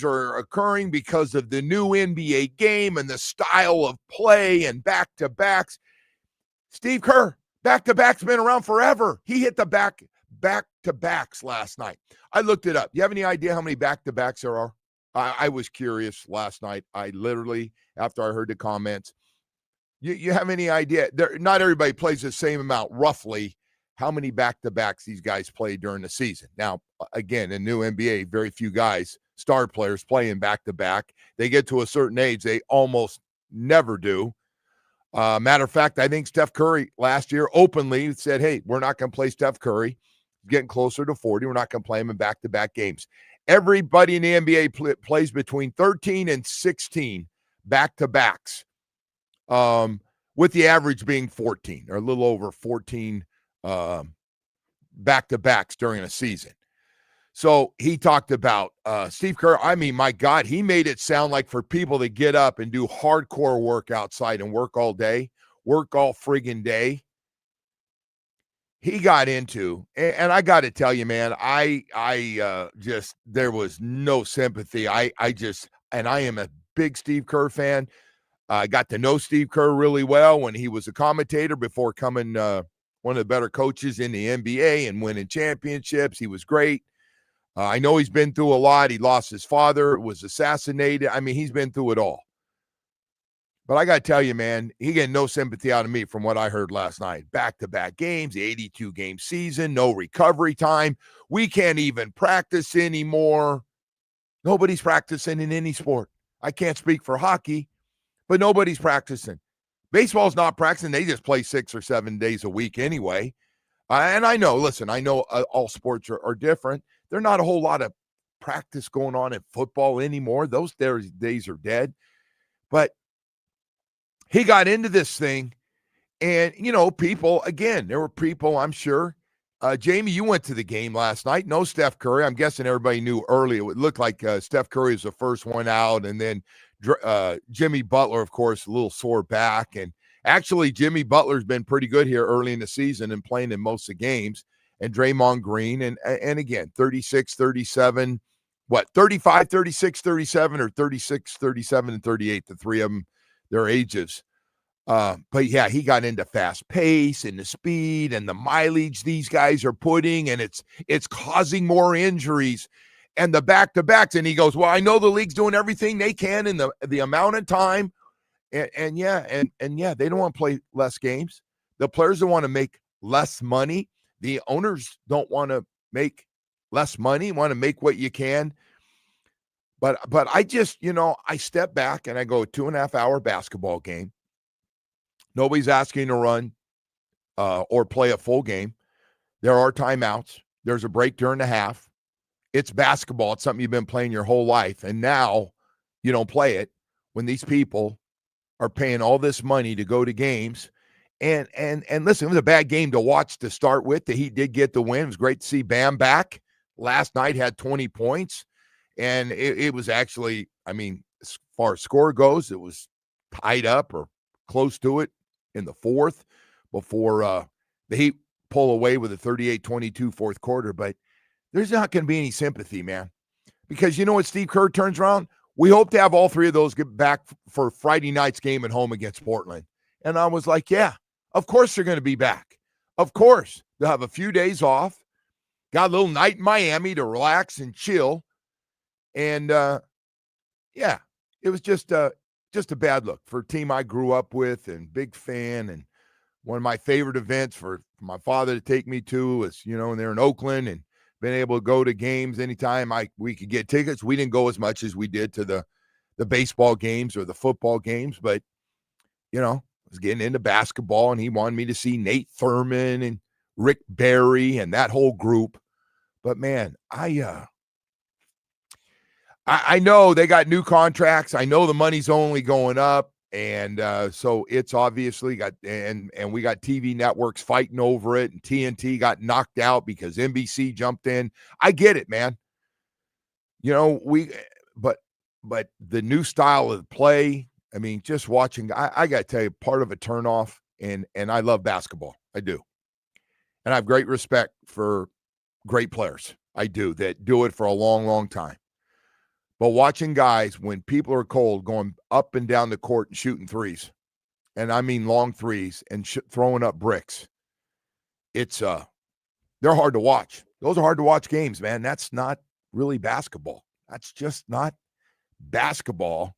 are occurring because of the new NBA game and the style of play and back-to-backs. Steve Kerr, back-to-backs been around forever. He hit the back-to-backs last night. I looked it up. You have any idea how many back-to-backs there are? I was curious last night. I literally, after I heard the comments, you have any idea? Not everybody plays the same amount, roughly, how many back-to-backs these guys play during the season. Now, again, in new NBA, very few guys, star players, playing back-to-back. They get to a certain age, they almost never do. Matter of fact, I think Steph Curry last year openly said, hey, we're not going to play Steph Curry. He's getting closer to 40. We're not going to play him in back-to-back games. Everybody in the NBA plays between 13 and 16 back-to-backs, with the average being 14 or a little over 14 back-to-backs during a season. So he talked about Steve Kerr. I mean, my God, he made it sound like for people to get up and do hardcore work outside and work all day, work all friggin' day. He got into, and I got to tell you, man, I just, there was no sympathy. I am a big Steve Kerr fan. I got to know Steve Kerr really well when he was a commentator before coming one of the better coaches in the NBA and winning championships. He was great. I know he's been through a lot. He lost his father, was assassinated. I mean, he's been through it all. But I got to tell you, man, he getting no sympathy out of me from what I heard last night. Back-to-back games, the 82-game season, no recovery time. We can't even practice anymore. Nobody's practicing in any sport. I can't speak for hockey, but nobody's practicing. Baseball's not practicing. They just play 6 or 7 days a week anyway. And I know, listen, I know all sports are different. There's not a whole lot of practice going on in football anymore. Those days are dead. But he got into this thing, and, you know, people, again, there were people, I'm sure. Jamie, you went to the game last night. No Steph Curry. I'm guessing everybody knew early. It would look like Steph Curry was the first one out, and then Jimmy Butler, of course, a little sore back. And actually, Jimmy Butler's been pretty good here early in the season and playing in most of the games. And Draymond Green, and again, 36, 37, 35, 36, 37, or 36, 37, and 38, the three of them, their ages. But yeah, he got into fast pace and the speed and the mileage these guys are putting, and it's causing more injuries and the back-to-backs. And he goes, well, I know the league's doing everything they can in the amount of time. And yeah, they don't want to play less games. The players don't want to make less money. The owners don't want to make less money, want to make what you can. But I just, you know, I step back and I go, 2.5-hour basketball game. Nobody's asking to run or play a full game. There are timeouts. There's a break during the half. It's basketball. It's something you've been playing your whole life. And now you don't play it when these people are paying all this money to go to games. And listen, it was a bad game to watch to start with. The Heat did get the win. It was great to see Bam back. Last night had 20 points. And it was actually, I mean, as far as score goes, it was tied up or close to it in the fourth before the Heat pull away with a 38-22 fourth quarter. But there's not going to be any sympathy, man. Because you know what Steve Kerr turns around? We hope to have all three of those get back for Friday night's game at home against Portland. And I was like, yeah, of course they're going to be back. Of course. They'll have a few days off. Got a little night in Miami to relax and chill. And, yeah, it was just a bad look for a team I grew up with and big fan. And one of my favorite events for my father to take me to was, you know, and they're in Oakland and been able to go to games anytime we could get tickets. We didn't go as much as we did to the baseball games or the football games, but, you know, I was getting into basketball and he wanted me to see Nate Thurman and Rick Barry and that whole group. But man, I know they got new contracts. I know the money's only going up. And so it's obviously got, and we got TV networks fighting over it, and TNT got knocked out because NBC jumped in. I get it, man. You know, but the new style of play, I mean, just watching, I got to tell you, part of a turnoff, and I love basketball. I do. And I have great respect for great players. I do, that do it for a long, long time. But watching guys, when people are cold, going up and down the court and shooting threes, and I mean long threes, and throwing up bricks, it's they're hard to watch. Those are hard to watch games, man. That's not really basketball. That's just not basketball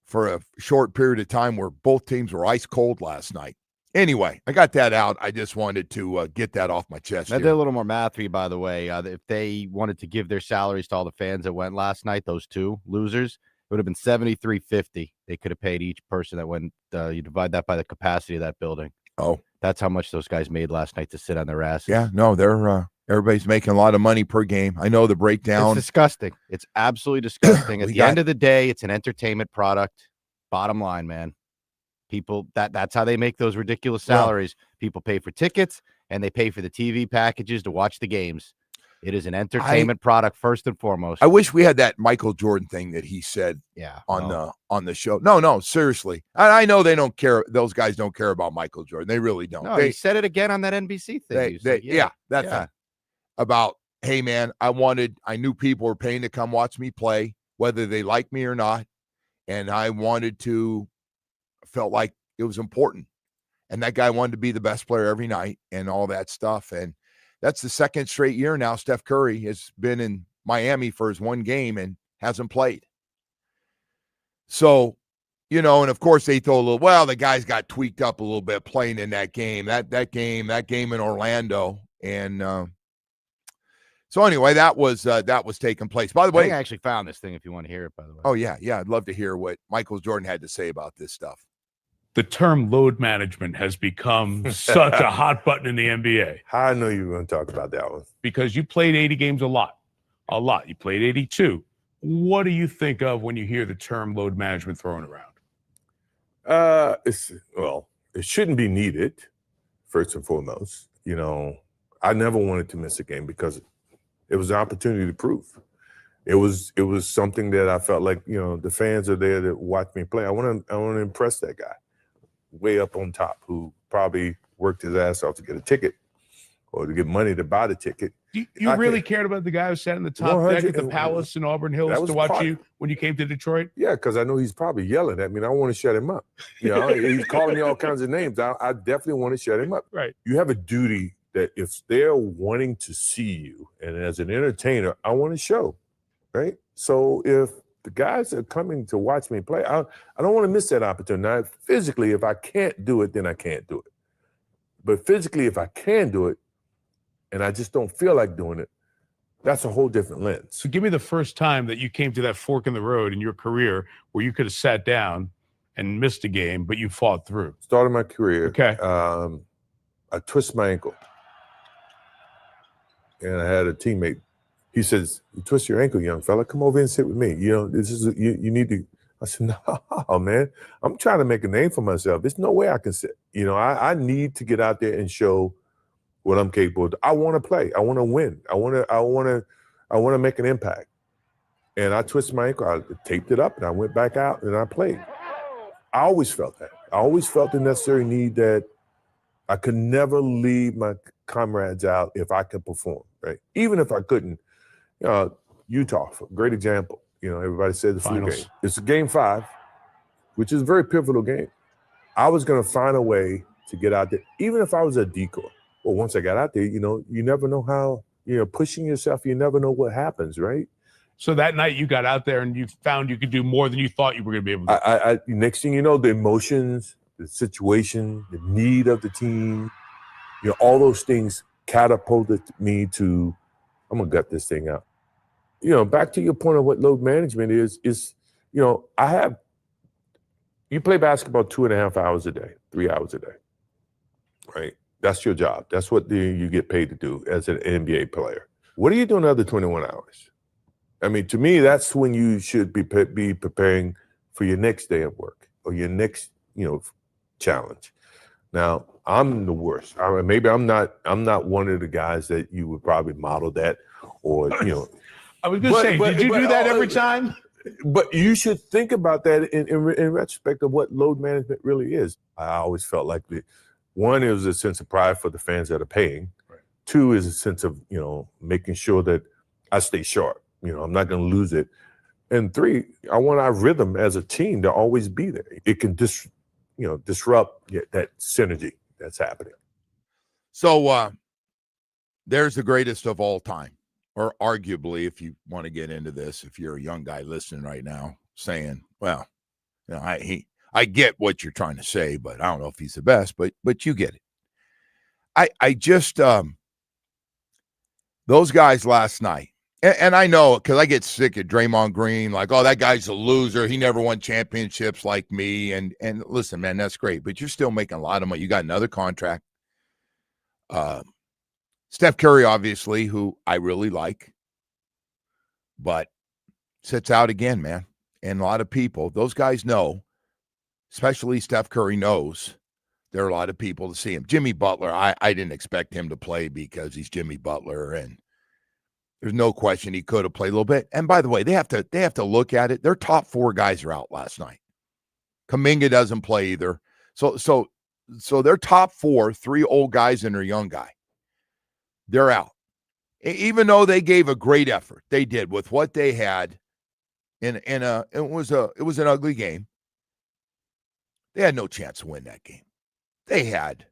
for a short period of time where both teams were ice cold last night. Anyway, I got that out. I just wanted to get that off my chest. I did a little more math for you, by the way. If they wanted to give their salaries to all the fans that went last night, those two losers, it would have been $73.50. They could have paid each person that went. You divide that by the capacity of that building. Oh, that's how much those guys made last night to sit on their asses. Yeah, no, they're everybody's making a lot of money per game. I know the breakdown. It's disgusting. It's absolutely disgusting. At the end of the day, it's an entertainment product. Bottom line, man. People, that's how they make those ridiculous salaries. Yeah. People pay for tickets and they pay for the TV packages to watch the games. It is an entertainment product first and foremost. I wish we had that Michael Jordan thing that he said on the show. No, seriously. I know they don't care. Those guys don't care about Michael Jordan. They really don't. No, he said it again on that NBC thing. Thing. About, hey, man, I knew people were paying to come watch me play, whether they like me or not. And I felt like it was important. And that guy wanted to be the best player every night and all that stuff. And that's the second straight year now Steph Curry has been in Miami for his one game and hasn't played. So, and of course they throw a little, well, the guys got tweaked up a little bit playing in that game, that game in Orlando. And so anyway, that was taking place. By the way, I actually found this thing if you want to hear it, by the way. Oh, yeah. I'd love to hear what Michael Jordan had to say about this stuff. The term load management has become such a hot button in the NBA. How I know you were going to talk about that one? Because you played 80 games a lot. You played 82. What do you think of when you hear the term load management thrown around? It shouldn't be needed, first and foremost. I never wanted to miss a game because it was an opportunity to prove. It was something that I felt like, the fans are there to watch me play. I want to impress that guy way up on top who probably worked his ass off to get a ticket or to get money to buy the ticket. You really cared about the guy who sat in the top deck at the Palace in Auburn Hills to watch you when you came to Detroit? Yeah, because I know he's probably yelling at me and I want to shut him up. He's calling me all kinds of names. I definitely want to shut him up. Right. You have a duty that if they're wanting to see you, and as an entertainer, I want to show, right? So if the guys are coming to watch me play, I don't want to miss that opportunity. Now, physically, if I can't do it, then I can't do it. But physically, if I can do it, and I just don't feel like doing it, that's a whole different lens. So give me the first time that you came to that fork in the road in your career where you could have sat down and missed a game, but you fought through. Started my career. Okay. I twisted my ankle. And I had a teammate. He says, "You twist your ankle, young fella. Come over and sit with me. This is you need to." I said, "No, man. I'm trying to make a name for myself. There's no way I can sit. I need to get out there and show what I'm capable of. I want to play. I want to win. I want to make an impact." And I twisted my ankle. I taped it up, and I went back out and I played. I always felt that. I always felt the necessary need that I could never leave my comrades out if I could perform, right? Even if I couldn't. Utah, great example. Everybody said the flu game. It's a game 5, which is a very pivotal game. I was going to find a way to get out there, even if I was a decoy. Well, once I got out there, you never know how, pushing yourself, you never know what happens, right? So that night you got out there and you found you could do more than you thought you were going to be able to. Next thing you know, the emotions, the situation, the need of the team, all those things catapulted me to, I'm going to gut this thing out. Back to your point of what load management is, you play basketball 2.5 hours a day, 3 hours a day, right? That's your job. That's what you get paid to do as an NBA player. What are you doing the other 21 hours? I mean, to me, that's when you should be preparing for your next day of work or your next, challenge. Now, I'm the worst. Maybe I'm not one of the guys that you would probably model that, or I was going to say, did you do that every time? But you should think about that in retrospect of what load management really is. I always felt like one is a sense of pride for the fans that are paying. Right. 2 is a sense of making sure that I stay sharp. I'm not going to lose it. And 3, I want our rhythm as a team to always be there. It can disrupt that synergy that's happening. So there's the greatest of all time, or arguably, if you want to get into this, if you're a young guy listening right now, saying, well, you know, I get what you're trying to say, but I don't know if he's the best, but you get it. I just those guys last night, and I know because I get sick of Draymond Green, like, oh, that guy's a loser. He never won championships like me. And listen, man, that's great, but you're still making a lot of money. You got another contract. Steph Curry, obviously, who I really like, but sits out again, man. And a lot of people, those guys know, especially Steph Curry knows, there are a lot of people to see him. Jimmy Butler, I didn't expect him to play because he's Jimmy Butler, and there's no question he could have played a little bit. And by the way, they have to look at it. Their top 4 guys are out last night. Kuminga doesn't play either. So their top 4, 3 old guys and their young guy, they're out. Even though they gave a great effort, they did with what they had. It was an ugly game. They had no chance to win that game. They had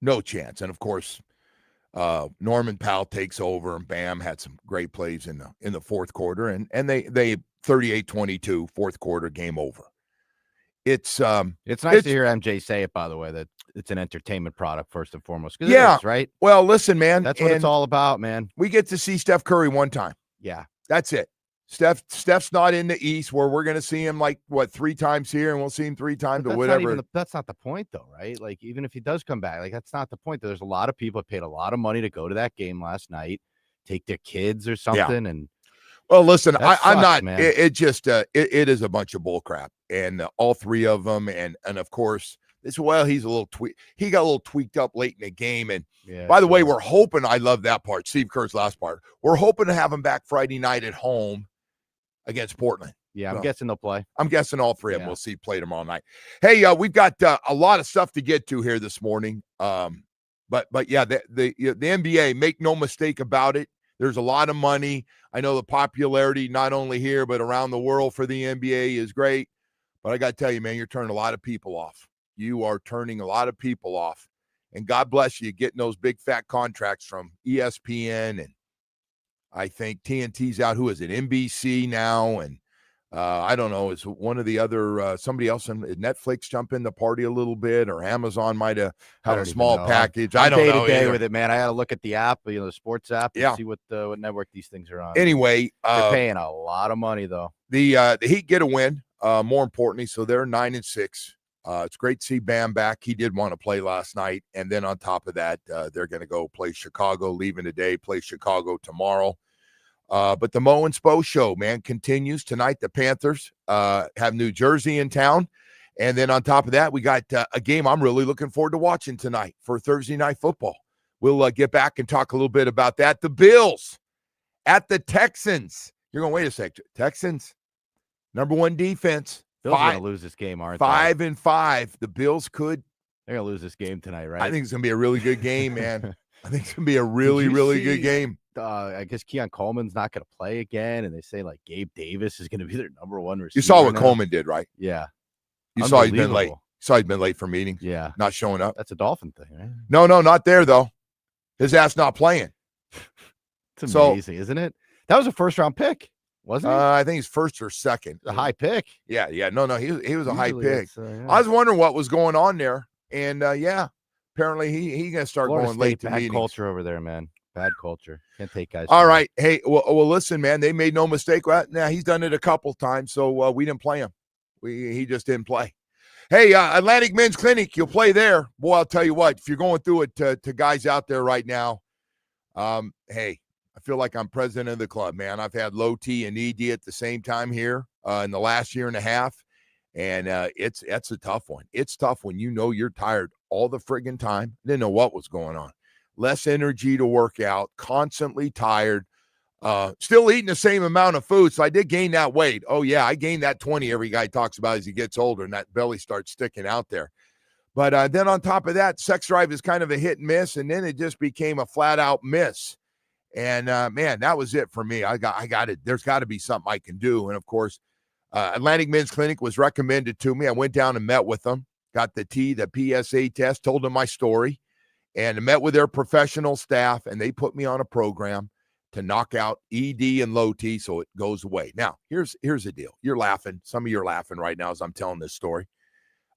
no chance. And of course, Norman Powell takes over, and Bam had some great plays in the fourth quarter, and they 38-22 fourth quarter, game over. It's nice to hear MJ say it, by the way, that it's an entertainment product first and foremost. Yeah, it is, right? Well, listen, man, that's what it's all about, man. We get to see Steph Curry one time. Yeah, that's it. Steph's not in the East where we're going to see him 3 times here, and we'll see him 3 times or whatever. That's not the point, though, right? Like, even if he does come back, that's not the point. There's a lot of people that paid a lot of money to go to that game last night, take their kids or something, and. Well, listen, I'm not. Man. It is a bunch of bull crap, and all 3 of them, and of course, he's a little tweak. He got a little tweaked up late in the game, and by the way, we're hoping. I love that part, Steve Kerr's last part. We're hoping to have him back Friday night at home against Portland. Yeah, I'm guessing they'll play. I'm guessing all 3 of them. We'll see play tomorrow night. Hey, we've got a lot of stuff to get to here this morning. But yeah, the NBA, make no mistake about it. There's a lot of money. I know the popularity, not only here, but around the world for the NBA is great. But I got to tell you, man, you're turning a lot of people off. You are turning a lot of people off. And God bless you getting those big fat contracts from ESPN. And I think TNT's out. Who is it? NBC now. And I don't know. Is one of the other, somebody else in Netflix jump in the party a little bit, or Amazon might have a small package. I don't know. Day to day with it, man. I got to look at the app, the sports app, and see what network these things are on. Anyway, they're paying a lot of money, though. The Heat get a win, more importantly, so they're 9-6. It's great to see Bam back. He did want to play last night. And then on top of that, they're going to go play Chicago, leaving today, play Chicago tomorrow. But the Mo and Spo show, man, continues tonight. The Panthers have New Jersey in town. And then on top of that, we got a game I'm really looking forward to watching tonight for Thursday Night Football. We'll get back and talk a little bit about that. The Bills at the Texans. You're going, wait a sec. Texans, number 1 defense. Bills are going to lose this game, aren't they? 5-5. The Bills could. They're going to lose this game tonight, right? I think it's going to be a really good game, man. I think it's going to be a really, really good game. I guess Keon Coleman's not going to play again, and they say Gabe Davis is going to be their number 1 receiver. You saw what Coleman did, right? Yeah. You saw he's been late. Saw he's been late for meetings. Yeah. Not showing up. That's a Dolphin thing, right? No, not there though. His ass not playing. It's amazing, isn't it? That was a first-round pick, wasn't it? I think he's first or second. A high pick. Yeah. No, he was a high pick. I was wondering what was going on there, and apparently he gonna start Florida going late to bad meetings. Culture over there, man. Bad culture. Can't take guys. All right. Hey, well, listen, man. They made no mistake. Now he's done it a couple times, so we didn't play him. He just didn't play. Hey, Atlantic Men's Clinic, you'll play there. Boy, I'll tell you what. If you're going through it to guys out there right now, hey, I feel like I'm president of the club, man. I've had low T and ED at the same time here in the last year and a half, and it's a tough one. It's tough when you know you're tired all the friggin' time. Didn't know what was going on. Less energy to work out, constantly tired, still eating the same amount of food. So I did gain that weight. Oh, yeah, I gained that 20 every guy talks about as he gets older, and that belly starts sticking out there. But then on top of that, sex drive is kind of a hit and miss, and then it just became a flat-out miss. And man, that was it for me. I got it. There's got to be something I can do. And of course, Atlantic Men's Clinic was recommended to me. I went down and met with them, got the PSA test, told them my story, and met with their professional staff, and they put me on a program to knock out ED and low T so it goes away. Now, here's the deal. You're laughing. Some of you are laughing right now as I'm telling this story.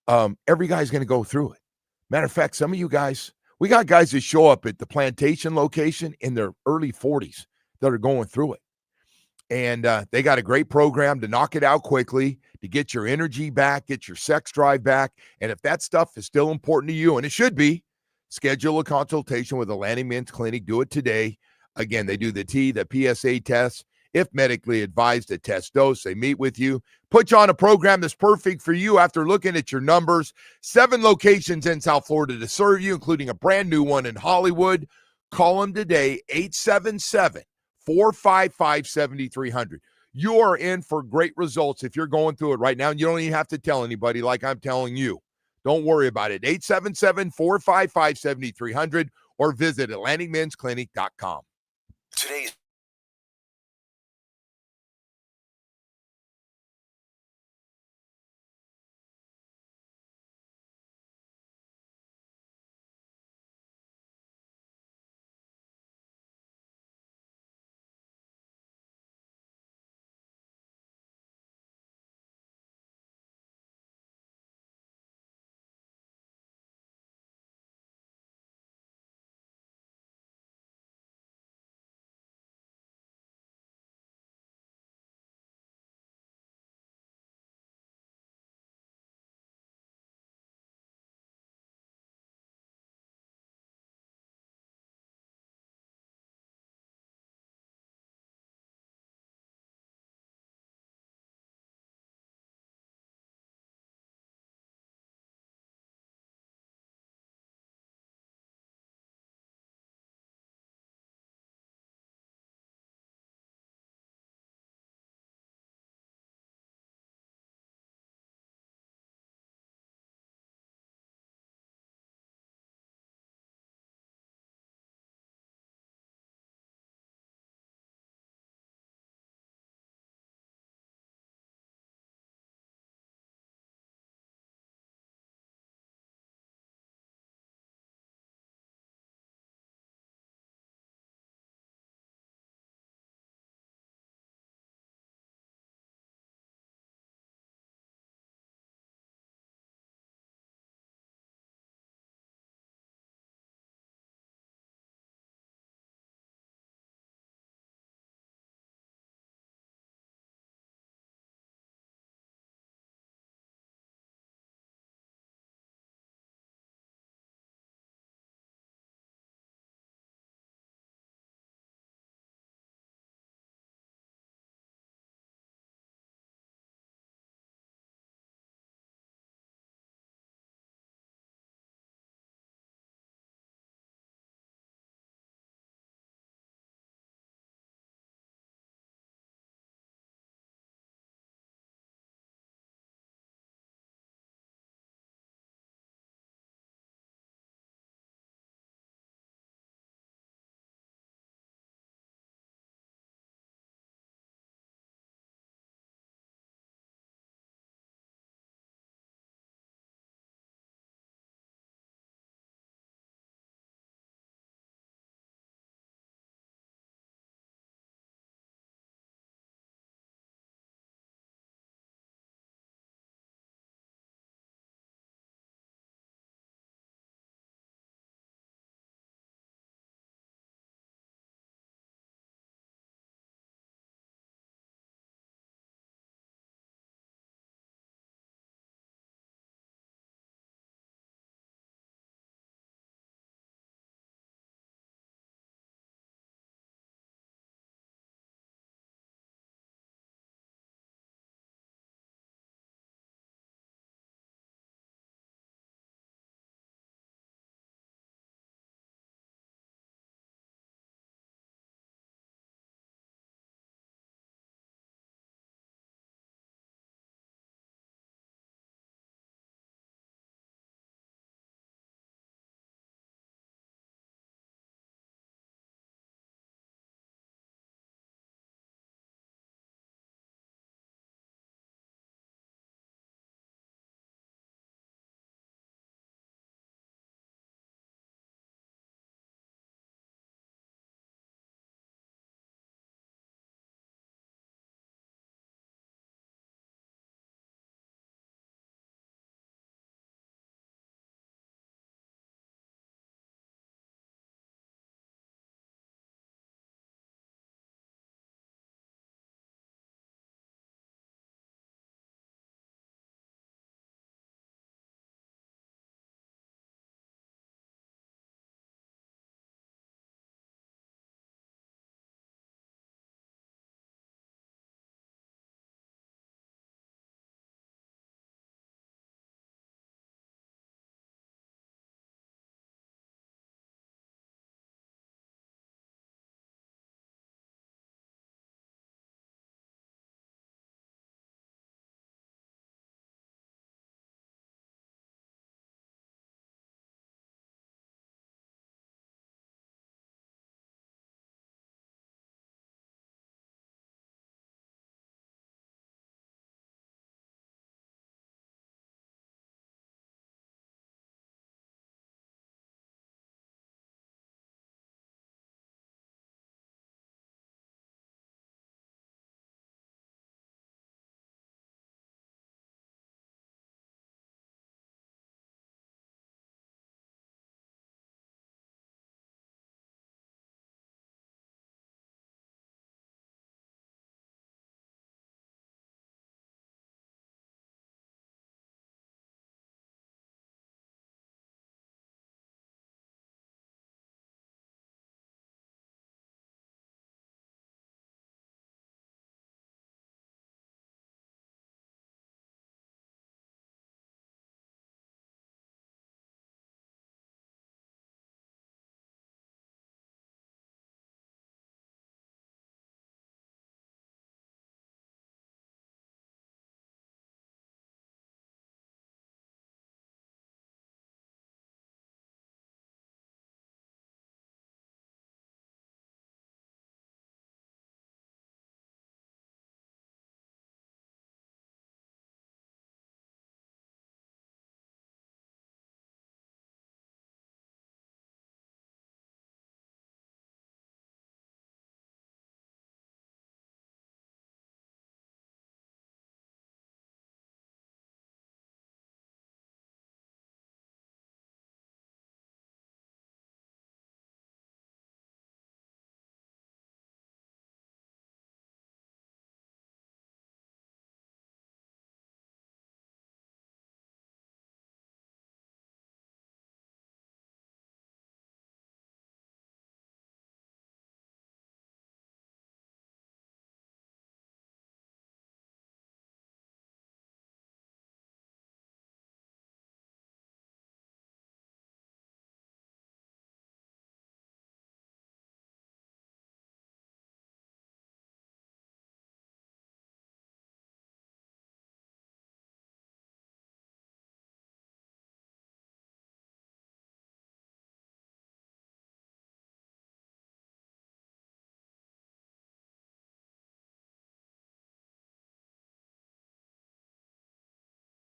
Every guy's going to go through it. Matter of fact, some of you guys, we got guys that show up at the plantation location in their early 40s that are going through it. And they got a great program to knock it out quickly, to get your energy back, get your sex drive back. And if that stuff is still important to you, and it should be, schedule a consultation with Atlantic Men's Clinic. Do it today. Again, they do the PSA test. If medically advised, a test dose. They meet with you, put you on a program that's perfect for you after looking at your numbers. 7 locations in South Florida to serve you, including a brand new one in Hollywood. Call them today, 877-455-7300. You are in for great results if you're going through it right now, and you don't even have to tell anybody like I'm telling you. Don't worry about it. 877-455-7300 or visit AtlanticMen'sClinic.com. Today's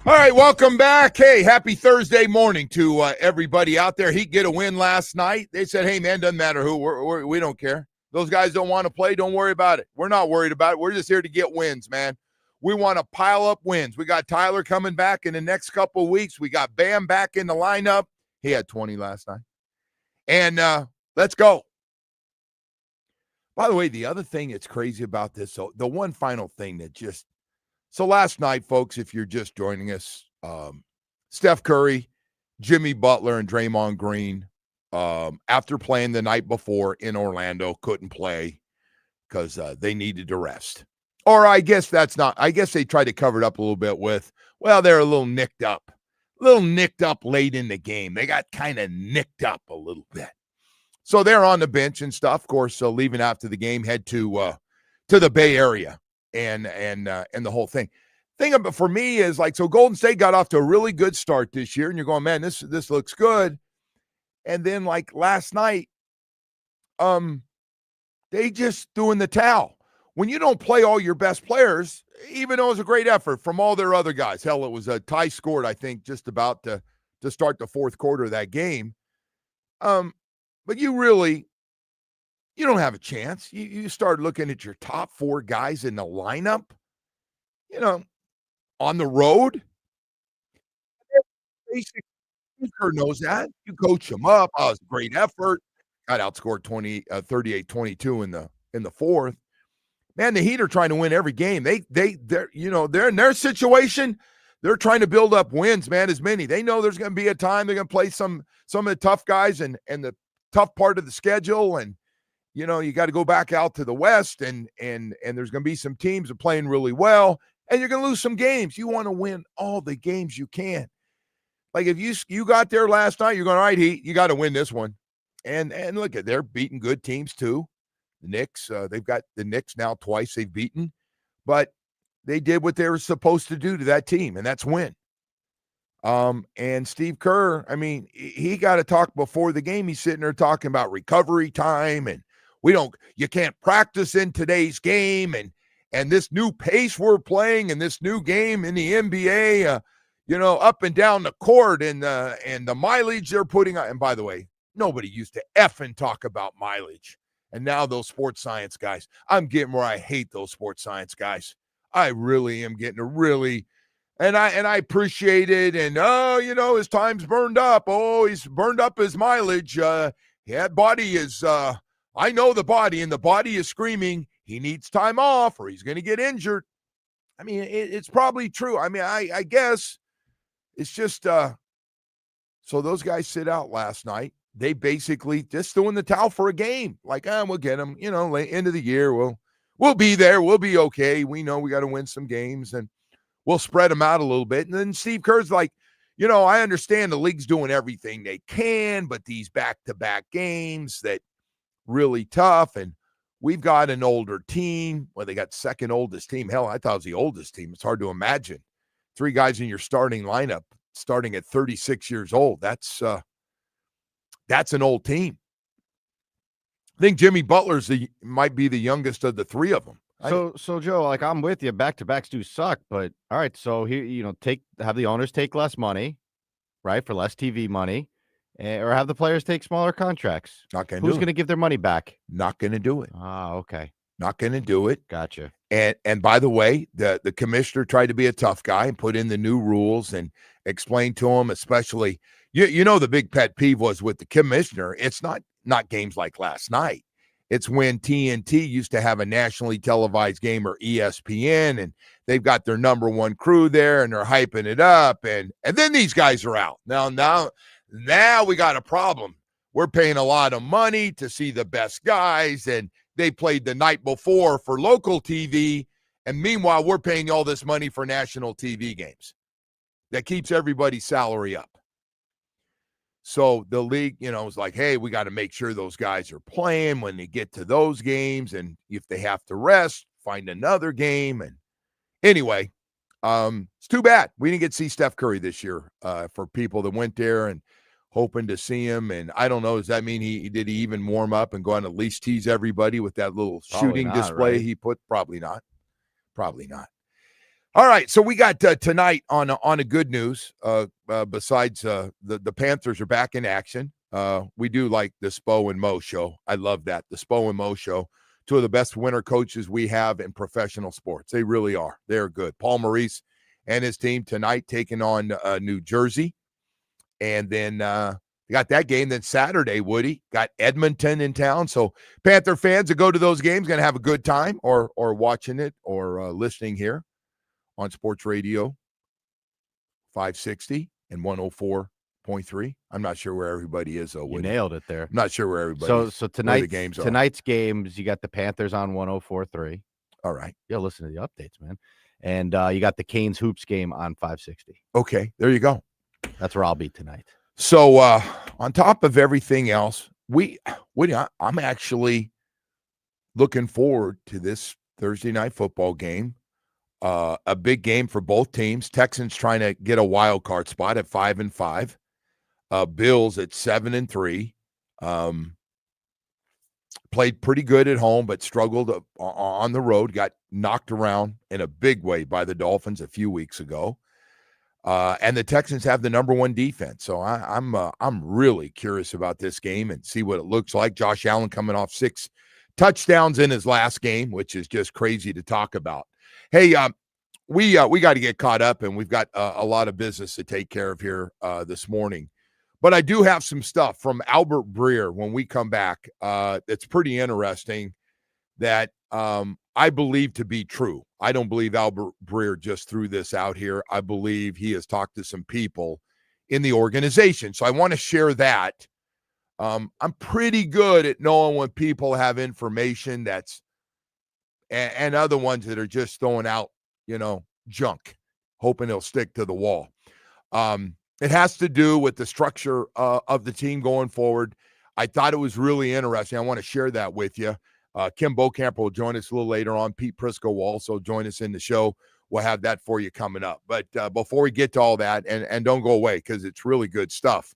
All right, welcome back. Hey, happy Thursday morning to everybody out there. Heat get a win last night. They said, hey, man, doesn't matter who. We don't care. Those guys don't want to play. Don't worry about it. We're not worried about it. We're just here to get wins, man. We want to pile up wins. We got Tyler coming back in the next couple of weeks. We got Bam back in the lineup. He had 20 last night. And let's go. By the way, the other thing that's crazy about this, so the one final thing that just, so last night, folks, if you're just joining us, Steph Curry, Jimmy Butler, and Draymond Green, after playing the night before in Orlando, couldn't play because they needed to rest. Or I guess they tried to cover it up a little bit with, well, they're a little nicked up late in the game. They got kind of nicked up a little bit. So they're on the bench and stuff. Of course, leaving after the game, head to the Bay Area. And the whole thing about for me is like, so Golden State got off to a really good start this year, and you're going, man, this looks good. And then like last night, they just threw in the towel. When you don't play all your best players, even though it was a great effort from all their other guys, hell, it was a tie scored, I think, just about to start the fourth quarter of that game. But you don't have a chance. You start looking at your top four guys in the lineup, on the road. Basically, Kerr knows that. You coach them up. Oh, it's a great effort. Got outscored 38-22 in the fourth. Man, the Heat are trying to win every game. They're in their situation. They're trying to build up wins, man, as many. They know there's going to be a time they're going to play some of the tough guys and the tough part of the schedule, and you got to go back out to the West, and there's going to be some teams that are playing really well, and you're going to lose some games. You want to win all the games you can. Like if you got there last night, you're going, all right, Heat, you got to win this one. And look, they're beating good teams too. The Knicks, they've got the Knicks now twice they've beaten, but they did what they were supposed to do to that team, and that's win. And Steve Kerr, I mean, he got to talk before the game. He's sitting there talking about recovery time, and you can't practice in today's game, and this new pace we're playing and this new game in the NBA, up and down the court and the mileage they're putting on. And by the way, nobody used to effing talk about mileage. And now those sports science guys, I'm getting where I hate those sports science guys. I really am getting and I appreciate it. And, his time's burned up. Oh, he's burned up his mileage. That body is, I know the body, and the body is screaming he needs time off or he's going to get injured. I mean, it's probably true. I mean, I guess it's just, so those guys sit out last night. They basically just threw in the towel for a game. Like, we'll get them, end of the year. We'll be there. We'll be okay. We know we got to win some games, and we'll spread them out a little bit. And then Steve Kerr's like, I understand the league's doing everything they can, but these back-to-back games that really tough. And we've got an older team. Well, they got second oldest team. Hell, I thought it was the oldest team. It's hard to imagine. 3 guys in your starting lineup starting at 36 years old. That's an old team. I think Jimmy Butler's might be the youngest of the 3 of them. So Joe, like, I'm with you. Back-to-backs do suck, but all right. So here, have the owners take less money, right, for less TV money, or have the players take smaller contracts. Not going to. Who's going to give their money back? Not going to do it. Okay. Not going to do it. Gotcha. And by the way, the commissioner tried to be a tough guy and put in the new rules and explain to him, especially, the big pet peeve was with the commissioner. It's not games like last night. It's when TNT used to have a nationally televised game, or ESPN, and they've got their number one crew there and they're hyping it up. And then these guys are out. Now we got a problem. We're paying a lot of money to see the best guys, and they played the night before for local TV. And meanwhile, we're paying all this money for national TV games. That keeps everybody's salary up. So the league, is like, hey, we got to make sure those guys are playing when they get to those games. And if they have to rest, find another game. And anyway, it's too bad we didn't get to see Steph Curry this year, for people that went there and hoping to see him. And I don't know, does that mean he even warm up and go on at least tease everybody with that little shooting display he put? Probably not. All right, so we got tonight on a good news. Besides the Panthers are back in action. We do like the Spo and Mo show. I love that, the Spo and Mo show. Two of the best winter coaches we have in professional sports. They really are. They're good. Paul Maurice and his team tonight taking on New Jersey, and then we got that game. Then Saturday, Woody got Edmonton in town. So Panther fans that go to those games going to have a good time, or watching it, or listening here on Sports Radio 560 and 104.3. I'm not sure where everybody is, though. You Woody. nailed it there. I'm not sure where everybody is. So the games are. tonight's games, you got the Panthers on 104.3. All right. You'll listen to the updates, man. And you got the Canes Hoops game on 560. Okay, there you go. That's where I'll be tonight. So on top of everything else, I'm actually looking forward to this Thursday night football game. A big game for both teams. Texans trying to get a wild card spot at 5-5. Bills at 7-3. Played pretty good at home, but struggled on the road. Got knocked around in a big way by the Dolphins a few weeks ago. And the Texans have the number one defense. So I'm really curious about this game and see what it looks like. Josh Allen coming off 6 touchdowns in his last game, which is just crazy to talk about. Hey, we got to get caught up, and we've got a lot of business to take care of here this morning. But I do have some stuff from Albert Breer when we come back. That's pretty interesting that I believe to be true. I don't believe Albert Breer just threw this out here. I believe he has talked to some people in the organization. So I want to share that. I'm pretty good at knowing when people have information that's and other ones that are just throwing out, junk, hoping it'll stick to the wall. It has to do with the structure of the team going forward. I thought it was really interesting. I want to share that with you. Kim Bokamper will join us a little later on. Pete Prisco will also join us in the show. We'll have that for you coming up. But before we get to all that, and don't go away because it's really good stuff.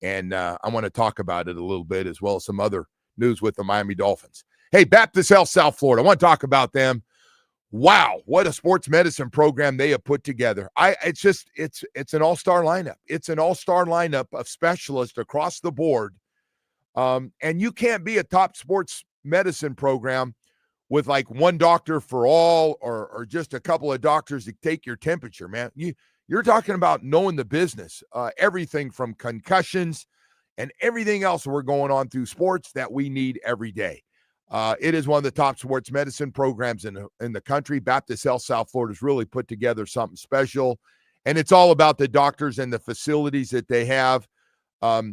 And I want to talk about it a little bit as well as some other news with the Miami Dolphins. Hey, Baptist Health South Florida. I want to talk about them. Wow, what a sports medicine program they have put together. It's an all-star lineup. It's an all-star lineup of specialists across the board. And you can't be a top sports medicine program with like one doctor for all or just a couple of doctors to take your temperature, man. You're talking about knowing the business, everything from concussions and everything else we're going on through sports that we need every day. It is one of the top sports medicine programs in the country. Baptist Health South Florida has really put together something special, and it's all about the doctors and the facilities that they have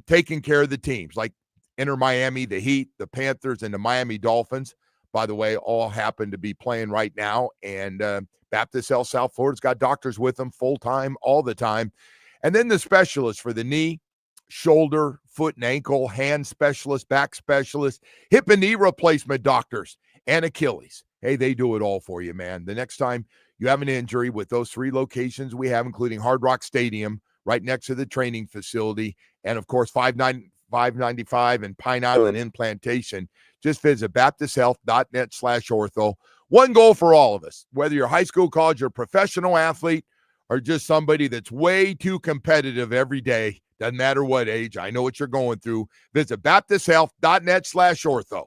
taking care of the teams, like Inter Miami, the Heat, the Panthers, and the Miami Dolphins. By the way, all happen to be playing right now, and Baptist Health South Florida's got doctors with them full-time, all the time. And then the specialists for the knee, shoulder, foot and ankle, hand specialist, back specialist, hip and knee replacement doctors, and Achilles. Hey, they do it all for you, man. The next time you have an injury with those 3 locations we have, including Hard Rock Stadium, right next to the training facility, and, of course, 595 and Pine Island in Plantation, just visit baptisthealth.net/ortho. One goal for all of us, whether you're high school, college, or professional athlete, or just somebody that's way too competitive every day. Doesn't matter what age. I know what you're going through. Visit baptisthealth.net/ortho.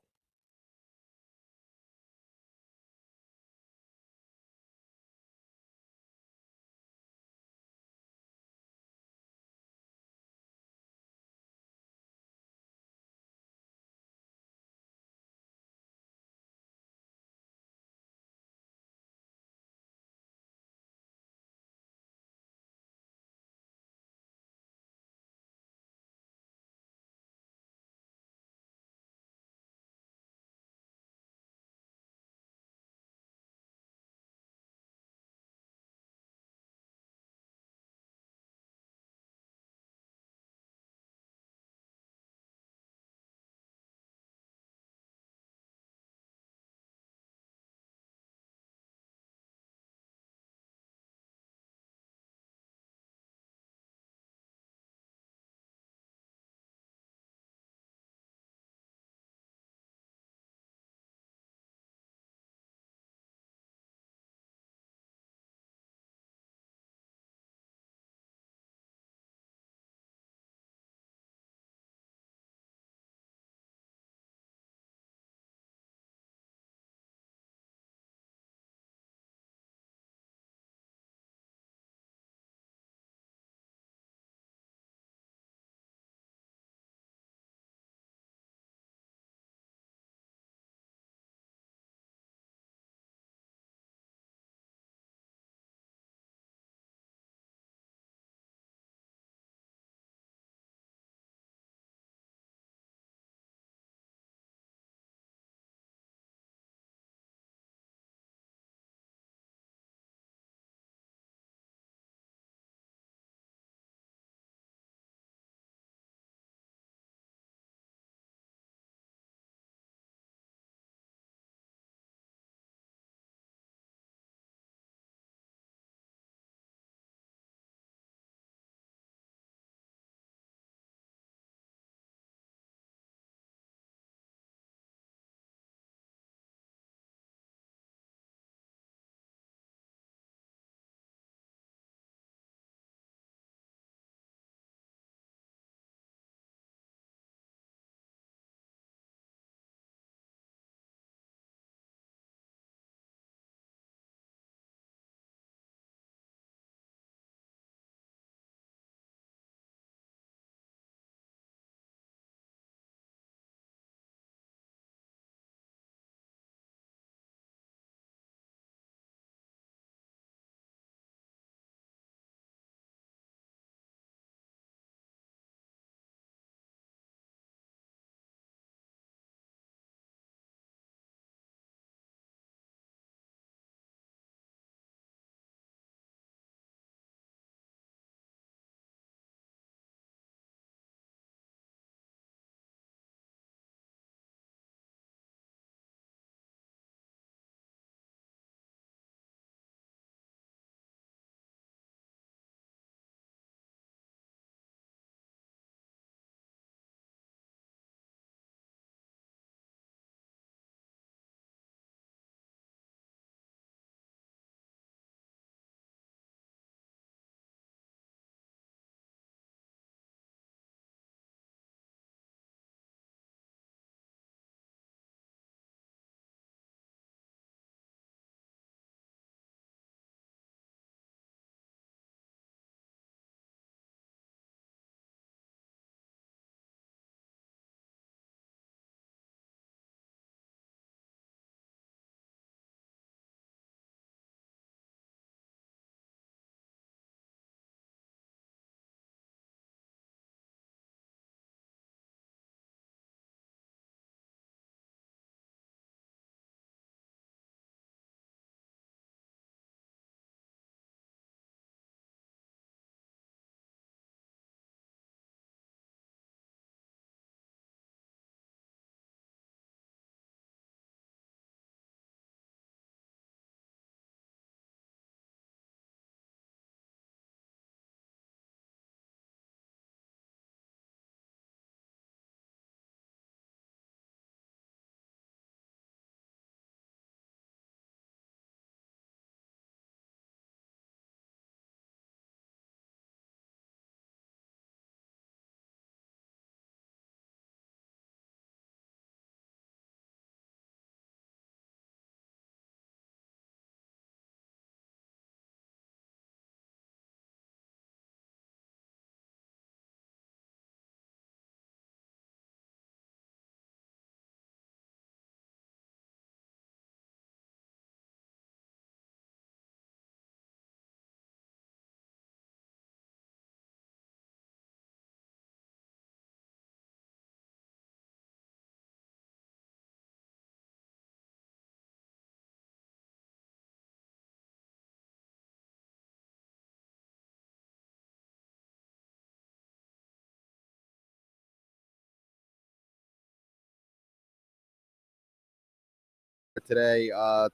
today.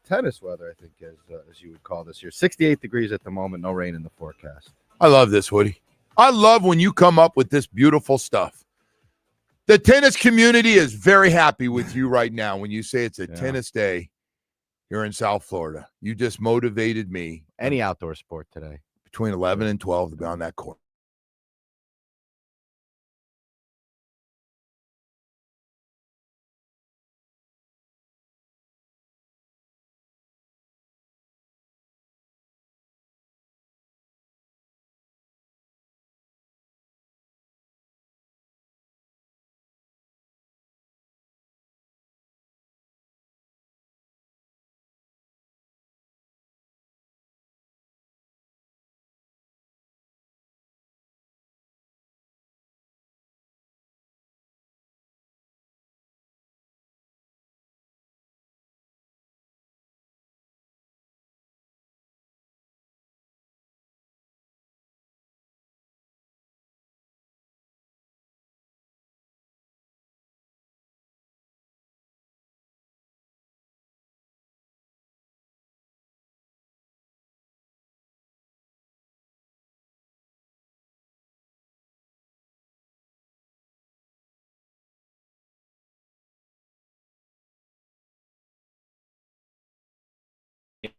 Tennis weather, I think, as you would call this here. 68 degrees at the moment. No rain in the forecast. I love this, Woody. I love when you come up with this beautiful stuff. The tennis community is very happy with you right now when you say it's a tennis day here in South Florida. You just motivated me. Any outdoor sport today. Between 11 and 12 to be on that court.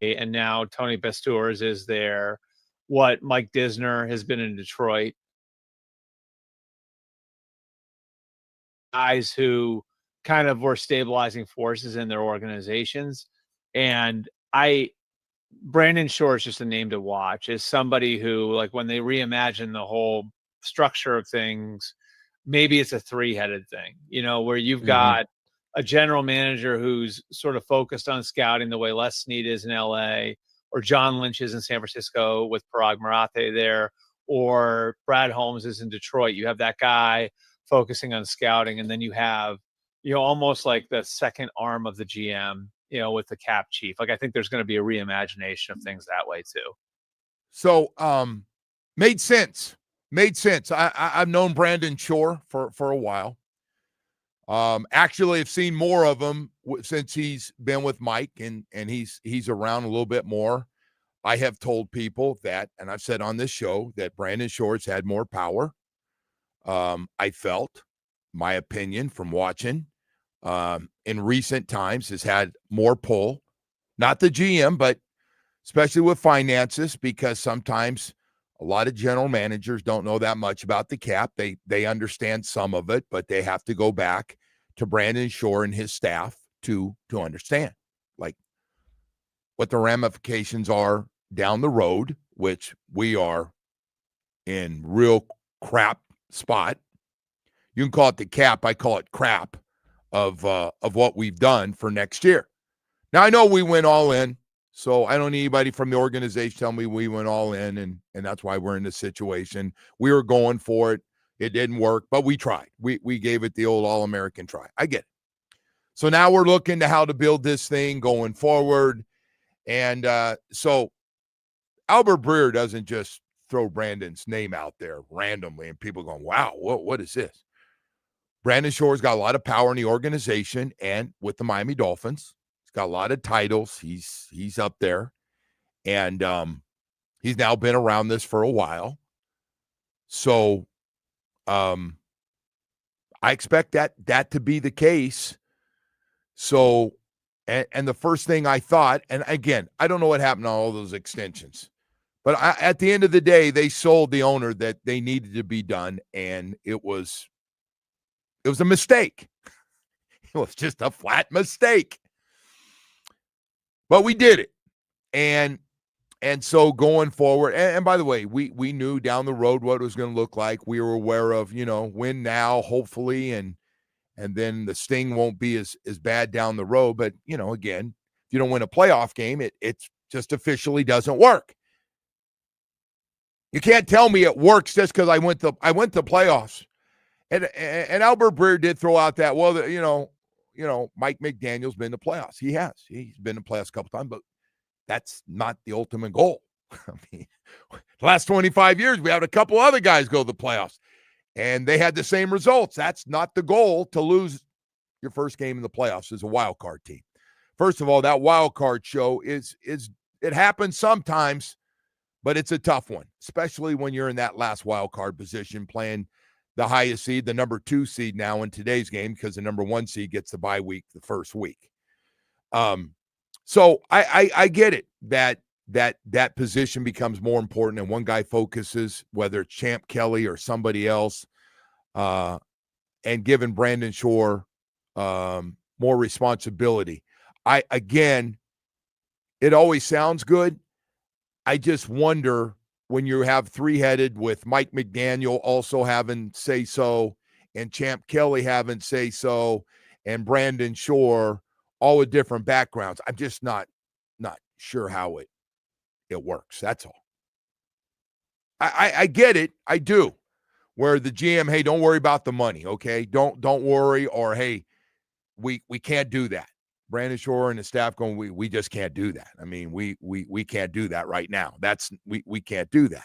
And now Tony Pastores is there. What Mike Disner has been in Detroit. Guys who kind of were stabilizing forces in their organizations. And Brandon Shore is just a name to watch, as somebody who, like, when they reimagine the whole structure of things, maybe it's a three-headed thing, where you've got a general manager who's sort of focused on scouting the way Les Snead is in LA, or John Lynch is in San Francisco with Parag Marathe there, or Brad Holmes is in Detroit. You have that guy focusing on scouting, and then you have, almost like the second arm of the GM, with the cap chief. Like, I think there's going to be a reimagination of things that way too. So, made sense. I've known Brandon Shore for a while. Actually, I've seen more of him since he's been with Mike, and he's around a little bit more. I have told people that, and I've said on this show, that Brandon Shore's had more power. I felt, my opinion from watching, in recent times has had more pull. Not the GM, but especially with finances, because sometimes a lot of general managers don't know that much about the cap. They understand some of it, but they have to go back to Brandon Shore and his staff to understand, like, what the ramifications are down the road, which we are in real crap spot. You can call it the cap. I call it crap of what we've done for next year. Now, I know we went all in, so I don't need anybody from the organization tell me we went all in, and that's why we're in this situation. We were going for it. It didn't work, but we tried. We gave it the old All-American try. I get it. So now we're looking to how to build this thing going forward. And so Albert Breer doesn't just throw Brandon's name out there randomly and people going, wow, what is this? Brandon Shore's got a lot of power in the organization and with the Miami Dolphins. He's got a lot of titles. He's up there. And he's now been around this for a while. So I expect that to be the case. So, and the first thing I thought, and again, I don't know what happened on all those extensions, but at the end of the day, they sold the owner that they needed to be done, and it was a mistake. It was just a flat mistake. But we did it. And so going forward, and by the way, we knew down the road what it was going to look like. We were aware of, win now, hopefully, and then the sting won't be as bad down the road. But, again, if you don't win a playoff game, it just officially doesn't work. You can't tell me it works just because I went to playoffs. And Albert Breer did throw out that, well, Mike McDaniel's been to playoffs. He has. He's been to playoffs a couple times, but that's not the ultimate goal. I mean, the last 25 years, we had a couple other guys go to the playoffs, and they had the same results. That's not the goal, to lose your first game in the playoffs as a wild card team. first of all, that wild card show is it happens sometimes, but it's a tough one, especially when you're in that last wild card position playing the highest seed, the number 2 seed now in today's game, because the number 1 seed gets the bye week the first week. So I get it that position becomes more important, and one guy focuses, whether it's Champ Kelly or somebody else, and giving Brandon Shore more responsibility. It always sounds good. I just wonder when you have three-headed with Mike McDaniel also having say-so and Champ Kelly having say-so and Brandon Shore, all with different backgrounds. I'm just not sure how it works. That's all. I get it. I do. Where the GM, hey, don't worry about the money, okay? Don't worry, or hey, we can't do that. Brandon Shore and the staff going, we just can't do that. I mean, we can't do that right now. We can't do that.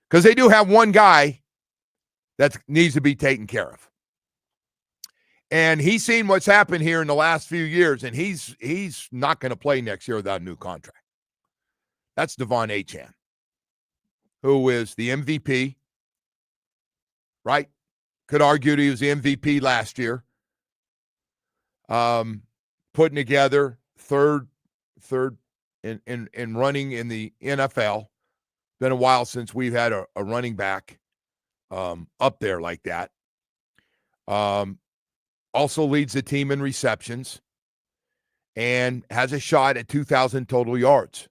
Because they do have one guy that needs to be taken care of. And he's seen what's happened here in the last few years, and he's not going to play next year without a new contract. That's Devon Achane, who is the MVP, right? Could argue that he was the MVP last year. Putting together third in running in the NFL. Been a while since we've had a running back up there like that. Also leads the team in receptions and has a shot at 2,000 total yards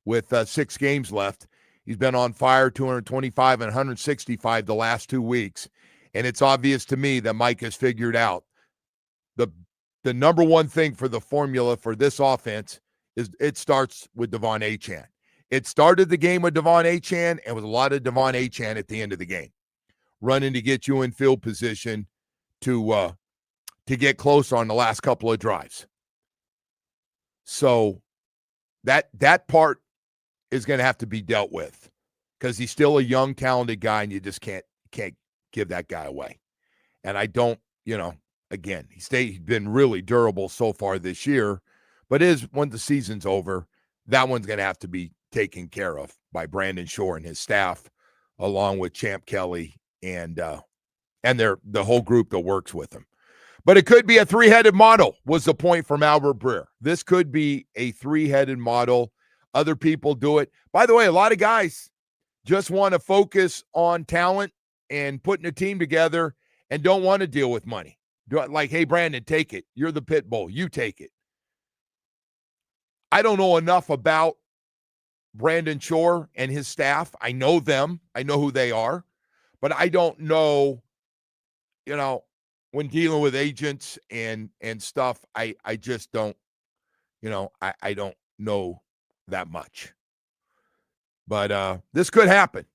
with 6 games left. He's been on fire, 225 and 165 the last 2 weeks. And it's obvious to me that Mike has figured out the number one thing for the formula for this offense is it starts with Devon Achane. It started the game with Devon Achane, and with a lot of Devon Achane at the end of the game, running to get you in field position to get close on the last couple of drives. So that part is going to have to be dealt with because he's still a young, talented guy, and you just can't give that guy away. And I don't, again, he's been really durable so far this year, but when the season's over, that one's going to have to be taken care of by Brandon Shore and his staff, along with Champ Kelly and the whole group that works with him. But it could be a three-headed model, was the point from Albert Breer. This could be a three-headed model. Other people do it. By the way, a lot of guys just want to focus on talent and putting a team together and don't want to deal with money. Like, hey, Brandon, take it. You're the pit bull. You take it. I don't know enough about Brandon Shore and his staff. I know them. I know who they are. But I don't know, when dealing with agents and stuff, I just don't, I don't know that much. But this could happen.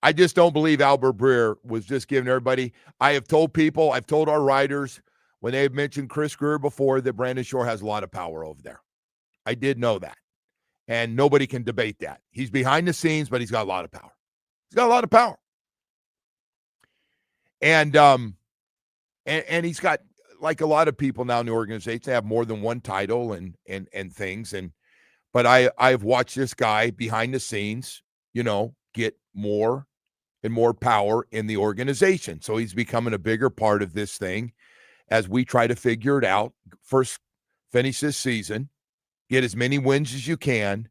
I just don't believe Albert Breer was just giving everybody. I've told our writers when they've mentioned Chris Greer before that Brandon Shore has a lot of power over there. I did know that. And nobody can debate that. He's behind the scenes, but he's got a lot of power. He's got a lot of power. And he's got, like a lot of people now in the organization, they have more than one title and things. But I've watched this guy behind the scenes, get more and more power in the organization. So he's becoming a bigger part of this thing as we try to figure it out. First, finish this season, get as many wins as you can,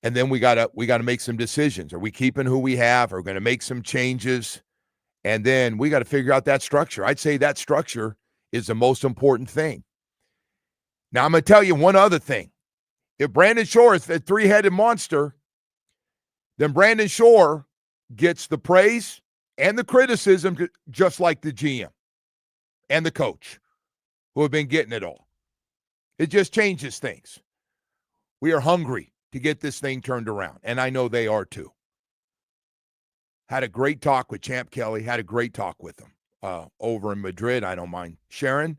and then we gotta make some decisions. Are we keeping who we have? Are we going to make some changes? And then we got to figure out that structure. I'd say that structure is the most important thing. Now, I'm going to tell you one other thing. If Brandon Shore is a three-headed monster, then Brandon Shore gets the praise and the criticism just like the GM and the coach who have been getting it all. It just changes things. We are hungry to get this thing turned around, and I know they are too. Had a great talk with Champ Kelly, had a great talk with him over in Madrid. I don't mind sharing,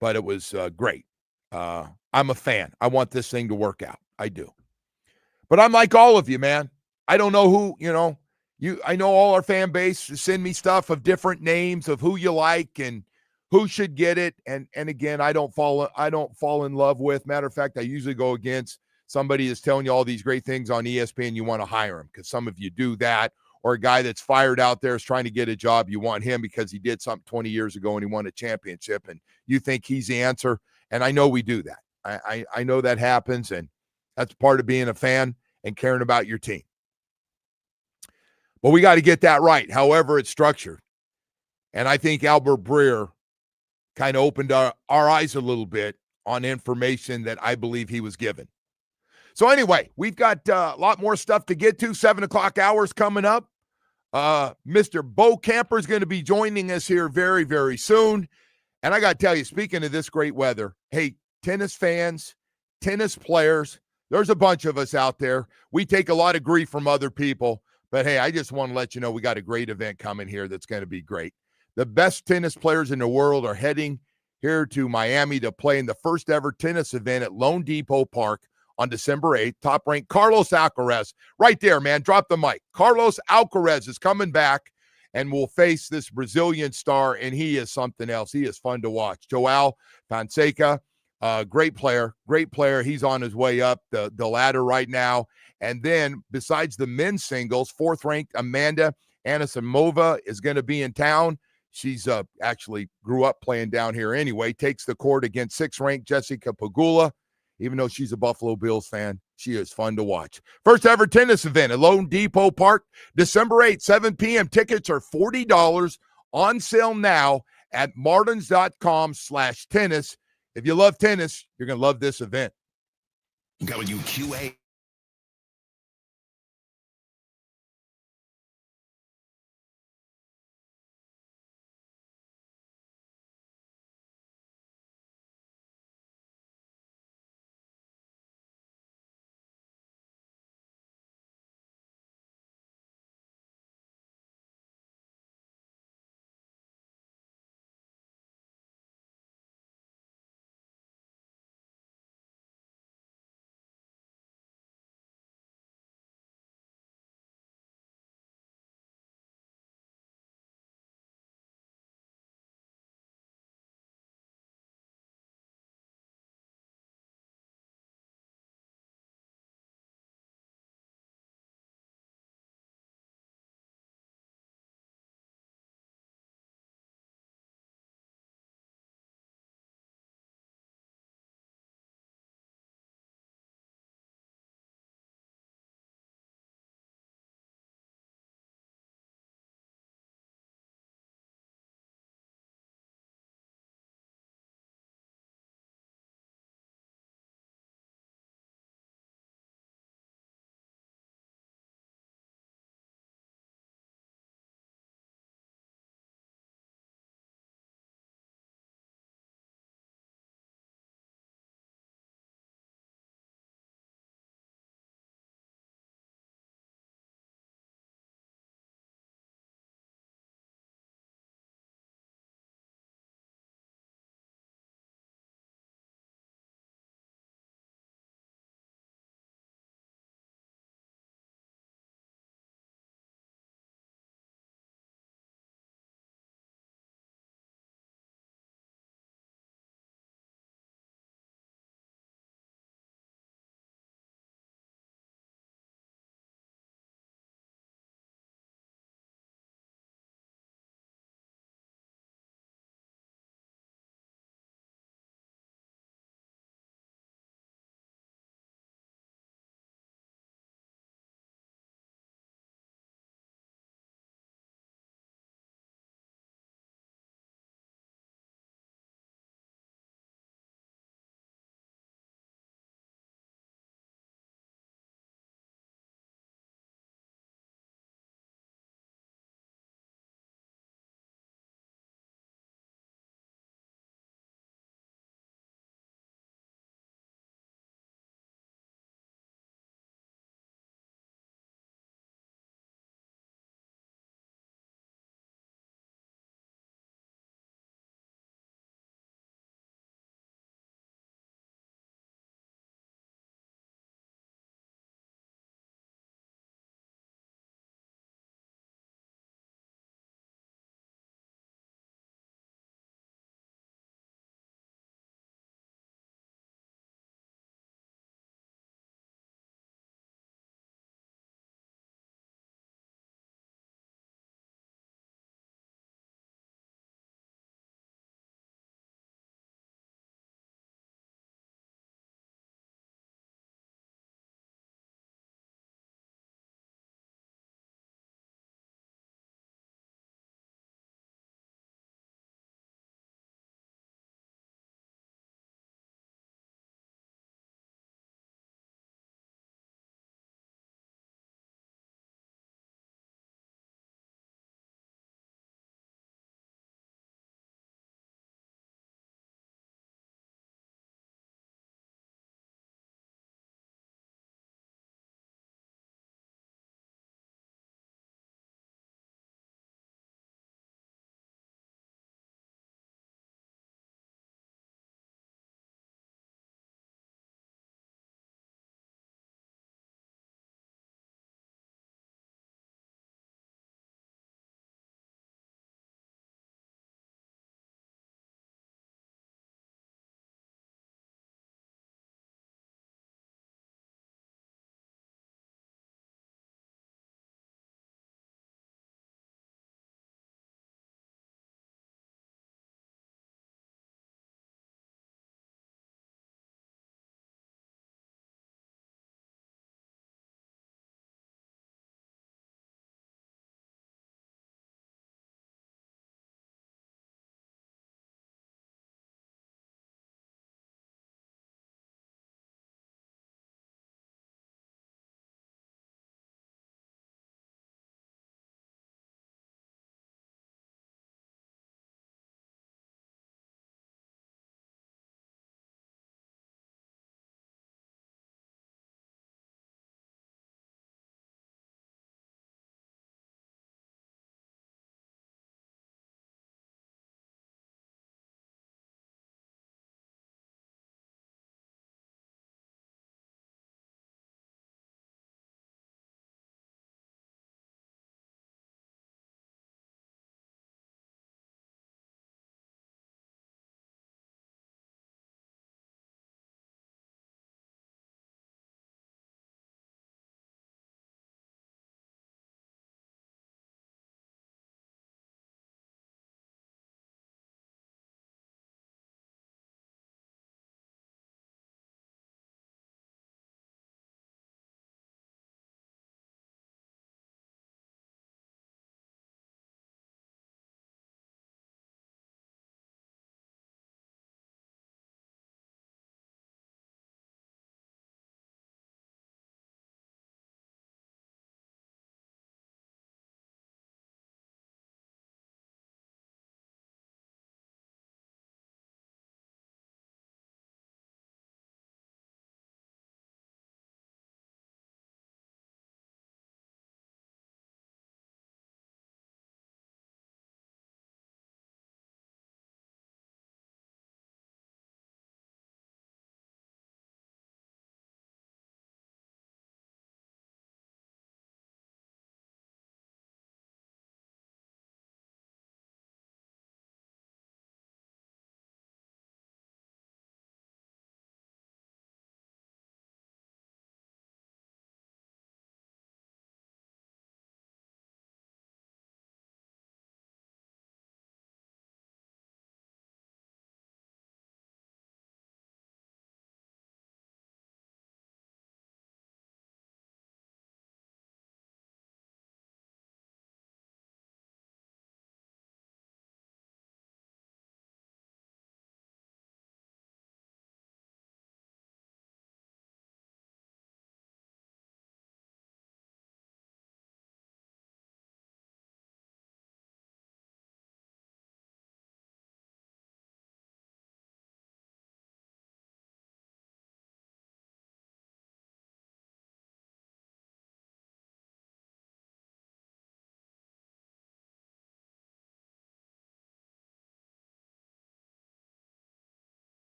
but it was great. I'm a fan. I want this thing to work out. I do. But I'm like all of you, man. I don't know who, I know all our fan base send me stuff of different names of who you like and who should get it. And again, I don't fall in love with. Matter of fact, I usually go against somebody that's telling you all these great things on ESPN. You want to hire him because some of you do that. Or a guy that's fired out there is trying to get a job. You want him because he did something 20 years ago and he won a championship, and you think he's the answer. And I know we do that. I know that happens, and that's part of being a fan and caring about your team. But we got to get that right, however it's structured. And I think Albert Breer kind of opened our eyes a little bit on information that I believe he was given. So anyway, we've got a lot more stuff to get to. 7 o'clock hours coming up. Mr. Bokamper is going to be joining us here very, very soon. And I got to tell you, speaking of this great weather, hey, tennis fans, tennis players, there's a bunch of us out there. We take a lot of grief from other people. But, hey, I just want to let you know we got a great event coming here that's going to be great. The best tennis players in the world are heading here to Miami to play in the first ever tennis event at Lone Depot Park on December 8th. Top-ranked Carlos Alcaraz. Right there, man. Drop the mic. Carlos Alcaraz is coming back and will face this Brazilian star, and he is something else. He is fun to watch. Joao Fonseca, great player. He's on his way up the ladder right now. And then besides the men's singles, fourth-ranked Amanda Anisimova is going to be in town. She's actually grew up playing down here anyway. Takes the court against sixth-ranked Jessica Pegula. Even though she's a Buffalo Bills fan, she is fun to watch. First ever tennis event at Lone Depot Park, December 8th, 7 p.m. Tickets are $40 on sale now at martins.com/tennis. If you love tennis, you're going to love this event. WQA.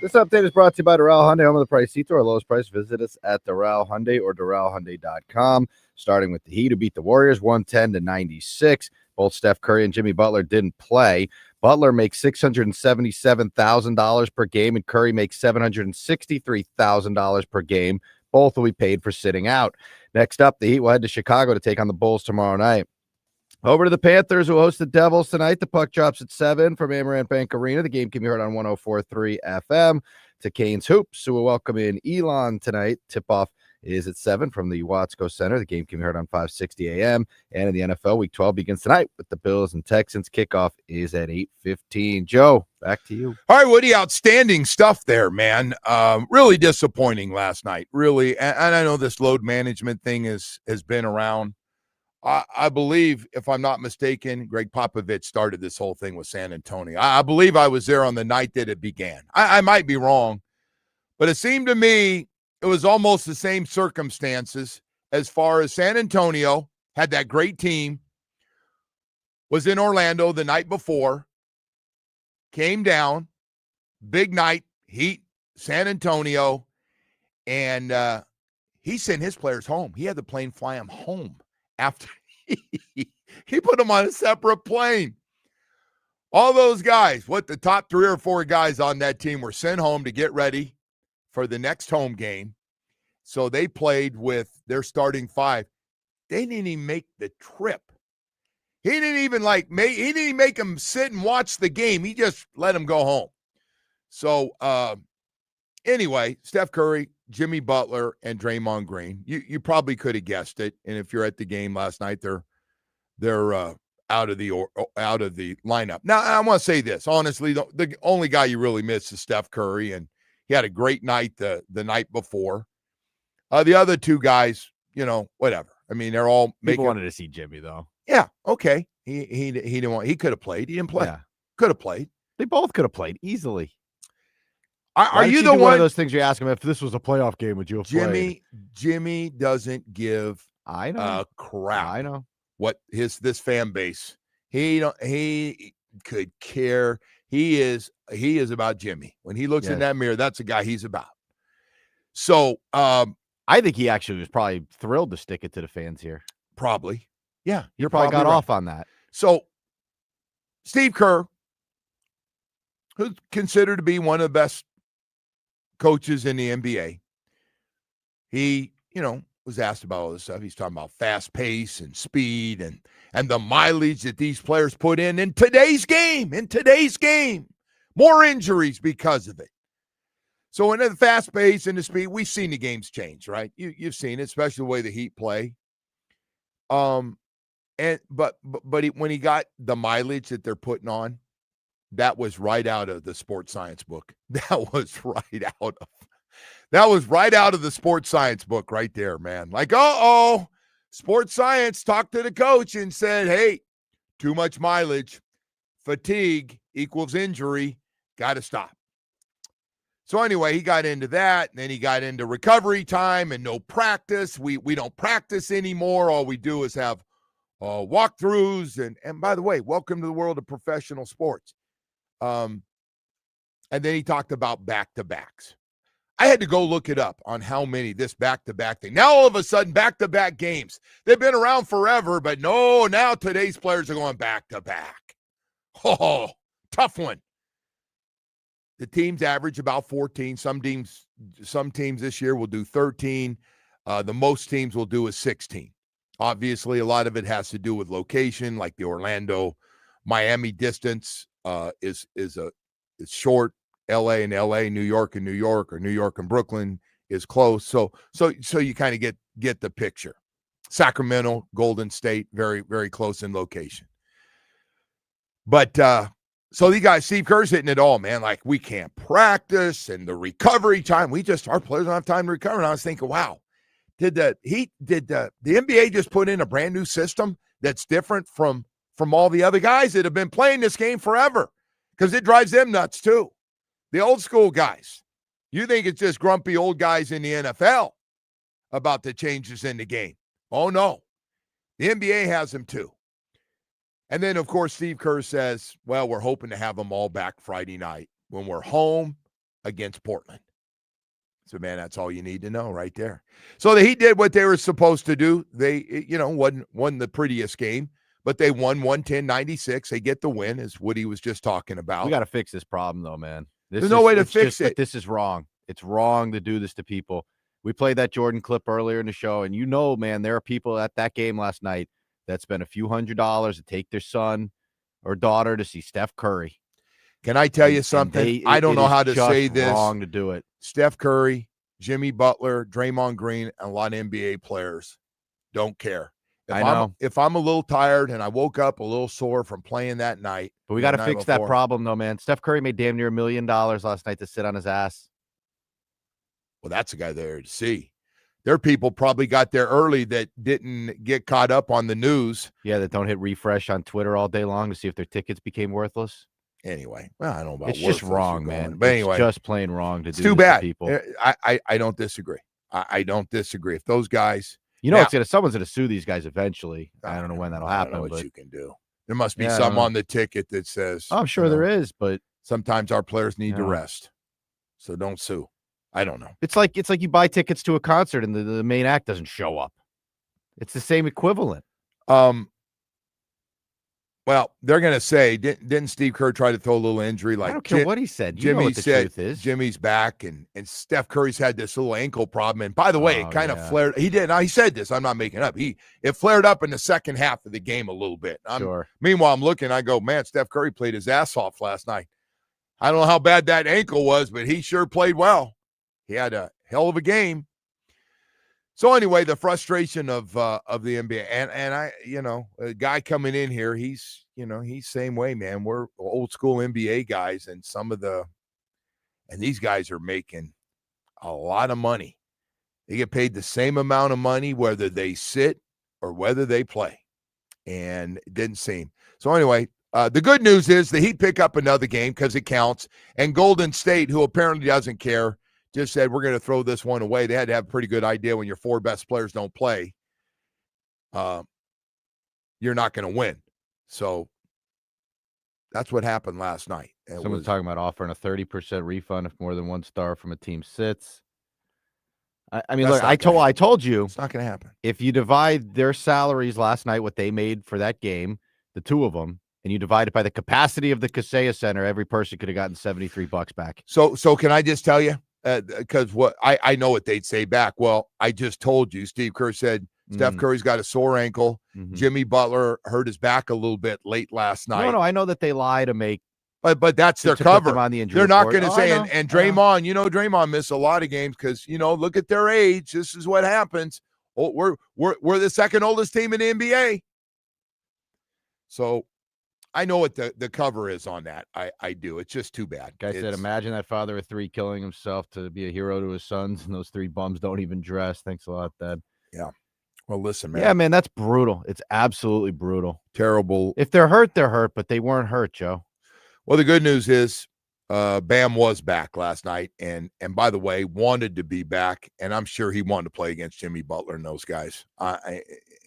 This update is brought to you by Doral Hyundai, home of the price seat to our lowest price. Visit us at Doral Hyundai or DoralHyundai.com. Starting with the Heat, who beat the Warriors 110-96. Both Steph Curry and Jimmy Butler didn't play. Butler makes $677,000 per game, and Curry makes $763,000 per game. Both will be paid for sitting out. Next up, the Heat will head to Chicago to take on the Bulls tomorrow night. Over to the Panthers, who host the Devils tonight. The puck drops at 7 from Amarant Bank Arena. The game can be heard on 104.3 FM. To Canes Hoops, who will welcome in Elon tonight. Tip-off is at 7 from the Watsco Center. The game can be heard on 560 AM. And in the NFL, Week 12 begins tonight with the Bills and Texans. Kickoff is at 8:15. Joe, back to you. All right, Woody, outstanding stuff there, man. Really disappointing last night, really. And I know this load management thing has been around. I believe, if I'm not mistaken, Greg Popovich started this whole thing with San Antonio. I believe I was there on the night that it began. I might be wrong, but it seemed to me it was almost the same circumstances as far as San Antonio had that great team, was in Orlando the night before, came down, big night, Heat, San Antonio, and he sent his players home. He had the plane fly them home after he put them on a separate plane. All those guys, the top 3 or 4 guys on that team were sent home to get ready for the next home game. So they played with their starting 5. They didn't even make the trip. He didn't even make them sit and watch the game. He just let them go home. So anyway, Steph Curry, Jimmy Butler, and Draymond Green. You probably could have guessed it. And if you're at the game last night, they're out of the lineup. Now, I want to say this. Honestly, the only guy you really miss is Steph Curry, and he had a great night the night before. The other 2 guys, whatever. I mean, they're all People wanted to see Jimmy, though. Yeah, okay. He didn't want. He could have played. He didn't play. Yeah. Could have played. They both could have played easily. Are you the one of those things you ask him, if this was a playoff game, would you have played? Jimmy doesn't give a crap. I know what this fan base. He could care. He is about Jimmy. When he looks in that mirror, that's the guy he's about. So I think he actually was probably thrilled to stick it to the fans here. Probably. Yeah. You probably got off on that. So Steve Kerr, who's considered to be one of the best coaches in the NBA, he, was asked about all this stuff. He's talking about fast pace and speed and the mileage that these players put in today's game. More injuries because of it. So in the fast pace and the speed, we've seen the games change, right? You've seen it, especially the way the Heat play. But when he got the mileage that they're putting on, that was right out of the sports science book. That was right out of the sports science book right there, man. Like, sports science talked to the coach and said, hey, too much mileage, fatigue equals injury, got to stop. So anyway, he got into that, and then he got into recovery time and no practice. We don't practice anymore. All we do is have walkthroughs. And by the way, welcome to the world of professional sports. And then he talked about back-to-backs. I had to go look it up on how many this back-to-back thing. Now all of a sudden, back-to-back games. They've been around forever, but no, now today's players are going back-to-back. Oh, tough one. The teams average about 14. Some teams this year will do 13. The most teams will do is 16. Obviously, a lot of it has to do with location, like the Orlando-Miami distance is short. LA and LA, New York and New York, or New York and Brooklyn is close. So you kind of get the picture. Sacramento, Golden State, very, very close in location. But so the guys, Steve Kerr's hitting it all, man. Like, we can't practice, and the recovery time. Our players don't have time to recover. And I was thinking, wow, did the NBA just put in a brand new system that's different from all the other guys that have been playing this game forever? Because it drives them nuts too. The old school guys. You think it's just grumpy old guys in the NFL about the changes in the game. Oh, no. The NBA has them too. And then, of course, Steve Kerr says, well, we're hoping to have them all back Friday night when we're home against Portland. So, man, that's all you need to know right there. So the Heat did what they were supposed to do. They, won the prettiest game, but they won 110-96. They get the win, as Woody was just talking about. We got to fix this problem, though, man. There's no way to fix it. This is wrong. It's wrong to do this to people. We played that Jordan clip earlier in the show, and man, there are people at that game last night that spent a few $100s to take their son or daughter to see Steph Curry. Can I tell you something? I don't know how to say this. Wrong to do it. Steph Curry, Jimmy Butler, Draymond Green, and a lot of NBA players don't care. If I'm a little tired and I woke up a little sore from playing that night. But we got to fix that problem, though, man. Steph Curry made damn near $1 million last night to sit on his ass. Well, that's a guy there to see. There are people probably got there early that didn't get caught up on the news. Yeah, that don't hit refresh on Twitter all day long to see if their tickets became worthless. Anyway, well, I don't know about it's just wrong, man. But anyway, it's just plain wrong to do. It's too bad. To people. I don't disagree. I don't disagree. If those guys, someone's gonna sue these guys eventually. I don't know when that'll happen. I don't know but you can do. There must be some on the ticket that says. Oh, I'm sure there is, but sometimes our players need to rest, so don't sue. I don't know. It's like you buy tickets to a concert and the main act doesn't show up. It's the same equivalent. Well, they're going to say, didn't Steve Kerr try to throw a little injury? Like, I don't care what he said. Jimmy what the said truth is. Jimmy's back, and Steph Curry's had this little ankle problem. And by the way, it kind of flared. He did. Now, he said this. I'm not making it up. It flared up in the second half of the game a little bit. Sure. Meanwhile, I'm looking. I go, man, Steph Curry played his ass off last night. I don't know how bad that ankle was, but he sure played well. He had a hell of a game. So anyway, the frustration of the NBA, and I, a guy coming in here, he's same way, man. We're old school NBA guys, and these guys are making a lot of money. They get paid the same amount of money whether they sit or whether they play, and it didn't seem. So anyway, the good news is the Heat pick up another game because it counts, and Golden State, who apparently doesn't care, just said, we're going to throw this one away. They had to have a pretty good idea when your four best players don't play, you're not going to win. So that's what happened last night. Someone's talking about offering a 30% refund if more than one star from a team sits. I mean, look, I told you. It's not going to happen. If you divide their salaries last night, what they made for that game, the two of them, and you divide it by the capacity of the Kaseya Center, every person could have gotten $73 back. So can I just tell you? Because what I know what they'd say back. Well, I just told you, Steve Kerr said Steph Curry's got a sore ankle. Mm-hmm. Jimmy Butler hurt his back a little bit late last night. No, I know that they lie to make. But that's their cover. On the injury They're not report. going to say. And Draymond, Draymond missed a lot of games because look at their age. This is what happens. Oh, we're the second oldest team in the NBA. So I know what the cover is on that. I do. It's just too bad. Guy said, imagine that father of three killing himself to be a hero to his sons, and those three bums don't even dress. Thanks a lot, Dad. Yeah. Well, listen, man. Yeah, man, that's brutal. It's absolutely brutal. Terrible. If they're hurt, they're hurt, but they weren't hurt, Joe. Well, the good news is Bam was back last night, and by the way, wanted to be back, and I'm sure he wanted to play against Jimmy Butler and those guys.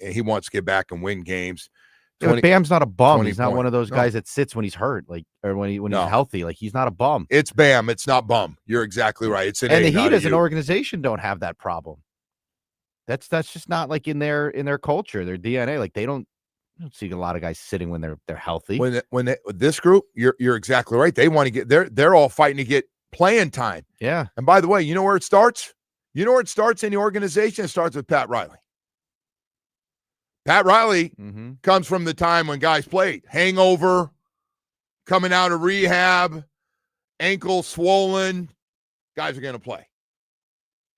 He wants to get back and win games. Yeah, but Bam's not a bum. He's not one of those guys that sits when he's hurt, or when he's healthy. Like, he's not a bum. It's Bam. It's not bum. You're exactly right. It's and the Heat as an organization don't have that problem. That's just not like in their culture, their DNA. Like, they don't see a lot of guys sitting when they're healthy. This group, you're exactly right. They want to get they're all fighting to get playing time. Yeah. And by the way, you know where it starts? You know where it starts in the organization? It starts with Pat Riley. Pat Riley comes from the time when guys played. Hangover, coming out of rehab, ankle swollen. Guys are going to play.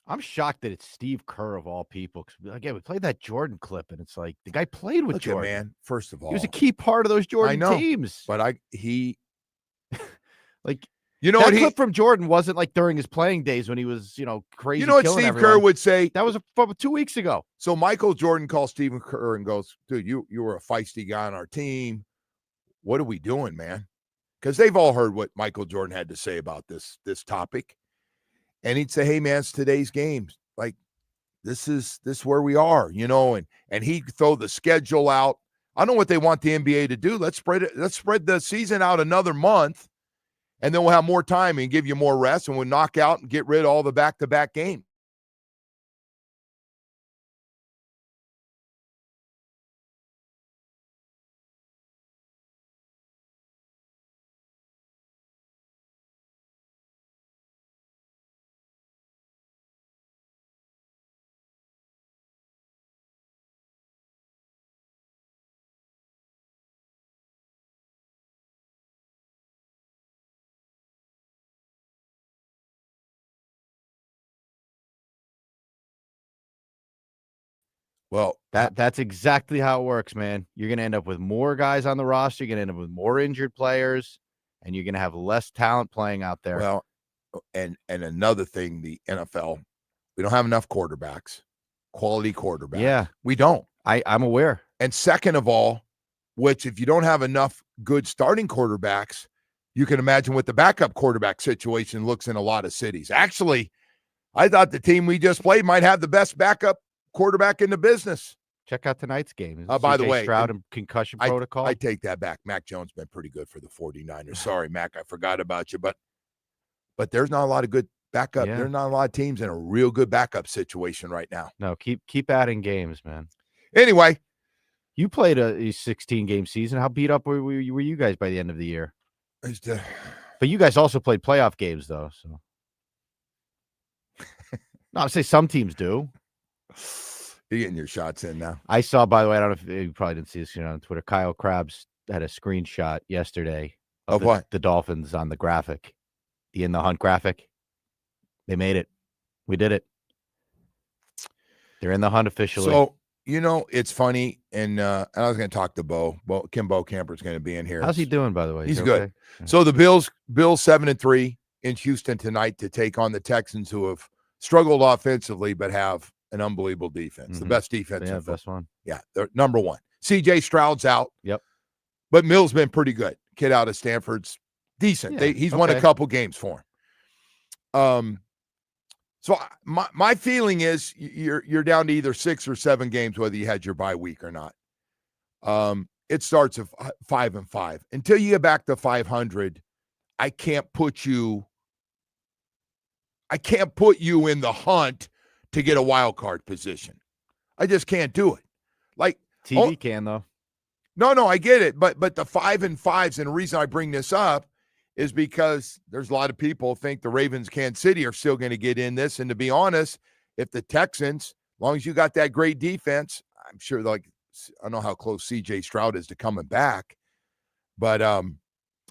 I'm shocked that it's Steve Kerr of all people. Because again, we played that Jordan clip, and it's like the guy played with Jordan. Man, first of all, he was a key part of those Jordan teams. But like that clip from Jordan wasn't like during his playing days when he was crazy. You know what Steve Kerr would say? That was from 2 weeks ago. So Michael Jordan calls Stephen Kerr and goes, "Dude, you were a feisty guy on our team. What are we doing, man?" Because they've all heard what Michael Jordan had to say about this topic. And he'd say, "Hey, man, it's today's games. Like, this is where we are, and he'd throw the schedule out. I don't know what they want the NBA to do. Let's spread the season out another month And then we'll have more time and give you more rest, and we'll knock out and get rid of all the back-to-back games. Well, that's exactly how it works, man. You're going to end up with more guys on the roster. You're going to end up with more injured players, and you're going to have less talent playing out there. Well, and another thing, the NFL, we don't have enough quarterbacks, quality quarterbacks. Yeah. We don't. I'm aware. And second of all, which if you don't have enough good starting quarterbacks, you can imagine what the backup quarterback situation looks in a lot of cities. Actually, I thought the team we just played might have the best backup quarterback in the business. Check out tonight's game. By the way, Stroud and concussion protocol. I take that back. Mac Jones been pretty good for the 49ers. Sorry, Mac, I forgot about you. But there's not a lot of good backup. Yeah. There's not a lot of teams in a real good backup situation right now. No, keep adding games, man. Anyway, you played a 16-game season. How beat up were you guys by the end of the year? But you guys also played playoff games, though. So, no, I'd say some teams do. You're getting your shots in now. I saw, by the way, I don't know if you probably didn't see this on Twitter. Kyle Krabs had a screenshot yesterday of what? The Dolphins on the graphic, the In the Hunt graphic. They made it. We did it. They're in the hunt officially. So, it's funny, and I was going to talk to Kim Bokamper's going to be in here. How's he doing, by the way? He's good. Okay? So the Bills 7-3 in Houston tonight to take on the Texans, who have struggled offensively but have an unbelievable defense. Mm-hmm. The best defense. Yeah, best one. Yeah, they're number one. CJ Stroud's out. Yep. But Mills been pretty good. Kid out of Stanford's decent. Yeah, He's won a couple games for him. So my feeling is you're down to either 6 or 7 games, whether you had your bye week or not. It starts at 5-5. Until you get back to 500, I can't put you in the hunt to get a wild card position. I just can't do it. Like TV can though. No, I get it. But the 5-5s, and the reason I bring this up is because there's a lot of people think the Ravens, Kansas City are still going to get in this. And to be honest, if the Texans, as long as you got that great defense, I'm sure I don't know how close CJ Stroud is to coming back, but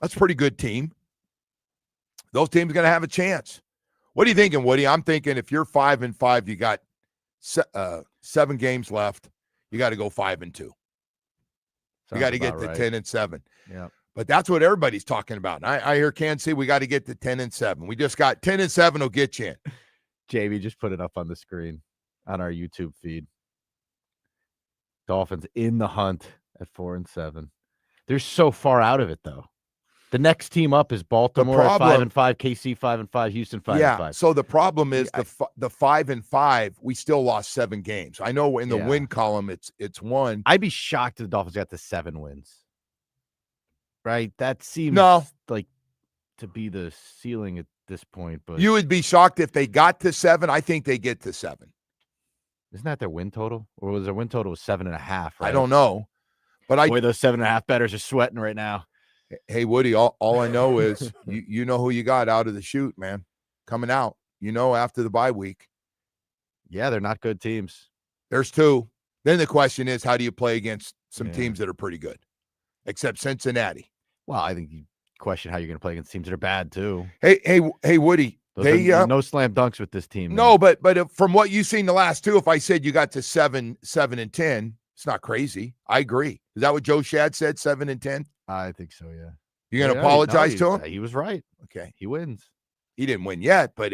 that's a pretty good team. Those teams are going to have a chance. What are you thinking, Woody? I'm thinking if you're 5-5, you got 7 games left. You got to go 5-2. You got to get to 10-7. Yeah. But that's what everybody's talking about. And I hear Kansas City, we got to get to 10-7. We just got 10-7 will get you in. JB just put it up on the screen on our YouTube feed. Dolphins in the hunt at 4-7. They're so far out of it, though. The next team up is Baltimore at 5-5, KC 5-5, Houston 5-5. Yeah. So the problem is the 5-5. We still lost 7 games. I know in the win column it's 1. I'd be shocked if the Dolphins got to 7 wins. Right? That seems like to be the ceiling at this point. But you would be shocked if they got to 7. I think they get to 7. Isn't that their win total? Or was their win total 7.5? Right? I don't know. But Boy, those 7.5 bettors are sweating right now. Hey, Woody, all I know is you know who you got out of the chute, man. Coming out. After the bye week. Yeah, they're not good teams. There's 2. Then the question is, how do you play against some teams that are pretty good? Except Cincinnati. Well, I think you question how you're going to play against teams that are bad too. Hey, Woody. No slam dunks with this team. No, but from what you've seen the last 2, if I said you got to 7, 7-10, it's not crazy. I agree. Is that what Joe Shad said? 7-10? I think so. Yeah. You're gonna apologize to him? He was right. Okay. He wins. He didn't win yet, but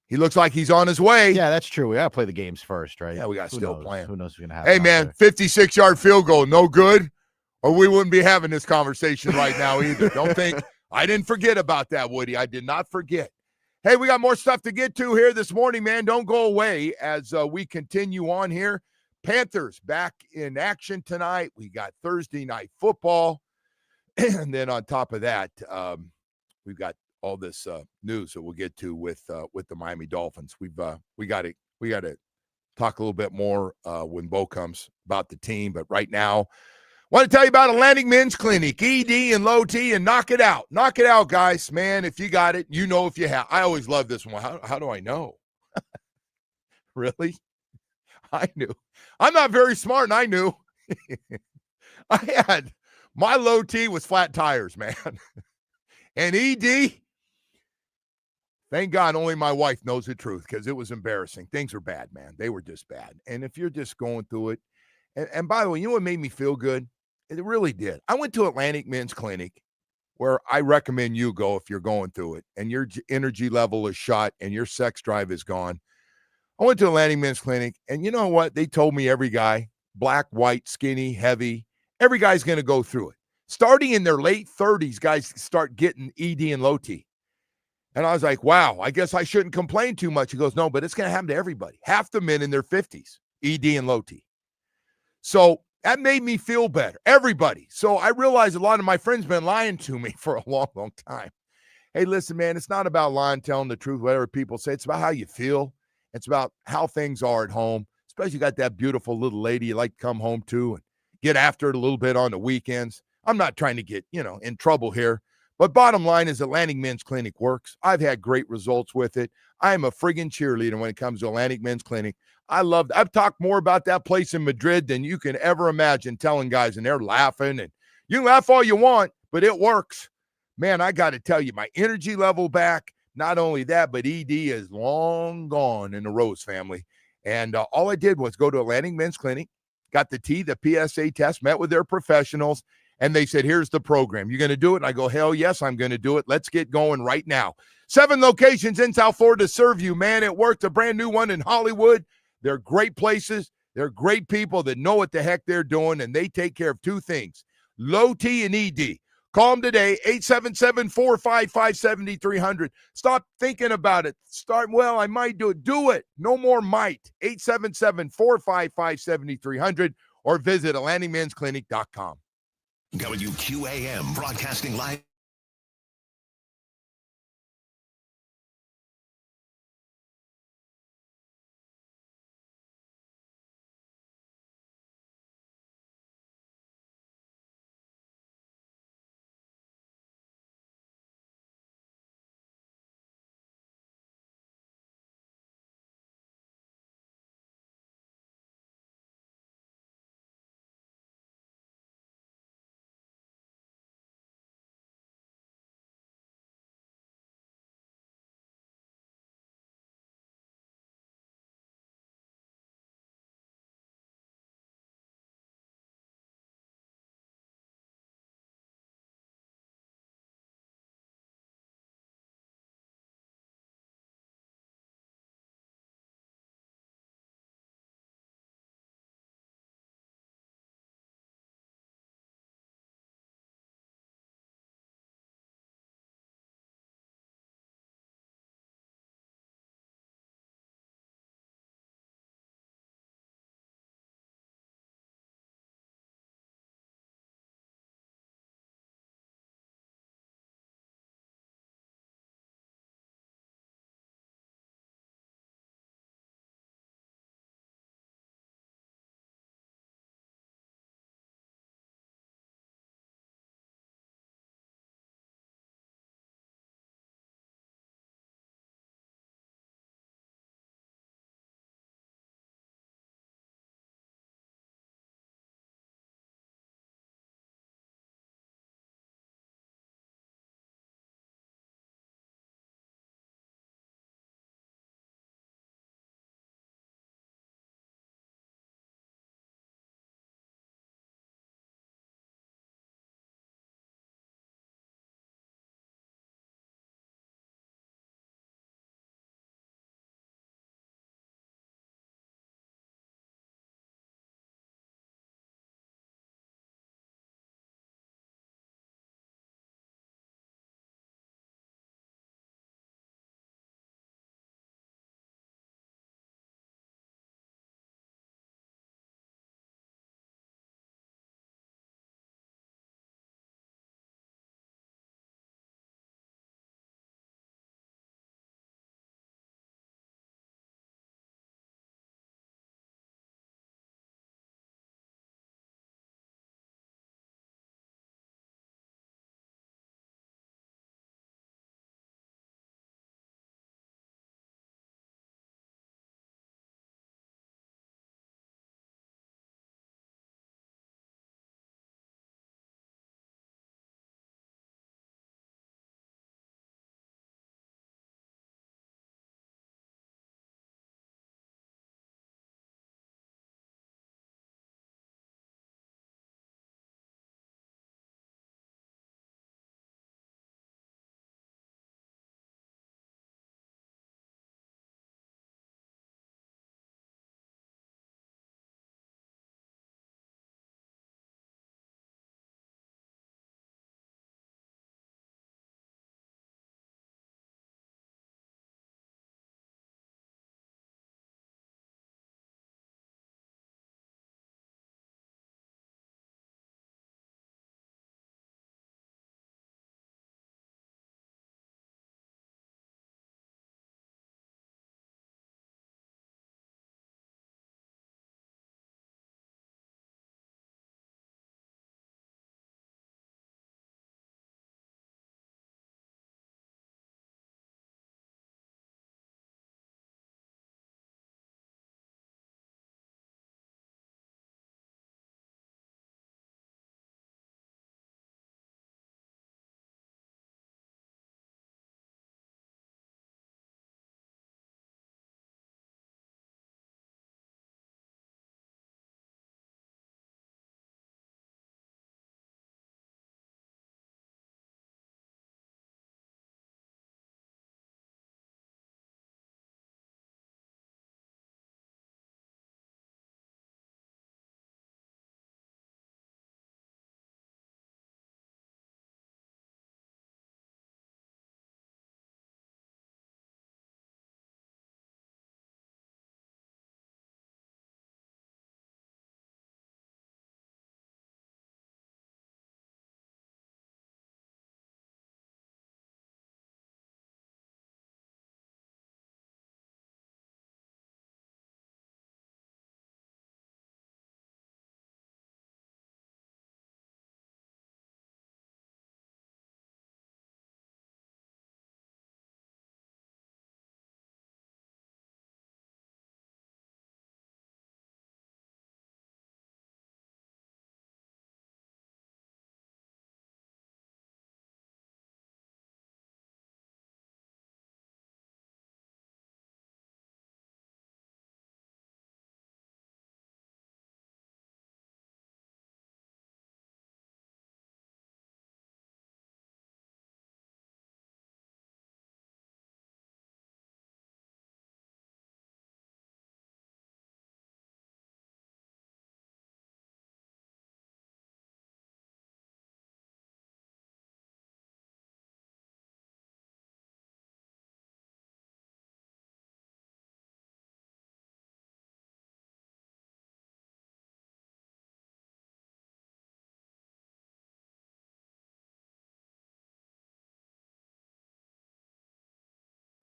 he looks like he's on his way. Yeah, that's true. We gotta play the games first, right? Yeah, we got still playing. Who knows what's gonna happen? Hey, man, 56-yard field goal, no good. Or we wouldn't be having this conversation right now either. Don't think I didn't forget about that, Woody. I did not forget. Hey, we got more stuff to get to here this morning, man. Don't go away as we continue on here. Panthers back in action tonight. We got Thursday night football. And then on top of that, we've got all this news that we'll get to with the Miami Dolphins. We got to talk a little bit more when Bo comes about the team. But right now, want to tell you about Atlantic Men's Clinic, ED and Low T, and knock it out. Knock it out, guys. Man, if you got it, you know if you have. I always love this one. How do I know? Really? I knew. I'm not very smart, and I knew. I had my Low T was flat tires, man. And ED, thank God only my wife knows the truth because it was embarrassing. Things were bad, man. They were just bad. And if you're just going through it, and by the way, you know what made me feel good? It really did. I went to Atlantic Men's Clinic, where I recommend you go if you're going through it and your energy level is shot and your sex drive is gone. I went to Atlantic Men's Clinic, and you know what? They told me every guy, black, white, skinny, heavy, every guy's going to go through it. Starting in their late 30s, guys start getting ED and Low T. And I was like, wow, I guess I shouldn't complain too much. He goes, no, but it's going to happen to everybody. Half the men in their 50s, ED and Low T. So that made me feel better. Everybody. So I realized a lot of my friends been lying to me for a long, long time. Hey, listen, man, it's not about lying, telling the truth, whatever people say. It's about how you feel. It's about how things are at home, especially you got that beautiful little lady you like to come home to and get after it a little bit on the weekends. I'm not trying to get, in trouble here. But bottom line is Atlantic Men's Clinic works. I've had great results with it. I am a friggin' cheerleader when it comes to Atlantic Men's Clinic. I've talked more about that place in Madrid than you can ever imagine telling guys, and they're laughing. And you can laugh all you want, but it works. Man, I got to tell you, my energy level back. Not only that, but ED is long gone in the Rose family. And all I did was go to Atlantic Men's Clinic, got the PSA test, met with their professionals, and they said, here's the program. You going to do it? And I go, hell yes, I'm going to do it. Let's get going right now. 7 locations in South Florida to serve you, man. It worked. A brand new one in Hollywood. They're great places. They're great people that know what the heck they're doing, and they take care of 2 things, Low T and ED. Call them today, 877-455-7300. Stop thinking about it. I might do it. Do it. No more might. 877-455-7300 or visit AtlanticMen'sClinic.com. WQAM broadcasting live.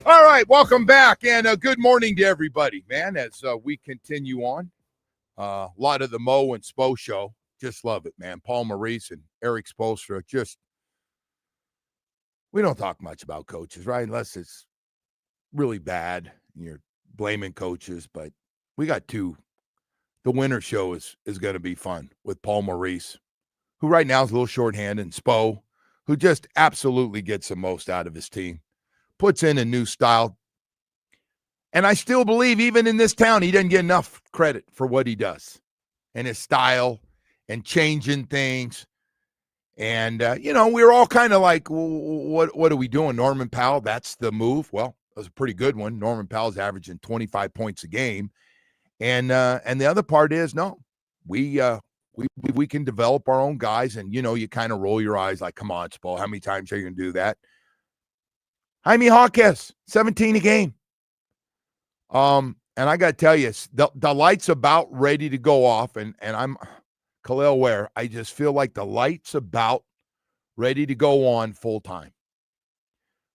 All right, welcome back, and good morning to everybody, man, as we continue on. A lot of the Mo and Spo show. Just love it, man. Paul Maurice and Eric Spoelstra. We don't talk much about coaches, right? Unless it's really bad and you're blaming coaches, but we got two. The winter show is going to be fun with Paul Maurice, who right now is a little shorthanded, and Spo, who just absolutely gets the most out of his team. Puts in a new style. And I still believe even in this town, he doesn't get enough credit for what he does and his style and changing things. And, we're all kind of like, what are we doing? Norman Powell, that's the move. Well, that was a pretty good one. Norman Powell's averaging 25 points a game. And the other part is, no, we can develop our own guys. And, you kind of roll your eyes like, come on, Spo, how many times are you going to do that? Jaime Jaquez, 17 a game. And I got to tell you, the light's about ready to go off, and I'm Khalil Ware. I just feel like the light's about ready to go on full time.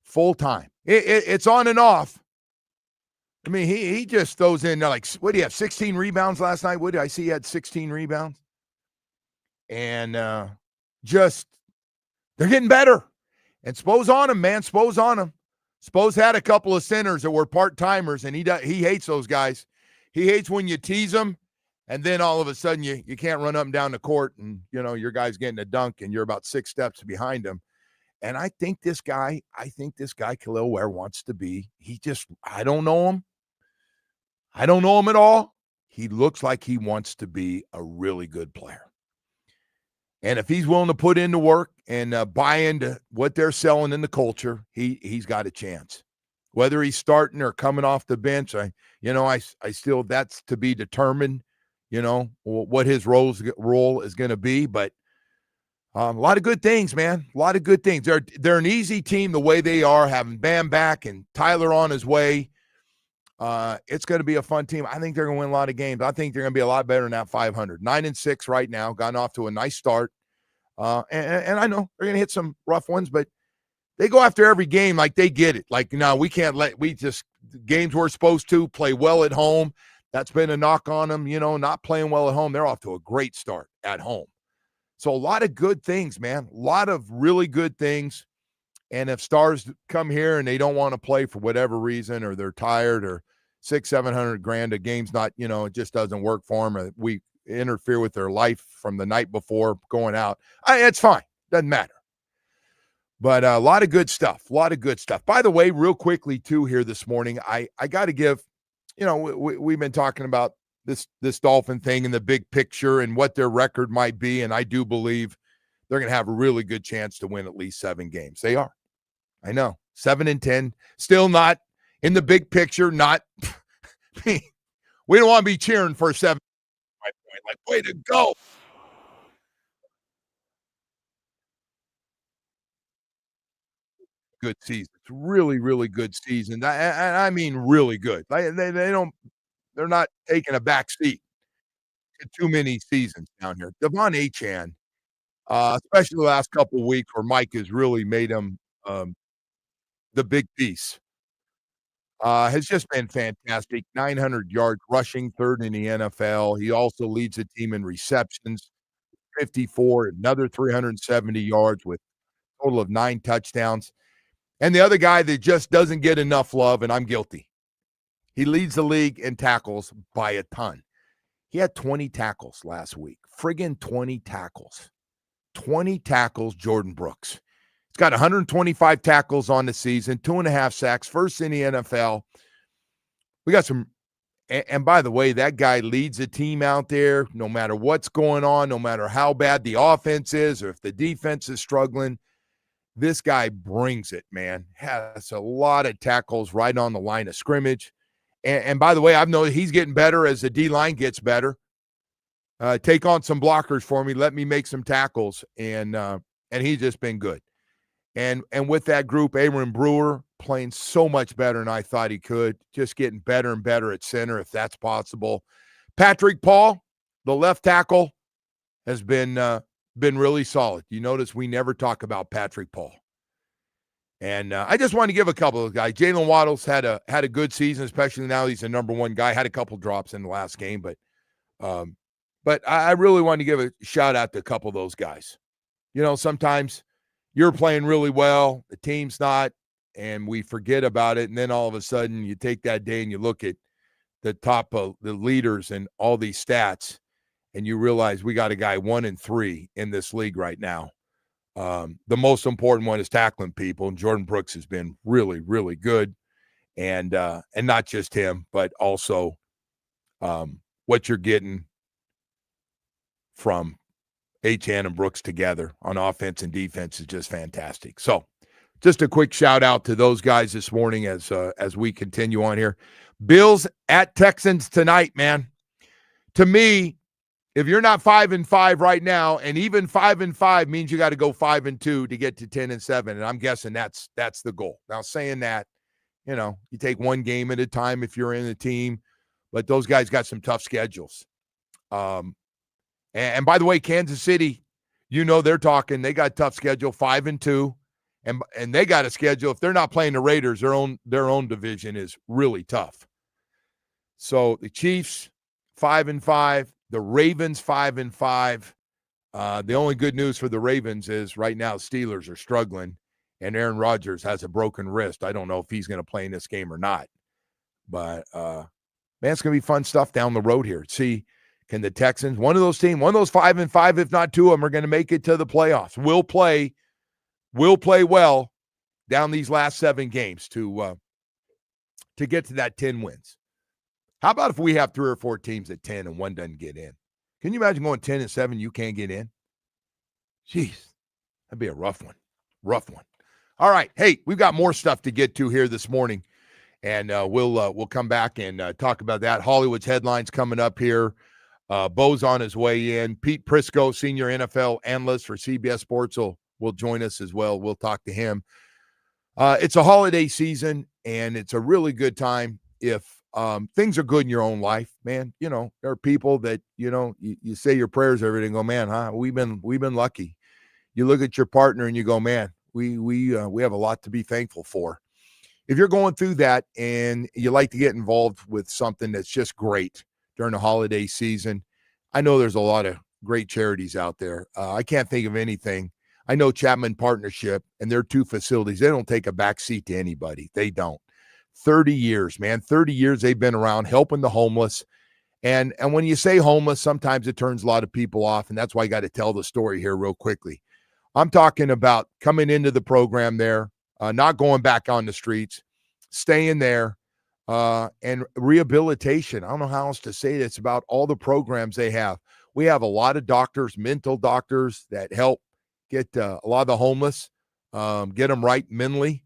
Full time. It's on and off. I mean, he just throws in like, what do you have, 16 rebounds last night? What did I see? He had 16 rebounds. And they're getting better. And Spo's on him, man. Spo's on him. Spo's had a couple of centers that were part-timers, and he hates those guys. He hates when you tease him, and then all of a sudden you can't run up and down the court, and, your guy's getting a dunk, and you're about 6 steps behind him. And I think this guy, Khalil Ware, wants to be. I don't know him. I don't know him at all. He looks like he wants to be a really good player. And if he's willing to put in the work and buy into what they're selling in the culture, he's got a chance. Whether he's starting or coming off the bench, I still, that's to be determined, what his role is going to be. But a lot of good things, man. A lot of good things. They're an easy team the way they are, having Bam back and Tyler on his way. It's going to be a fun team. I think they're going to win a lot of games. I think they're going to be a lot better than that 500. 9-6 right now, gotten off to a nice start. And I know they're going to hit some rough ones, but they go after every game like they get it. Like, no, games we're supposed to play well at home. That's been a knock on them, not playing well at home. They're off to a great start at home. So a lot of good things, man. A lot of really good things. And if stars come here and they don't want to play for whatever reason, or they're tired, or $600,000-700,000 a game's not, it just doesn't work for them, or we interfere with their life from the night before going out, it's fine. Doesn't matter. But a lot of good stuff. By the way, real quickly too here this morning, I got to give, we've been talking about this Dolphin thing in the big picture and what their record might be. And I do believe they're going to have a really good chance to win at least 7 games. They are. I know. 7-10, still not in the big picture. Not, we don't want to be cheering for 7. Like, way to go. Good season. It's really, really good season. I mean, really good. They're not taking a back seat to too many seasons down here. Devon Achane, especially the last couple of weeks where Mike has really made him the big piece, has just been fantastic. 900 yards rushing, 3rd in the NFL. He also leads the team in receptions, 54, another 370 yards with a total of 9 touchdowns. And the other guy that just doesn't get enough love, and I'm guilty, he leads the league in tackles by a ton. He had 20 tackles last week. Friggin' 20 tackles. 20 tackles, Jordan Brooks. He's got 125 tackles on the season, 2.5 sacks, first in the NFL. We got some, and by the way, that guy leads the team out there no matter what's going on, no matter how bad the offense is or if the defense is struggling. This guy brings it, man. Has a lot of tackles right on the line of scrimmage. And by the way, I've noticed he's getting better as the D-line gets better. Take on some blockers for me. Let me make some tackles. And he's just been good. And with that group, Aaron Brewer playing so much better than I thought he could. Just getting better and better at center, if that's possible. Patrick Paul, the left tackle, has been really solid. You notice we never talk about Patrick Paul. And I just want to give a couple of guys. Jalen Waddle's had a good season, especially now he's the number one guy. Had a couple drops in the last game, but I really want to give a shout out to a couple of those guys. You know, sometimes you're playing really well, the team's not, and we forget about it. And then all of a sudden you take that day and you look at the top of the leaders and all these stats, and you realize we got a guy 1-3 in this league right now. The most important one is tackling people, and Jordan Brooks has been really, really good. And not just him, but also what you're getting from Achane and Brooks together on offense and defense is just fantastic. So just a quick shout out to those guys this morning as we continue on here. Bills at Texans tonight, man. To me, if you're not 5-5 right now, and even 5-5 means you got to go 5-2 to get to 10-7, and I'm guessing that's the goal. Now, saying that, you know, you take one game at a time if you're in the team, but those guys got some tough schedules. And by the way, Kansas City, you know they're talking. They got a tough schedule, 5-2, and they got a schedule. If they're not playing the Raiders, their own division is really tough. So the Chiefs 5-5, the Ravens 5-5. The only good news for the Ravens is right now Steelers are struggling, and Aaron Rodgers has a broken wrist. I don't know if he's going to play in this game or not, but man, it's going to be fun stuff down the road here. See. Can the Texans, one of those 5-5, if not two of them, are going to make it to the playoffs? Will play well down these last 7 games to get to that 10 wins. How about if we have 3 or 4 teams at 10 and one doesn't get in? Can you imagine going 10-7, you can't get in? Jeez, that'd be a rough one. All right, hey, we've got more stuff to get to here this morning, and we'll come back and talk about that. Hollywood's headlines coming up here. Bo's on his way in. Pete Prisco, senior NFL analyst for CBS Sports, will join us as well. We'll talk to him. It's a holiday season, and it's a really good time if things are good in your own life, man. You know, there are people that, you know, you say your prayers every day and go, man, we've been lucky. You look at your partner and you go, man, we have a lot to be thankful for. If you're going through that and you like to get involved with something that's just great during the holiday season, I know there's a lot of great charities out there. I can't think of anything. I know Chapman Partnership and their 2 facilities, they don't take a back seat to anybody. They don't. 30 years, man. 30 years they've been around helping the homeless. And when you say homeless, sometimes it turns a lot of people off, and that's why I got to tell the story here real quickly. I'm talking about coming into the program there, not going back on the streets, staying there, and rehabilitation. I don't know how else to say it. It's about all the programs they have. We have a lot of doctors, mental doctors that help get a lot of the homeless, get them right mentally,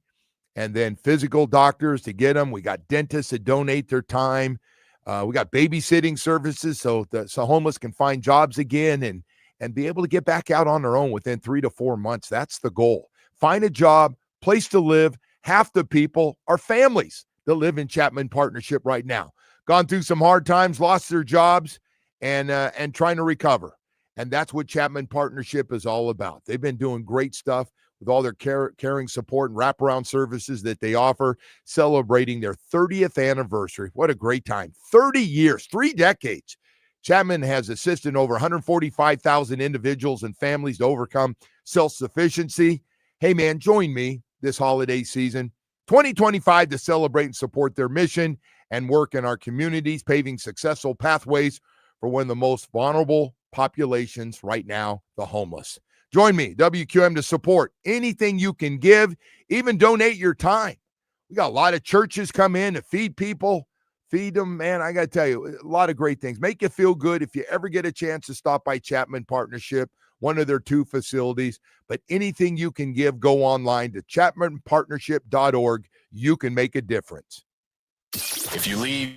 and then physical doctors to get them. We got dentists that donate their time. We got babysitting services so homeless can find jobs again and be able to get back out on their own within 3 to 4 months. That's the goal. Find a job, place to live. Half the people are families that live in Chapman Partnership right now. Gone through some hard times, lost their jobs, and trying to recover. And that's what Chapman Partnership is all about. They've been doing great stuff with all their caring support and wraparound services that they offer, celebrating their 30th anniversary. What a great time. 30 years, 3 decades. Chapman has assisted over 145,000 individuals and families to overcome self-sufficiency. Hey, man, join me this holiday season, 2025, to celebrate and support their mission and work in our communities, paving successful pathways for one of the most vulnerable populations right now, the homeless. Join me, WQM, to support anything you can give, even donate your time. We got a lot of churches come in to feed people, feed them, man. I got to tell you, a lot of great things. Make you feel good if you ever get a chance to stop by Chapman Partnership, one of their 2 facilities. But anything you can give, go online to chapmanpartnership.org. You can make a difference. If you leave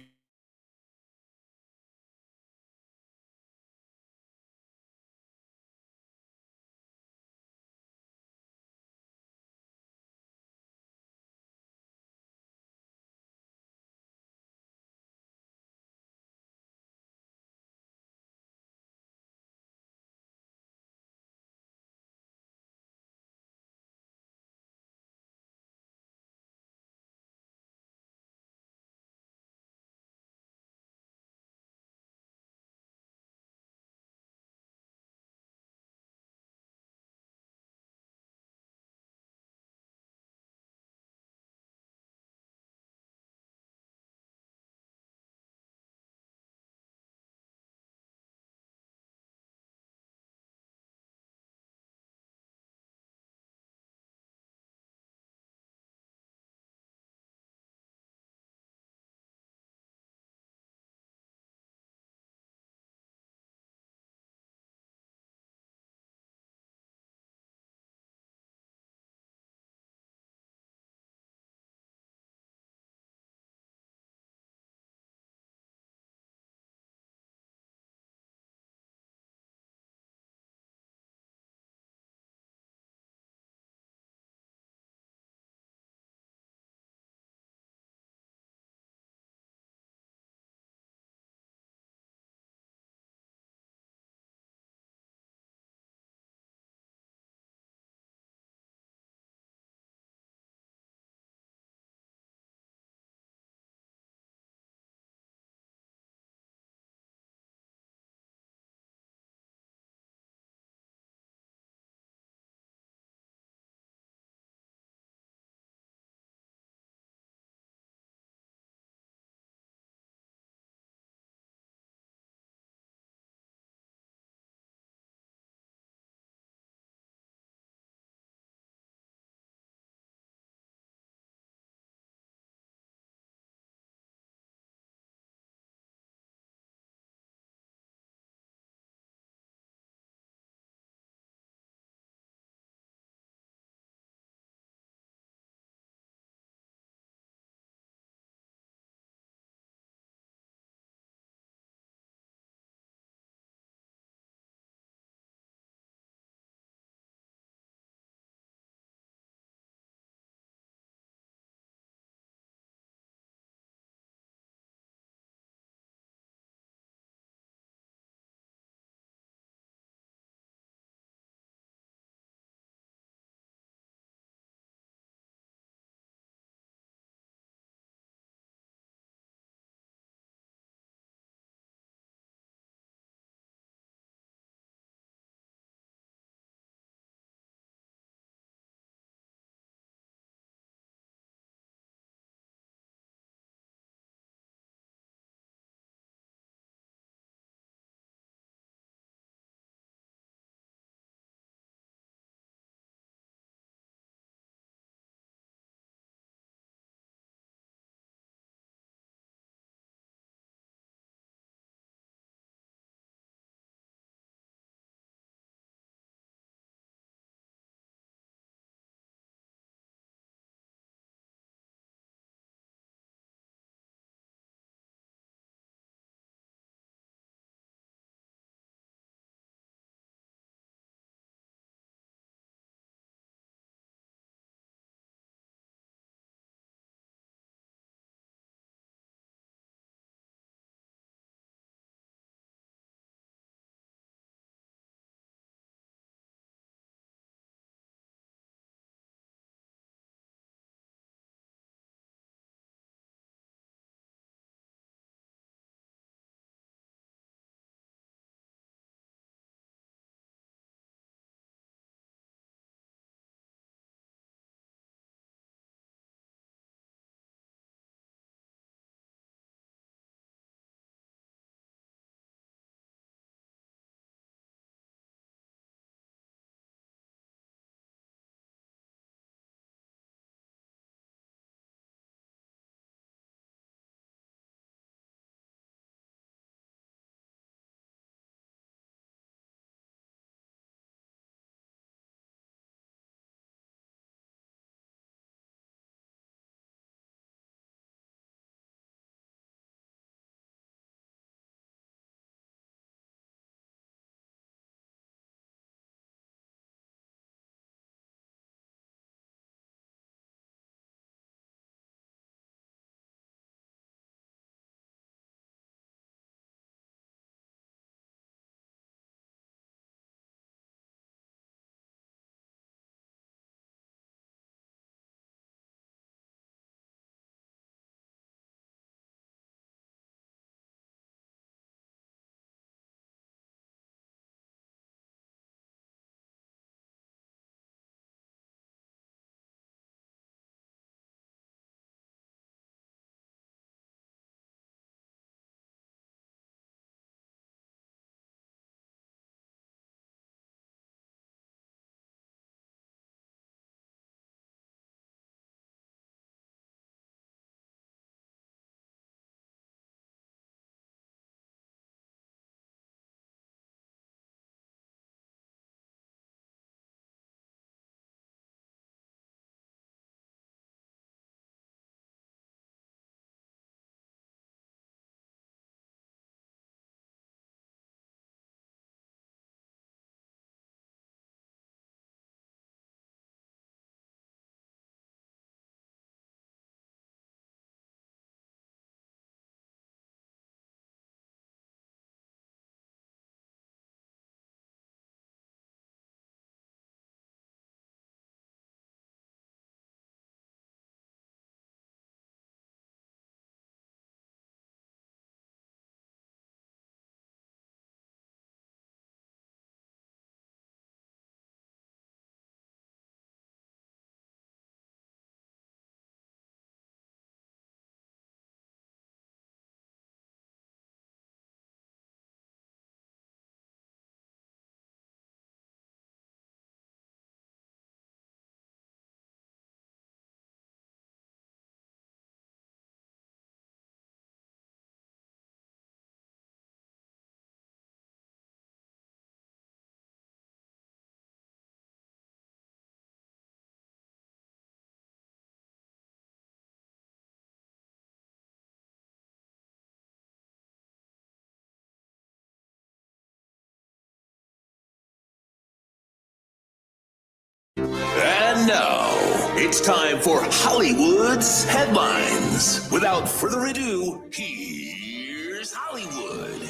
It's time for Hollywood's headlines. Without further ado, here's Hollywood.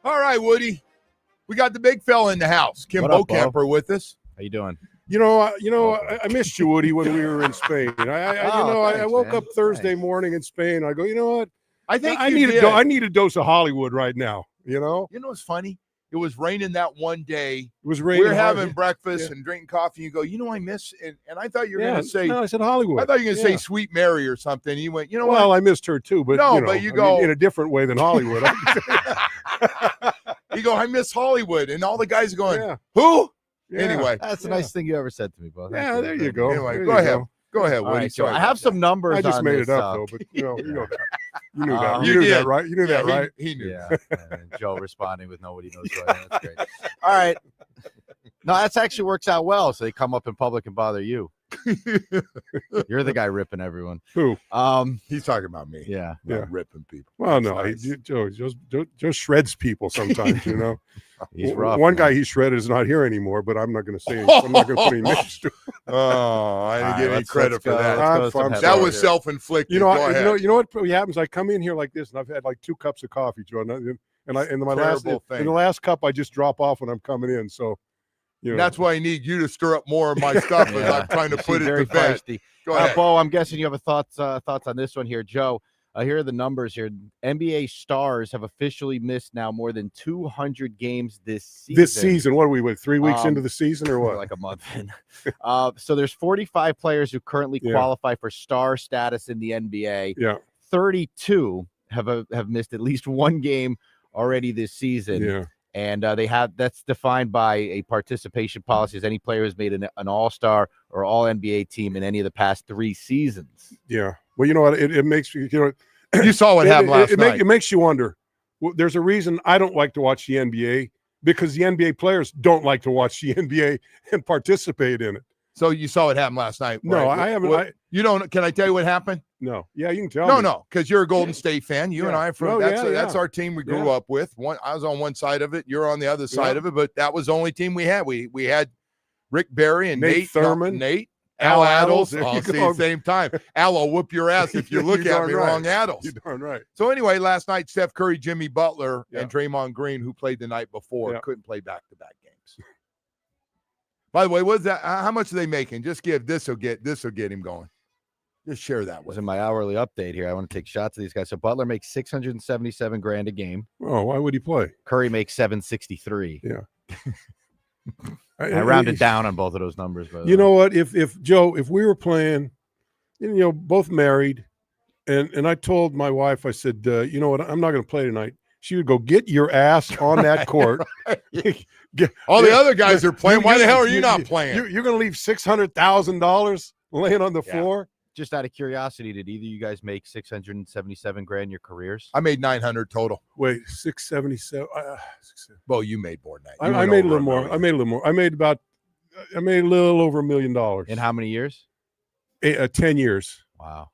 All right, Woody. We got the big fella in the house, Kim What up, Bo? Bokamper, with us. How you doing? I missed you, Woody, when we were in Spain. I woke man. up Thursday Thanks. morning in Spain. I go, you know what? I think I you need did. I need a dose of Hollywood right now. You know, You know what's funny? It was raining that one day. it was raining. We were having hard. breakfast Yeah. and drinking coffee. You go, I miss, and I thought you were Yeah, going to say, no, I said Hollywood. I thought you were going to Yeah. say Sweet Mary or something. You went, Well, I missed her too, but No, you know, but you I go- mean, in a different way than Hollywood. you go, I miss Hollywood. And all the guys are going, Yeah. who? Yeah. Anyway, That's the nice thing you ever said to me, Bo. Thank Yeah, there you go. anyway, There go you ahead. go. Go ahead, All Woody. right, so Sorry I about have some numbers. I just on made this, it up though, but you know that. You knew that. You You knew did. that, right? You knew that, Yeah, right? He knew. Yeah, and Joe responding with nobody knows who I am. That's great. All right. No, that's actually works out well. So they come up in public and bother you. You're the guy ripping everyone. Who? He's talking about me. Yeah. Not Yeah. ripping people. Well, That's no, nice. Joe just shreds people sometimes. You know, He's rough. One man. guy he shredded is not here anymore, but I'm not going to say. I'm not going to put any names to it. Oh, I didn't All give right, any credit for go. that. Let's go I'm to some sorry. That headlines was here. self-inflicted. You know, Go ahead. you know what happens? I come in here like this, and I've had like 2 cups of coffee, Joe, and my last Terrible thing. in the last cup I just drop off when I'm coming in. So, you know, That's why I need you to stir up more of my stuff as Yeah. I'm trying to You put seem it very to bed. feisty. Go ahead. Bo, I'm guessing you have thoughts on this one here, Joe. Here are the numbers here. NBA stars have officially missed now more than 200 games this season. this season. What are we with? 3 weeks Um, into the season or We're what? like a month in. So there's 45 players who currently Yeah. qualify for star status in the NBA. Yeah, 32 have missed at least one game already this season. yeah. And that's defined by a participation policy as any player has made an all-star or all NBA team in any of the past 3 seasons. Yeah. Well, you know what? It makes you know. You saw what happened last night. It makes you wonder. Well, there's a reason I don't like to watch the NBA because the NBA players don't like to watch the NBA and participate in it. So you saw what happened last night. No, right? I haven't. What- you don't. Can I tell you what happened? No. Yeah, you can tell me. No, because you're a Golden State fan. You and Yeah. I are from. No, that's yeah, that's yeah. our team we grew Yeah. up with. I was on one side of it. You're on the other side Yeah. of it. But that was the only team we had. We had Rick Barry and Nate Thurman. Nate. Al Al Addles. Addles. There Oh, you see, go. at the same time. Al will whoop your ass if you look You're at darn me right. wrong, Addles. You're darn right. So anyway, last night, Steph Curry, Jimmy Butler, Yeah. and Draymond Green, who played the night before, Yeah. couldn't play back-to-back games. By the way, what's that? How much are they making? Just give this will get him going. Just share that Was with in my hourly update here. I want to take shots of these guys. So Butler makes $677,000 a game. Oh, why would he play? Curry makes $763. I rounded down on both of those numbers. By the You way. know what? If Joe, if we were playing, both married, and I told my wife, I said, you know what? I'm not going to play tonight. She would go, get your ass on that court. All the other guys are playing. Why the hell are you you- not playing? You're going to leave $600,000 laying on the Yeah. floor? Just out of curiosity, did either of you guys make $677,000 in your careers? I made 900 total. Wait, 677. Well, you made more than that. I made a little more. I made a little more. I made a little over $1 million. In how many years? 10 years. Wow.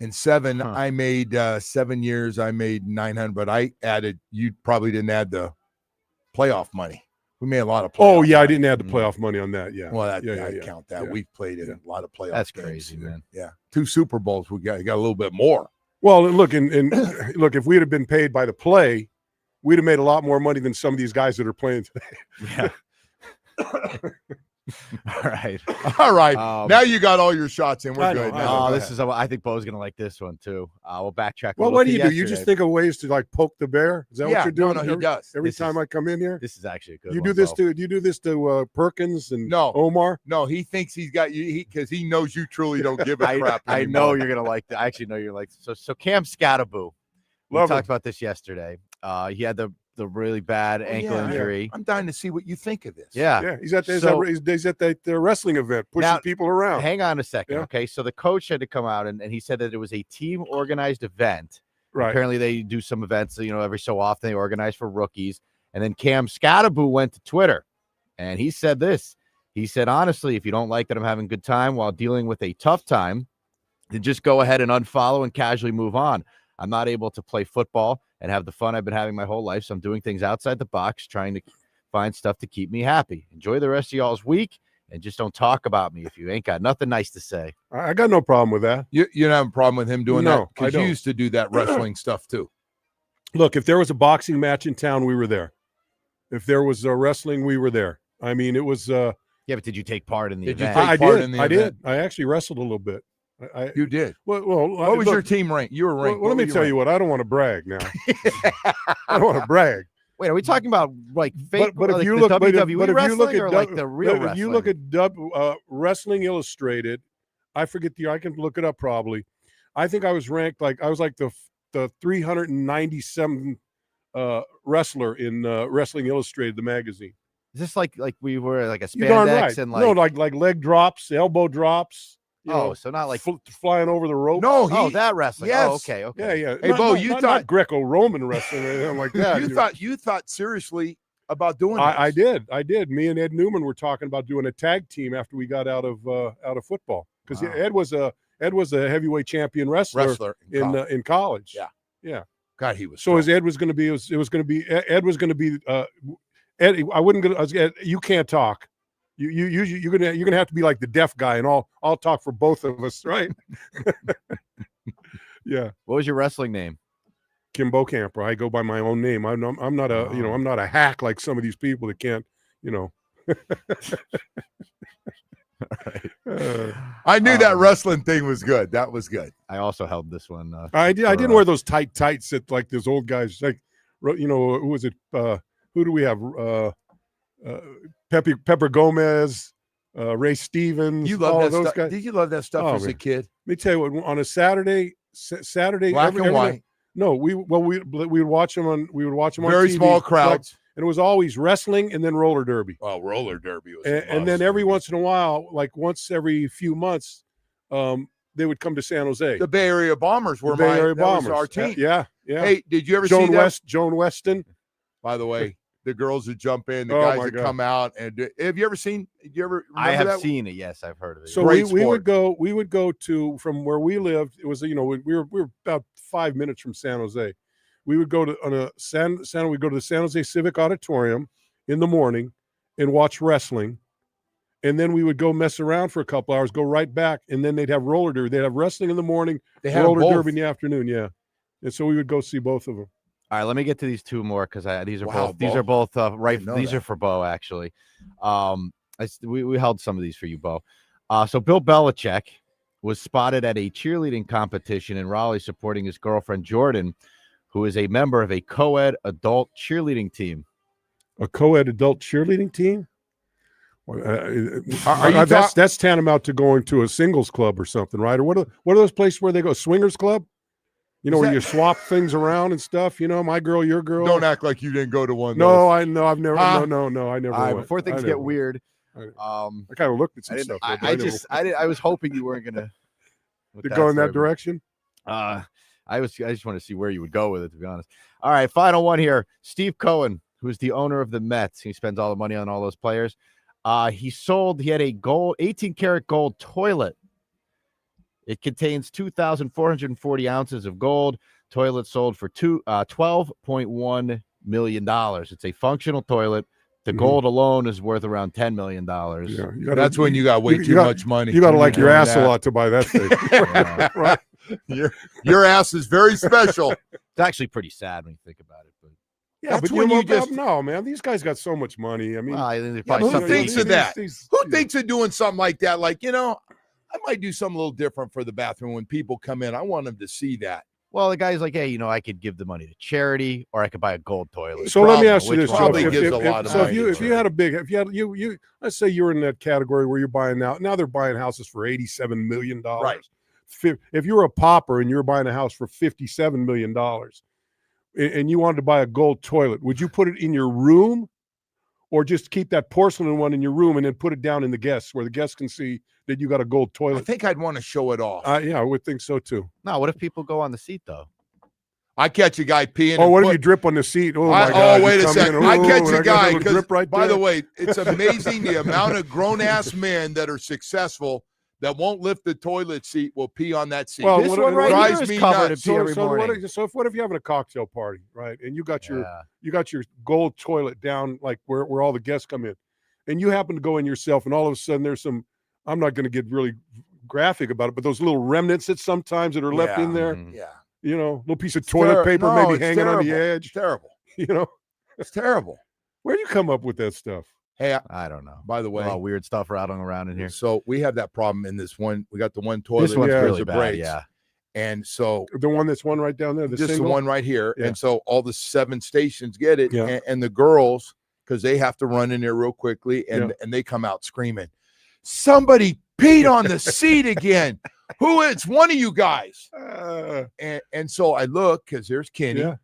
In 7, Huh. I made 7 years. I made 900, but I added. You probably didn't add the playoff money. We made a lot of. Oh yeah, I money. didn't add the playoff money on that. Yeah. Well, I'd yeah. count that. Yeah. We played in Yeah. a lot of playoff. That's games. crazy, man. Yeah, 2 Super Bowls. We got a little bit more. Well, look, and look, if we'd have been paid by the play, we'd have made a lot more money than some of these guys that are playing today. Yeah. All right. All right, Um, now you got all your shots in. We're I know, good. I Now, know. go Oh, this ahead. is. I think Bo's gonna like this one too. We'll backtrack. Well, a what do little you to do? You just yesterday. think of ways to like poke the bear? Is that Yeah, what you're doing? no, he does. Every This time is- I come in here, This is actually a good. you one, do this Bo. to Perkins and No. Omar. No, he thinks he's got you because he knows you truly don't give a crap. I anymore. know you're gonna like that. I actually know you're like so. Cam Scatterboo. We Love talked him. about this yesterday. He had the really bad ankle yeah. injury. I'm dying to see what you think of this. Yeah. Yeah, he's at So- he's at that wrestling event, pushing Now, people around. Hang on a second, Yeah. okay? So the coach had to come out and he said that it was a team organized event. Right. Apparently they do some events, every so often they organize for rookies. And then Cam Scatterboo went to Twitter and he said this. He said, honestly, if you don't like that I'm having a good time while dealing with a tough time, then just go ahead and unfollow and casually move on. I'm not able to play football and have the fun I've been having my whole life. So I'm doing things outside the box, trying to find stuff to keep me happy. Enjoy the rest of y'all's week. and just don't talk about me if you ain't got nothing nice to say. I got no problem with that. You don't have a problem with him doing that? No, I Because you don't. used to do that wrestling stuff too. Look, if there was a boxing match in town, we were there. If there was wrestling, we were there. I mean, it was. Yeah, but did you take part in the Did you event? take part in the I event? did. I actually wrestled a little bit. You did. Well, What was your team rank? You were ranked. Well, let me tell you what. I don't want to brag now. I don't want to brag. Wait, are we talking about like fake? But if like you the look, WWE but if wrestling you look at or like the real wrestling? if you look at Wrestling Illustrated, I forget I can look it up probably. I think I was ranked I was like the 397 wrestler in Wrestling Illustrated, the magazine. Is this like we were like a You're darn spandex right. and No, like leg drops, elbow drops. You know, so not like flying over the rope. No, that wrestling. Yes. Oh, okay. Yeah. Hey, Bo, you not thought Greco-Roman wrestling or anything like that. you thought seriously about doing this. I did. Me and Ed Newman were talking about doing a tag team after we got out of football because Ed was a heavyweight champion wrestler in college. Yeah. God, he was so. As Ed was going to be, Ed was going to be. Ed, I wouldn't go. You can't talk. You're gonna have to be like the deaf guy, and I'll talk for both of us, right? Yeah. What was your wrestling name? Kim Bokamper. I go by my own name. I'm not a I'm not a hack like some of these people that can't I knew that wrestling thing was good. That was good. I also held this one. I didn't wear those tight tights that like those old guys like who was it? Who do we have? Pepper Gomez, Ray Stevens. You love all that those stuff. guys. Did you love that stuff as a kid? Let me tell you what. On a Saturday, Black and white. No, we would watch them on. We would watch them on very TV, small crowds, and it was always wrestling and then roller derby. Oh, roller derby was. And then every once in a while, like once every few months, they would come to San Jose. The Bay Area Bombers were our team. Yeah. Hey, did you ever see Joan Weston? By the way, the girls would jump in, the guys would come out, and have you ever seen? Did you ever? I have seen it. Yes, I've heard of it. So we would go. We would go to from where we lived. It was we were about 5 minutes from San Jose. We would go to we'd go to the San Jose Civic Auditorium in the morning and watch wrestling, and then we would go mess around for a couple hours, go right back, and then they'd have roller derby. They'd have wrestling in the morning, roller derby in the afternoon. Yeah, and so we would go see both of them. All right, let me get to these two more because these are both right. These are for Bo actually. We held some of these for you, Bo. So Bill Belichick was spotted at a cheerleading competition in Raleigh supporting his girlfriend Jordan, who is a member of a co-ed adult cheerleading team. A co-ed adult cheerleading team? That's tantamount to going to a singles club or something, right? Or what are those places where they go? Swingers club? Where you swap things around and stuff. My girl, your girl. Don't act like you didn't go to one. No, I know. I've never. No, I never. Went. Before things get weird, I kind of looked at some stuff. I was hoping you weren't gonna go in that direction. I just want to see where you would go with it, to be honest. All right, final one here. Steve Cohen, who's the owner of the Mets, he spends all the money on all those players. He had a 18-karat gold toilet. It contains 2,440 ounces of gold. Toilet sold for $12.1 million. It's a functional tolit. The gold alone is worth around $10 million. Yeah, that's when you got too much money. You got to like your ass a lot to buy that thing. Right? Your ass is very special. It's actually pretty sad when you think about it. But yeah, that's when you just no, man. These guys got so much money. I mean, who thinks of that? Who thinks of doing something like that? Like, I might do something a little different for the bathroom when people come in. I want them to see that. Well, the guy's like, hey, I could give the money to charity, or I could buy a gold toilet. So let me ask you this: if you had a big, let's say you're in that category where you're buying now they're buying houses for $87 million. Right. If you're a pauper and you're buying a house for $57 million, and you wanted to buy a gold toilet, would you put it in your room, or just keep that porcelain one in your room and then put it down in the guests where the guests can see that you got a gold toilet? I think I'd want to show it off. Yeah, I would think so too. No, what if people go on the seat though? I catch a guy peeing. Oh, what if you drip on the seat? Oh my God! Wait a second. I catch a guy because, by the way, it's amazing the amount of grown-ass men that are successful that won't lift the toilet seat will pee on that seat. Well, this one right here is covered in pee every morning. What if you're having a cocktail party, right? And you got your gold toilet down like where all the guests come in, and you happen to go in yourself, and all of a sudden there's some, I'm not going to get really graphic about it, but those little remnants that sometimes that are left in there, Yeah. you know, little piece of toilet paper maybe hanging on the edge. It's terrible. You know, It's terrible. where do you come up with that stuff? Hey, I don't know. by the way, A lot of weird stuff rattling around in here. so we have that problem in this one. We got the one toilet. This one's Yeah. really the bad. breaks. Yeah. And so The one that's one right down there, the just single? the one right here. Yeah. And so all the 7 stations get it. Yeah. And the girls, because they have to run in there real quickly, and, Yeah. and they come out screaming, somebody peed on the seat again. Who is one of you guys? And so I look, because there's Kenny, Yeah.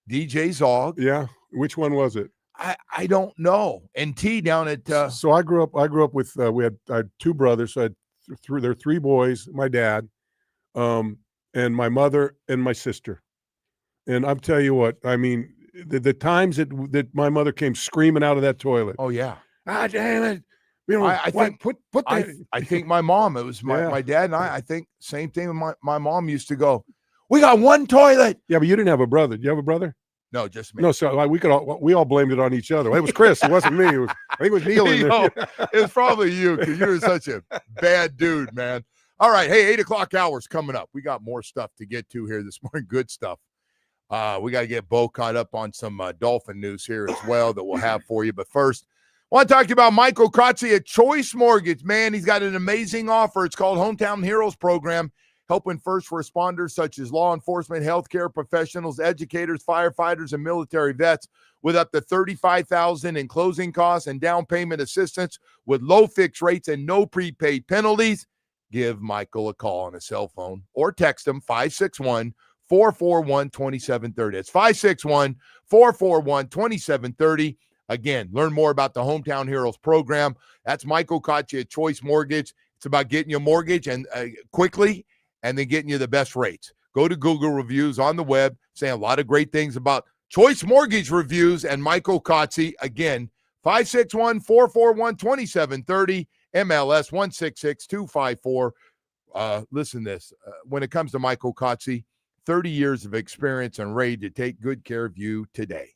DJ Zog. Yeah. Which one was it? I don't know. And T down at So I grew up with I had 2 brothers. So I had there are 3 boys, my dad, and my mother and my sister. And I'm tell you what, I mean, the times that my mother came screaming out of that toilet. oh yeah. Ah, damn it. You know, I think put the I think my mom, it was Yeah. my dad and I think same thing. My mom used to go, we got one toilet. Yeah, but you didn't have a brother. Did you have a brother? No, just me. No, so we all blamed it on each other. It was Chris. It wasn't me. I think it was Neil in You there. know, it was probably you, because you were such a bad dude, man. All right. Hey, 8:00 hour's coming up. We got more stuff to get to here this morning. Good stuff. We got to get Bo caught up on some Dolphin news here as well that we'll have for you. But first, I want to talk to you about Michael Kotze at Choice Mortgage. Man, he's got an amazing offer. It's called Hometown Heroes Program, helping first responders such as law enforcement, healthcare professionals, educators, firefighters, and military vets with up to $35,000 in closing costs and down payment assistance with low fixed rates and no prepaid penalties. Give Michael a call on his cell phone or text him 561-441-2730. It's 561-441-2730. Again, learn more about the Hometown Heroes program. That's Michael Kotze at Choice Mortgage. It's about getting you a mortgage and quickly, and then getting you the best rates. Go to Google reviews on the web, saying a lot of great things about Choice Mortgage reviews and Michael Kotze. Again, 561-441-2730, MLS 166254. Listen to this. When it comes to Michael Kotze, 30 years of experience and ready to take good care of you today.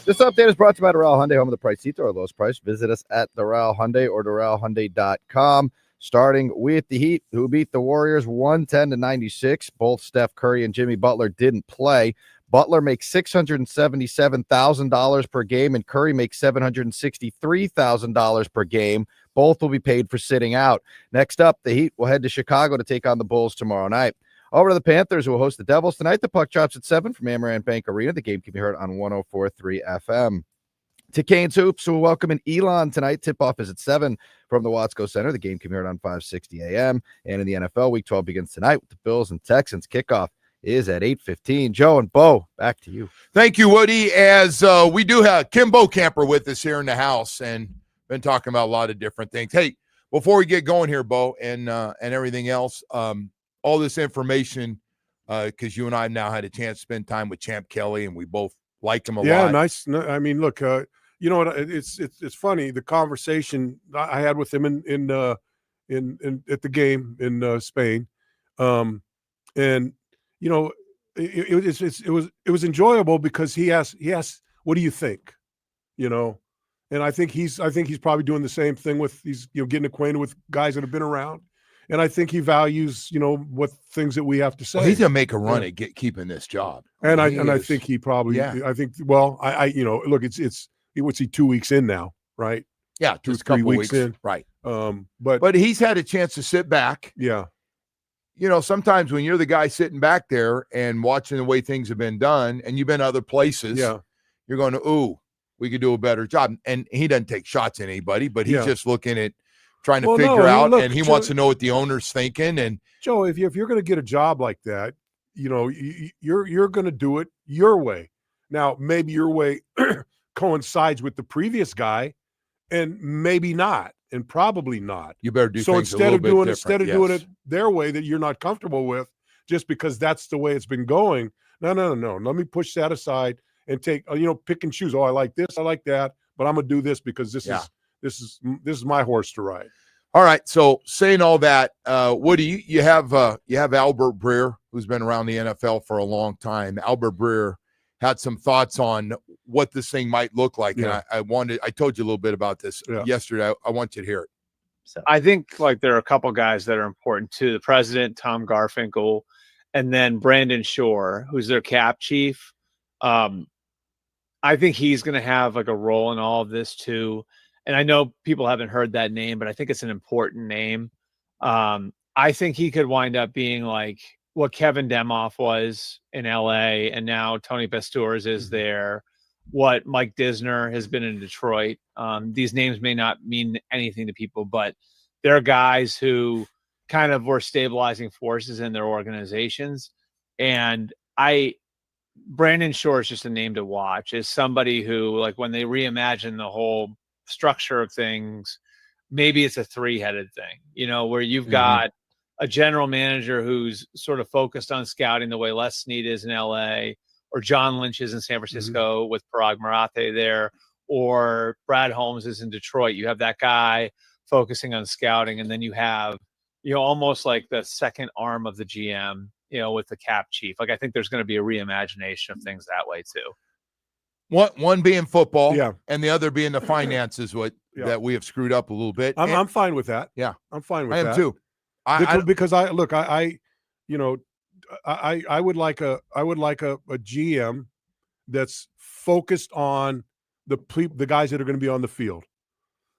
This update is brought to you by Doral Hyundai, home of the price seats or lowest price. Visit us at Doral Hyundai or DoralHyundai.com. Starting with the Heat, who beat the Warriors 110-96. Both Steph Curry and Jimmy Butler didn't play. Butler makes $677,000 per game, and Curry makes $763,000 per game. Both will be paid for sitting out. Next up, the Heat will head to Chicago to take on the Bulls tomorrow night. Over to the Panthers, who will host the Devils tonight. The puck drops at 7 from Amarant Bank Arena. The game can be heard on 104.3 FM. To Canes Hoops, who will welcome in Elon tonight. Tip-off is at 7 from the Watsco Center. The game can be heard on 560 AM. And in the NFL, Week 12 begins tonight with the Bills and Texans. Kickoff is at 8:15. Joe and Bo, back to you. Thank you, Woody. As we do have Kim Bokamper with us here in the house and been talking about a lot of different things. Hey, before we get going here, Bo, and everything else, all this information, because you and I now had a chance to spend time with Champ Kelly, and we both like him a lot. Yeah, nice. I mean, look, you know what? It's funny, the conversation I had with him in at the game in Spain, and you know, it was enjoyable because he asked, what do you think? You know, and I think he's probably doing the same thing with these, you know, getting acquainted with guys that have been around. And I think he values, you know, what things that we have to say. Well, he's gonna make a run at keeping this job. And I think he probably, I think, well, I you know, look, it's what's he 2 weeks in now, right? Yeah, Just couple 3 weeks in, right? But he's had a chance to sit back. Yeah, you know, sometimes when you're the guy sitting back there and watching the way things have been done, and you've been other places, yeah, you're going to, ooh, we could do a better job. And he doesn't take shots at anybody, but he's just looking at trying to figure out, and he wants to know what the owner's thinking. And Joe, if you're going to get a job like that, you know, you're going to do it your way. Now, maybe your way coincides with the previous guy, and maybe not, and probably not. You better do so things instead a of little doing bit instead of different. doing it their way that you're not comfortable with, just because that's the way it's been going. No. Let me push that aside and take, you know, pick and choose. Oh, I like this, I like that, but I'm gonna do this because this is my horse to ride. All right. So saying all that, Woody, you have Albert Breer, who's been around the NFL for a long time. Albert Breer had some thoughts on what this thing might look like. Yeah. And I told you a little bit about this yesterday. I want you to hear it. So I think like there are a couple guys that are important too. The president, Tom Garfinkel, and then Brandon Shore, who's their cap chief. I think he's going to have like a role in all of this too. And I know people haven't heard that name, but I think it's an important name. I think he could wind up being like what Kevin Demoff was in LA, and now Tony Pastores is there. What Mike Disner has been in Detroit. These names may not mean anything to people, but they're guys who kind of were stabilizing forces in their organizations. And Brandon Shore is just a name to watch, is somebody who, like, when they reimagine the whole structure of things, maybe it's a three-headed thing, you know, where you've got a general manager who's sort of focused on scouting the way Les Snead is in LA, or John Lynch is in San Francisco with Parag Marathe there, or Brad Holmes is in Detroit. You have that guy focusing on scouting, and then you have, you know, almost like the second arm of the GM, you know, with the cap chief. Like, I think there's going to be a reimagination of things that way too. One being football, Yeah. and the other being the finances, that we have screwed up a little bit. I'm fine with that. Yeah, I'm fine with I that. am too. Because you know, I would like a GM that's focused on the guys that are going to be on the field,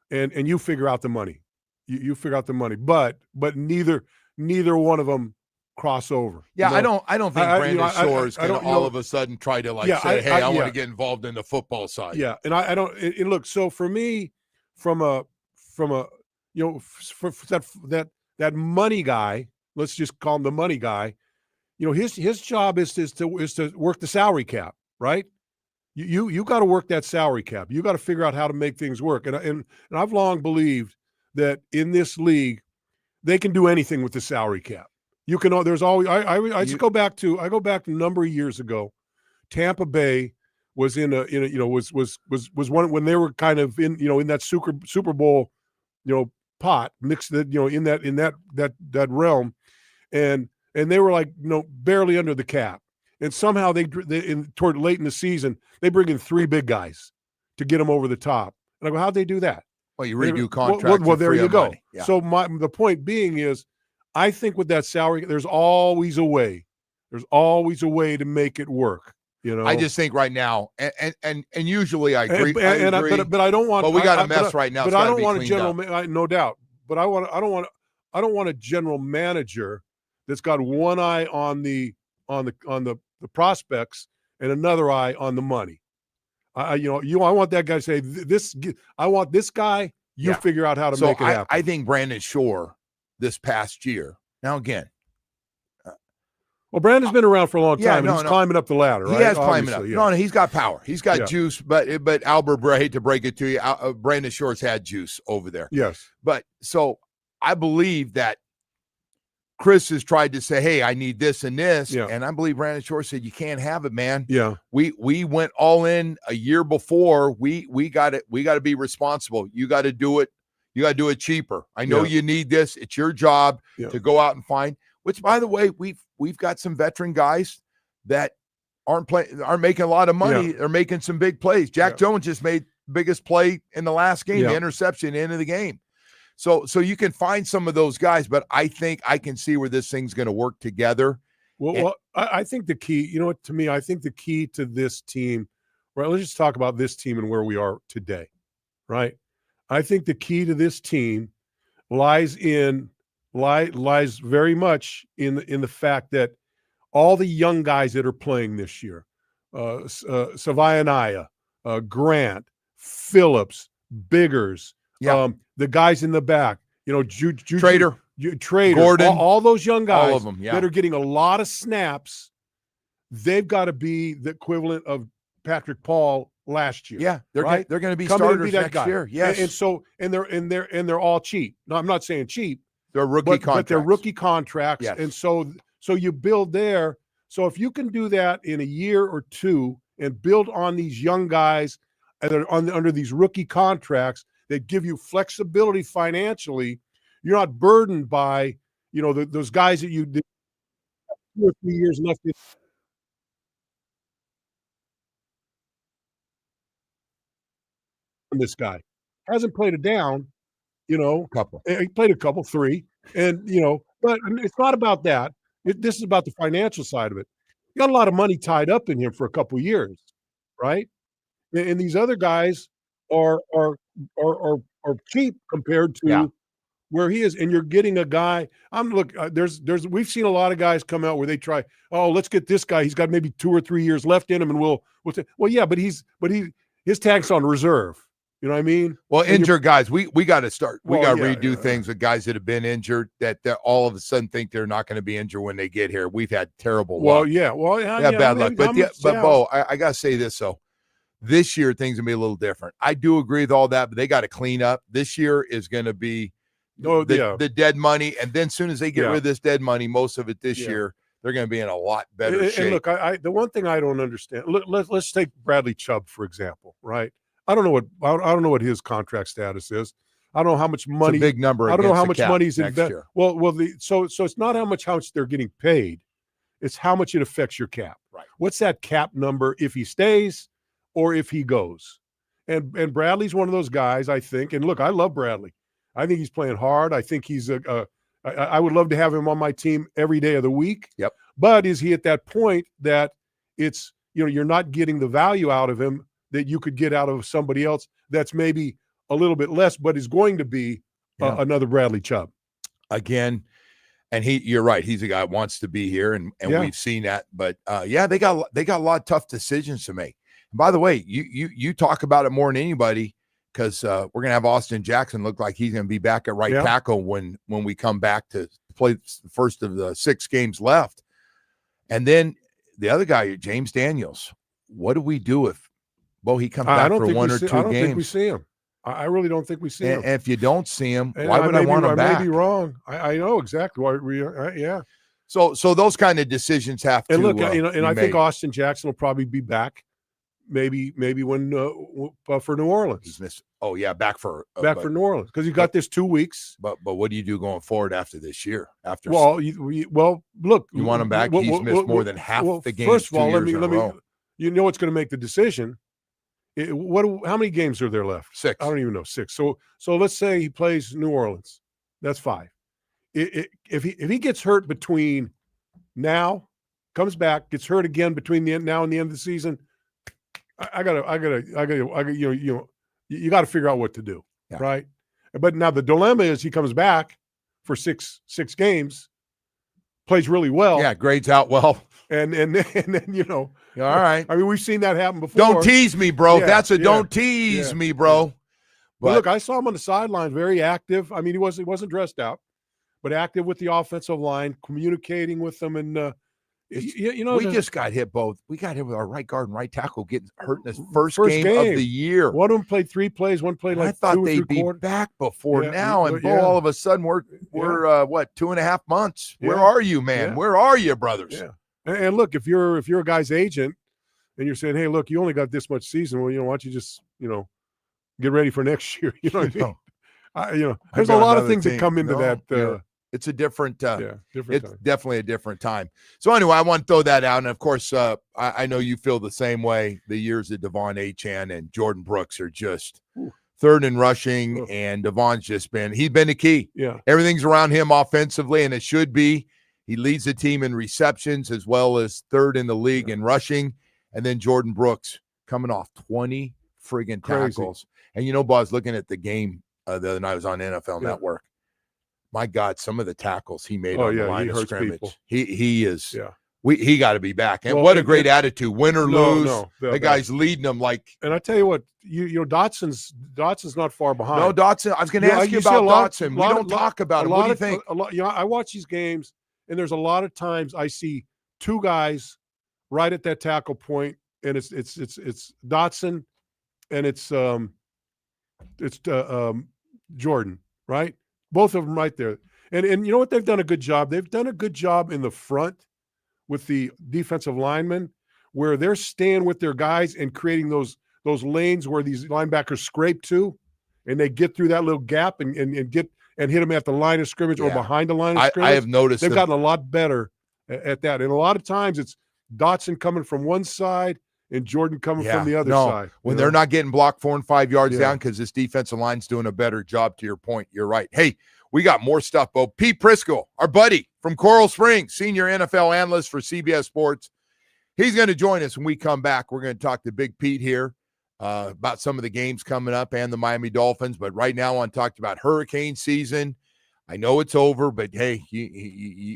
and you figure out the money. You figure out the money, but neither one of them cross over. Yeah, you know? I don't think Brandon Shore is going to all of a sudden try to say, hey, I want to get involved in the football side. Yeah, and I don't. And look, so for me, from a you know, for that money guy, let's just call him the money guy. You know, his job is to work the salary cap, right? You got to work that salary cap. You got to figure out how to make things work. And I've long believed that in this league, they can do anything with the salary cap. You can. There's always. I go back to a number of years ago. Tampa Bay was was one when they were kind of in that Super Bowl, pot mixed that in that realm, and they were like barely under the cap, and somehow toward late in the season they bring in 3 big guys to get them over the top. And I go, how'd they do that? Well, you redo contracts. Well, there you go. Money. Yeah. So the point being is, I think with that salary, there's always a way. There's always a way to make it work. You know, I just think right now, and usually I agree. But I don't want. But we got a mess right now. But I don't want a general. No doubt. But I don't want a general manager that's got one eye on the prospects and another eye on the money. I want that guy to say this. I want this guy. You figure out how to make it happen. I think Brandon Shore this past year. Now again. Well, Brandon's been around for a long time, and he's climbing up the ladder, right? He has climbing up. Yeah. No, he's got power. He's got juice, but Albert, I hate to break it to you, Brandon Shore's had juice over there. Yes. But so I believe that Chris has tried to say, hey, I need this and this. Yeah. And I believe Brandon Shore said, you can't have it, man. Yeah. We went all in a year before. We got it. We got to be responsible. You got to do it. You got to do it cheaper. I know you need this. It's your job to go out and find, which, by the way, we've got some veteran guys that aren't making a lot of money. They're making some big plays. Jack Jones just made biggest play in the last game, the interception, end of the game. So you can find some of those guys, but I think I can see where this thing's going to work together. Well, I think the key, you know what, to me, I think the key to this team, right? Let's just talk about this team and where we are today, right? I think the key to this team lies very much in the fact that all the young guys that are playing this year, Savaianaya, Grant, Phillips, Biggers, the guys in the back, Trader, Gordon, all those young guys, all of them, that are getting a lot of snaps, they've got to be the equivalent of Patrick Paul last year. Yeah, they're right? They're going to be Come starters be that next guy. year. Yes, and they're all cheap. No, I'm not saying cheap. They're rookie contracts. But they're rookie contracts, yes. And so you build there. So if you can do that in a year or two and build on these young guys that are under these rookie contracts that give you flexibility financially, you're not burdened by those guys that you did 2 or 3 years left in. This guy hasn't played it down, couple. He played a couple, 3, and but it's not about that. This is about the financial side of it. You got a lot of money tied up in him for a couple of years, right? And these other guys are cheap compared to where he is, and you're getting a guy. We've seen a lot of guys come out where they try. Oh, let's get this guy. He's got maybe 2 or 3 years left in him, and we'll say, well, yeah, but his tag's on reserve. You know what I mean? Well, injured guys, we got to start. We got to redo things with guys that have been injured that all of a sudden think they're not going to be injured when they get here. We've had terrible luck. Bad luck. But Bo, I got to say this though. This year things will be a little different. I do agree with all that, but they got to clean up. This year is going to be the dead money, and then as soon as they get rid of this dead money, most of it this year, they're going to be in a lot better shape. And look, the one thing I don't understand. Let's take Bradley Chubb for example, right? I don't know what his contract status is. I don't know how much money. It's a big number. I don't know how much money's invested. So it's not how much they're getting paid. It's how much it affects your cap. Right. What's that cap number if he stays or if he goes? And Bradley's one of those guys, I think. And look, I love Bradley. I think he's playing hard. I think he's I would love to have him on my team every day of the week. Yep. But is he at that point that it's you're not getting the value out of him that you could get out of somebody else that's maybe a little bit less, but is going to be another Bradley Chubb. Again, and you're right. He's a guy who wants to be here, and we've seen that. But they got a lot of tough decisions to make. And by the way, you talk about it more than anybody because we're going to have Austin Jackson look like he's going to be back at right tackle when we come back to play the first of the 6 games left. And then the other guy, James Daniels. What do we do if he comes back for 1 or 2 games? I don't think we see him. I really don't think we see him. And if you don't see him, why would I want him back? I may be wrong. I know exactly why. So those kind of decisions have to. And look, I think Austin Jackson will probably be back maybe when for New Orleans. He's missed. Oh yeah, back for New Orleans because you got this 2 weeks. But what do you do going forward after this year? Look, you want him back. He's missed more than half the games. First of all, let me. Row. You know what's going to make the decision. How many games are there left? 6. I don't even know. 6. So let's say he plays New Orleans. That's 5. If he gets hurt between now, comes back, gets hurt again between now and the end of the season, I gotta you got to figure out what to do, right? But now the dilemma is he comes back for six games, plays really well, grades out well, and then all right. I mean, we've seen that happen before. Don't tease me, bro. Don't tease me, bro. But look, I saw him on the sideline, very active. I mean, he wasn't dressed out, but active with the offensive line, communicating with them, and we just got hit both. We got hit with our right guard and right tackle getting hurt in the first game of the year. One of them played 3 plays. One played like I thought 2 or 3 they'd be quarters. back before now, and all of a sudden we're 2.5 months. Yeah. Where are you, man? Yeah. Where are you, brothers? Yeah. And look, if you're a guy's agent and you're saying, hey, look, you only got this much season. Well, why don't you just get ready for next year? You know what I mean? There's a lot of things that come into that. It's a different, different it's time. definitely a different time. So anyway, I want to throw that out. And of course, I know you feel the same way. The years of Devon Achane and Jordan Brooks are just third in rushing. And Devon's he's been the key. Yeah. Everything's around him offensively, and it should be. He leads the team in receptions as well as third in the league in rushing. And then Jordan Brooks coming off 20 friggin' tackles. And Buzz, looking at the game the other night, I was on NFL Network. My God, some of the tackles he made on the line of scrimmage. People. He is. Yeah. He got to be back. And a great attitude. Win or lose, the guy's leading them like. And I tell you what, Dotson's not far behind. No, Dotson. I was going to ask you about Dotson. We don't talk about him. What do you think? I watch these games, and there's a lot of times I see 2 guys right at that tackle point, and it's Dotson, and it's Jordan, right? Both of them right there. And you know what? They've done a good job. They've done a good job in the front with the defensive linemen where they're staying with their guys and creating those lanes where these linebackers scrape to, and they get through that little gap and hit them at the line of scrimmage or behind the line of scrimmage. I have noticed they've gotten a lot better at that. And a lot of times it's Dotson coming from one side and Jordan coming from the other side. When they're not getting blocked 4 and 5 yards down because this defensive line's doing a better job, to your point. You're right. Hey, we got more stuff, Bo. Pete Prisco, our buddy from Coral Springs, senior NFL analyst for CBS Sports. He's going to join us when we come back. We're going to talk to Big Pete here about some of the games coming up and the Miami Dolphins. But right now I want to talk about hurricane season. I know it's over, but hey,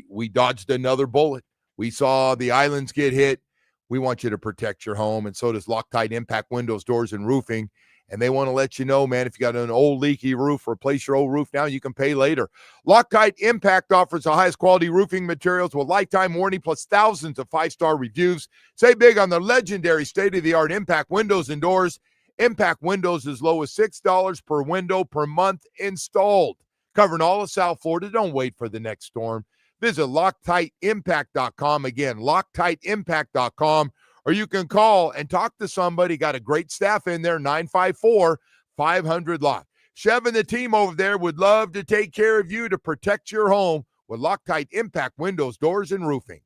we dodged another bullet. We saw the islands get hit. We want you to protect your home, and so does Loctite Impact Windows, Doors, and Roofing. And they want to let you know, man, if you got an old leaky roof, replace your old roof now. You can pay later. Loctite Impact offers the highest quality roofing materials with lifetime warranty plus thousands of 5-star reviews. Say big on the legendary state-of-the-art Impact Windows and Doors. Impact Windows as low as $6 per window per month installed. Covering all of South Florida. Don't wait for the next storm. Visit LoctiteImpact.com. Again, LoctiteImpact.com. Or you can call and talk to somebody. Got a great staff in there, 954-500-LOCK. Chev and the team over there would love to take care of you to protect your home with Loctite Impact Windows, Doors, and Roofing.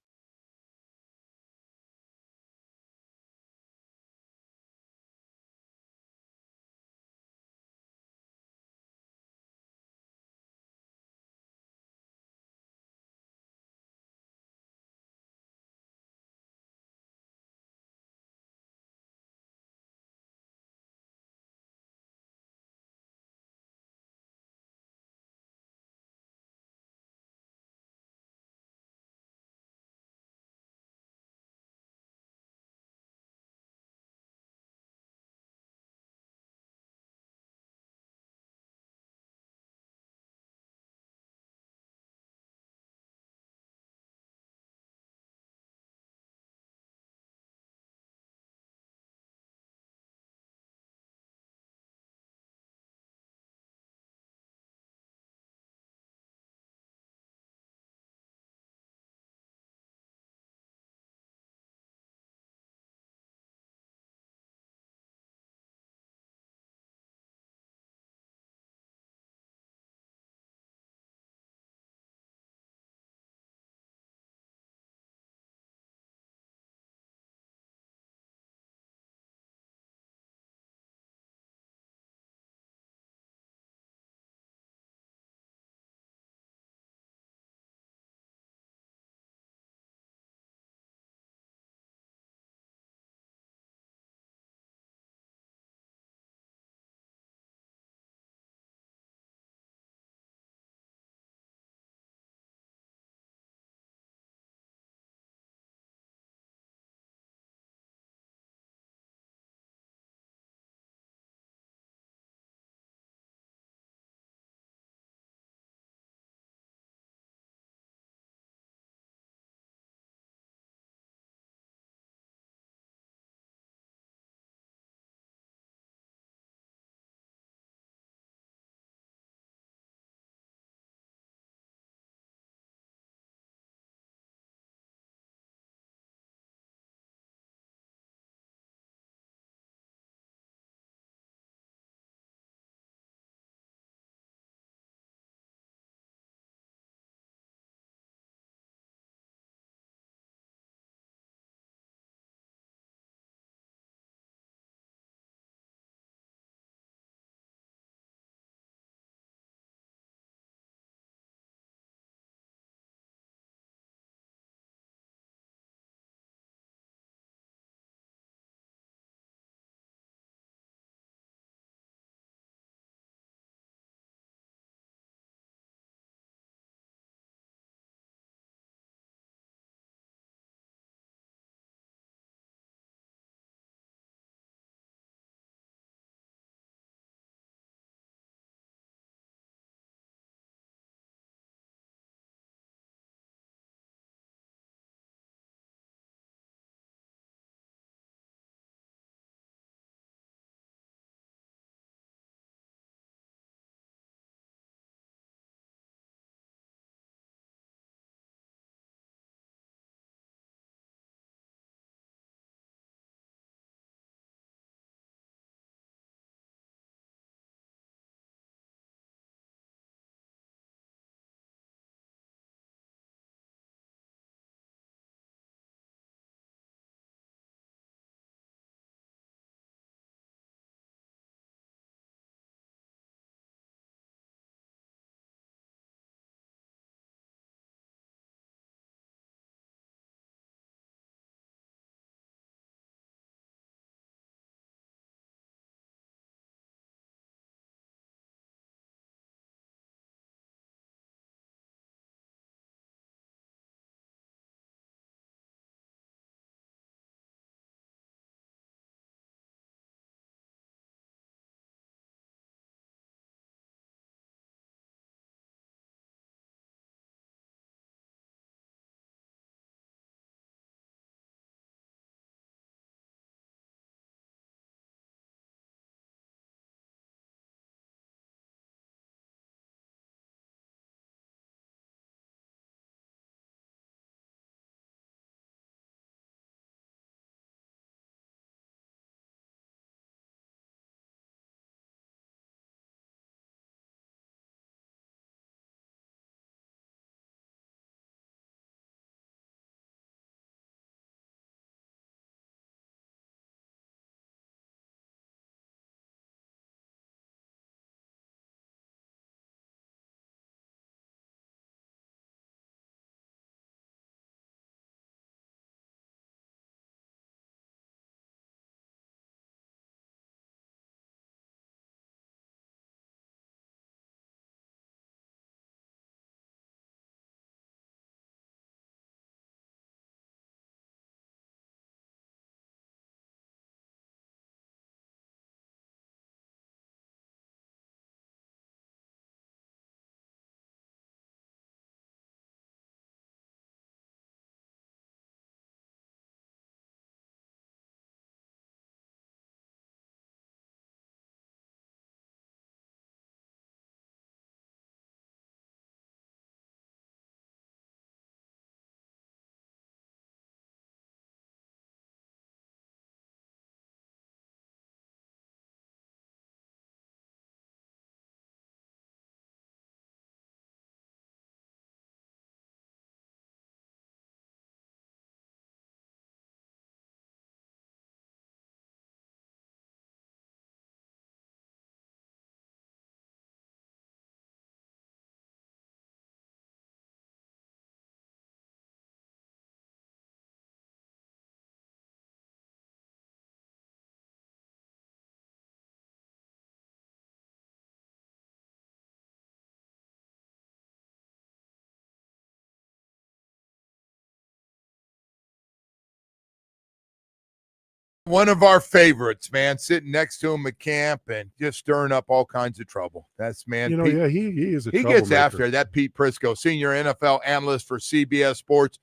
One of our favorites, man, sitting next to him at camp and just stirring up all kinds of trouble. That's, man. You know, Pete, yeah, he is a he troublemaker. gets after that. Pete Prisco, senior NFL analyst for CBS Sports.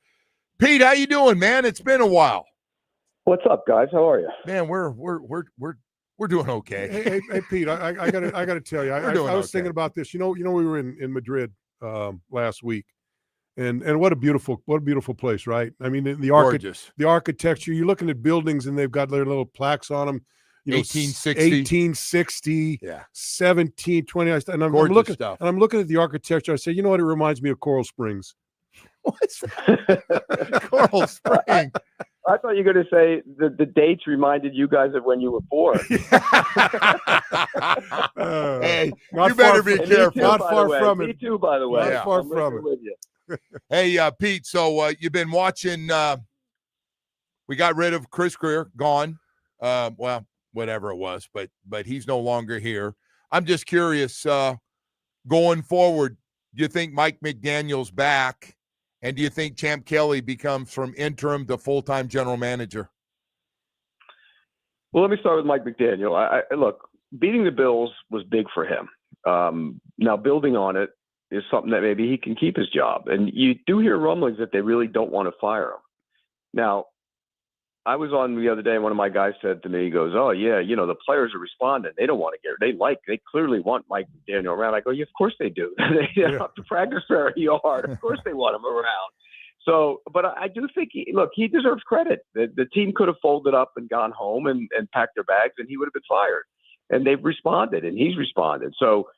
Pete, how you doing, man? It's been a while. What's up, guys? How are you? Man, we're doing okay. Hey, Pete, I gotta tell you, I was thinking about this. You know, we were in Madrid last week, and what a beautiful place, right? I mean, the architecture. You're looking at buildings, and they've got their little plaques on them. You know, 1860, yeah, 1720. And I'm looking at the architecture. I say, you know what? It reminds me of Coral Springs. What's that? Coral Springs. I thought you were going to say the dates reminded you guys of when you were born. Hey, you better be careful. Not far from it. Me too, by the way. Not far from it. With you. Hey, Pete, so you've been watching we got rid of Chris Greer, gone. Well, whatever it was, but he's no longer here. I'm just curious, going forward, do you think Mike McDaniel's back? And do you think Champ Kelly becomes from interim to full-time general manager? Well, let me start with Mike McDaniel. I look, beating the Bills was big for him. Now, building on it is something that maybe he can keep his job. And you do hear rumblings that they really don't want to fire him. Now, I was on the other day, and one of my guys said to me, he goes, oh, yeah, you know, the players are responding. They don't want to get they clearly want Mike McDaniel around. I go, yeah, of course they do. They have to practice very hard. Of course they want him around. So, but I do think, he deserves credit. The team could have folded up and gone home and packed their bags, and he would have been fired. And they've responded, and he's responded. So